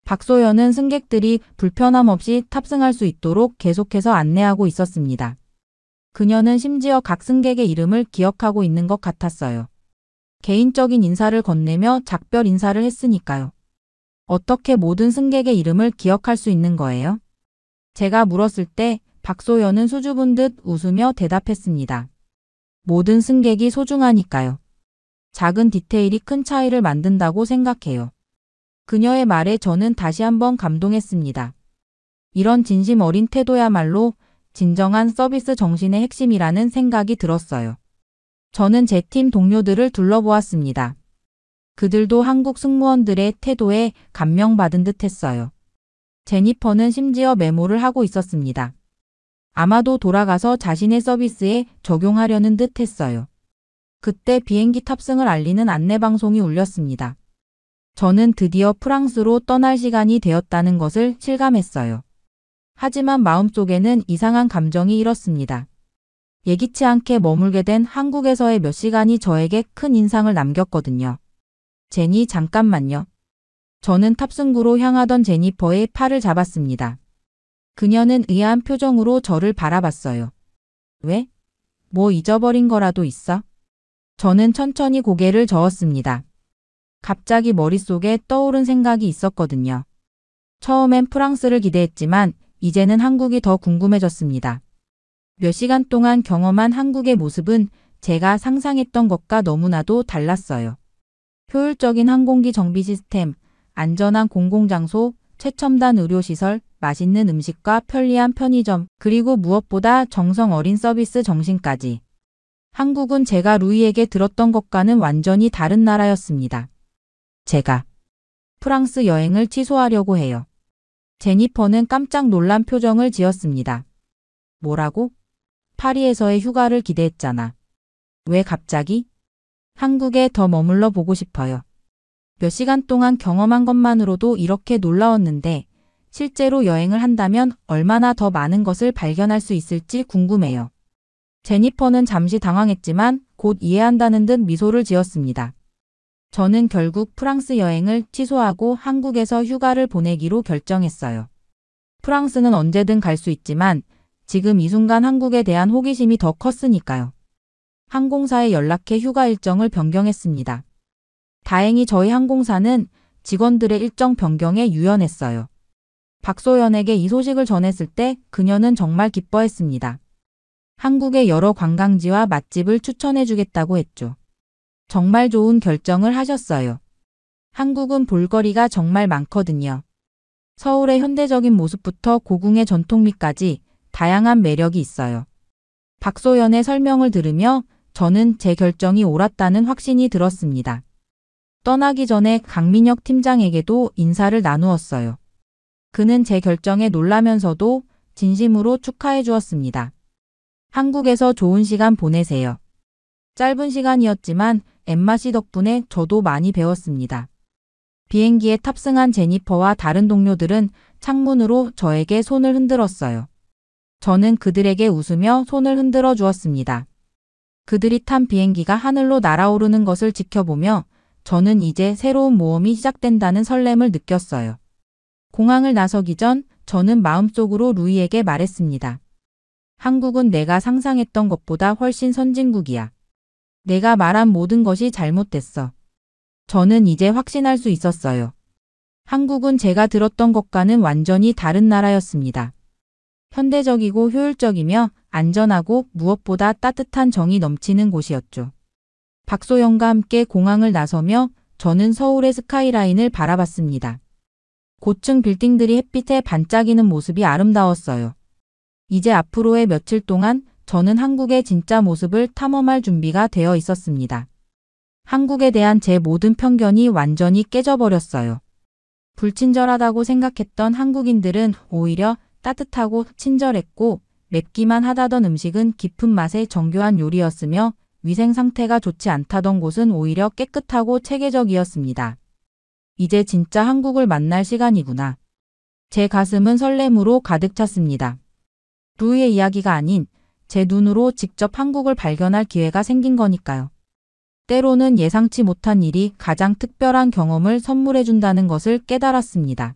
박소연은 승객들이 불편함 없이 탑승할 수 있도록 계속해서 안내하고 있었습니다. 그녀는 심지어 각 승객의 이름을 기억하고 있는 것 같았어요. 개인적인 인사를 건네며 작별 인사를 했으니까요. 어떻게 모든 승객의 이름을 기억할 수 있는 거예요? 제가 물었을 때 박소연은 수줍은 듯 웃으며 대답했습니다. 모든 승객이 소중하니까요. 작은 디테일이 큰 차이를 만든다고 생각해요. 그녀의 말에 저는 다시 한번 감동했습니다. 이런 진심 어린 태도야말로 진정한 서비스 정신의 핵심이라는 생각이 들었어요. 저는 제 팀 동료들을 둘러보았습니다. 그들도 한국 승무원들의 태도에 감명받은 듯 했어요. 제니퍼는 심지어 메모를 하고 있었습니다. 아마도 돌아가서 자신의 서비스에 적용하려는 듯 했어요. 그때 비행기 탑승을 알리는 안내방송이 울렸습니다. 저는 드디어 프랑스로 떠날 시간이 되었다는 것을 실감했어요. 하지만 마음속에는 이상한 감정이 일었습니다. 예기치 않게 머물게 된 한국에서의 몇 시간이 저에게 큰 인상을 남겼거든요. 제니, 잠깐만요. 저는 탑승구로 향하던 제니퍼의 팔을 잡았습니다. 그녀는 의아한 표정으로 저를 바라봤어요. 왜? 뭐 잊어버린 거라도 있어? 저는 천천히 고개를 저었습니다. 갑자기 머릿속에 떠오른 생각이 있었거든요. 처음엔 프랑스를 기대했지만 이제는 한국이 더 궁금해졌습니다. 몇 시간 동안 경험한 한국의 모습은 제가 상상했던 것과 너무나도 달랐어요. 효율적인 항공기 정비 시스템, 안전한 공공장소, 최첨단 의료시설, 맛있는 음식과 편리한 편의점, 그리고 무엇보다 정성 어린 서비스 정신까지. 한국은 제가 루이에게 들었던 것과는 완전히 다른 나라였습니다. 제가 프랑스 여행을 취소하려고 해요. 제니퍼는 깜짝 놀란 표정을 지었습니다. 뭐라고? 파리에서의 휴가를 기대했잖아. 왜 갑자기? 한국에 더 머물러 보고 싶어요. 몇 시간 동안 경험한 것만으로도 이렇게 놀라웠는데 실제로 여행을 한다면 얼마나 더 많은 것을 발견할 수 있을지 궁금해요. 제니퍼는 잠시 당황했지만 곧 이해한다는 듯 미소를 지었습니다. 저는 결국 프랑스 여행을 취소하고 한국에서 휴가를 보내기로 결정했어요. 프랑스는 언제든 갈 수 있지만 지금 이 순간 한국에 대한 호기심이 더 컸으니까요. 항공사에 연락해 휴가 일정을 변경했습니다. 다행히 저희 항공사는 직원들의 일정 변경에 유연했어요. 박소연에게 이 소식을 전했을 때 그녀는 정말 기뻐했습니다. 한국의 여러 관광지와 맛집을 추천해주겠다고 했죠. 정말 좋은 결정을 하셨어요. 한국은 볼거리가 정말 많거든요. 서울의 현대적인 모습부터 고궁의 전통미까지 다양한 매력이 있어요. 박소연의 설명을 들으며 저는 제 결정이 옳았다는 확신이 들었습니다. 떠나기 전에 강민혁 팀장에게도 인사를 나누었어요. 그는 제 결정에 놀라면서도 진심으로 축하해 주었습니다. 한국에서 좋은 시간 보내세요. 짧은 시간이었지만 엠마 씨 덕분에 저도 많이 배웠습니다. 비행기에 탑승한 제니퍼와 다른 동료들은 창문으로 저에게 손을 흔들었어요. 저는 그들에게 웃으며 손을 흔들어 주었습니다. 그들이 탄 비행기가 하늘로 날아오르는 것을 지켜보며 저는 이제 새로운 모험이 시작된다는 설렘을 느꼈어요. 공항을 나서기 전 저는 마음속으로 루이에게 말했습니다. 한국은 내가 상상했던 것보다 훨씬 선진국이야. 내가 말한 모든 것이 잘못됐어. 저는 이제 확신할 수 있었어요. 한국은 제가 들었던 것과는 완전히 다른 나라였습니다. 현대적이고 효율적이며 안전하고 무엇보다 따뜻한 정이 넘치는 곳이었죠. 박소영과 함께 공항을 나서며 저는 서울의 스카이라인을 바라봤습니다. 고층 빌딩들이 햇빛에 반짝이는 모습이 아름다웠어요. 이제 앞으로의 며칠 동안 저는 한국의 진짜 모습을 탐험할 준비가 되어 있었습니다. 한국에 대한 제 모든 편견이 완전히 깨져버렸어요. 불친절하다고 생각했던 한국인들은 오히려 따뜻하고 친절했고 맵기만 하다던 음식은 깊은 맛의 정교한 요리였으며 위생 상태가 좋지 않다던 곳은 오히려 깨끗하고 체계적이었습니다. 이제 진짜 한국을 만날 시간이구나. 제 가슴은 설렘으로 가득 찼습니다. 루이의 이야기가 아닌 제 눈으로 직접 한국을 발견할 기회가 생긴 거니까요. 때로는 예상치 못한 일이 가장 특별한 경험을 선물해준다는 것을 깨달았습니다.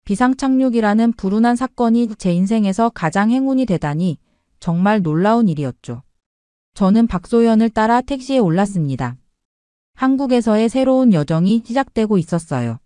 비상착륙이라는 불운한 사건이 제 인생에서 가장 행운이 되다니 정말 놀라운 일이었죠. 저는 박소연을 따라 택시에 올랐습니다. 한국에서의 새로운 여정이 시작되고 있었어요.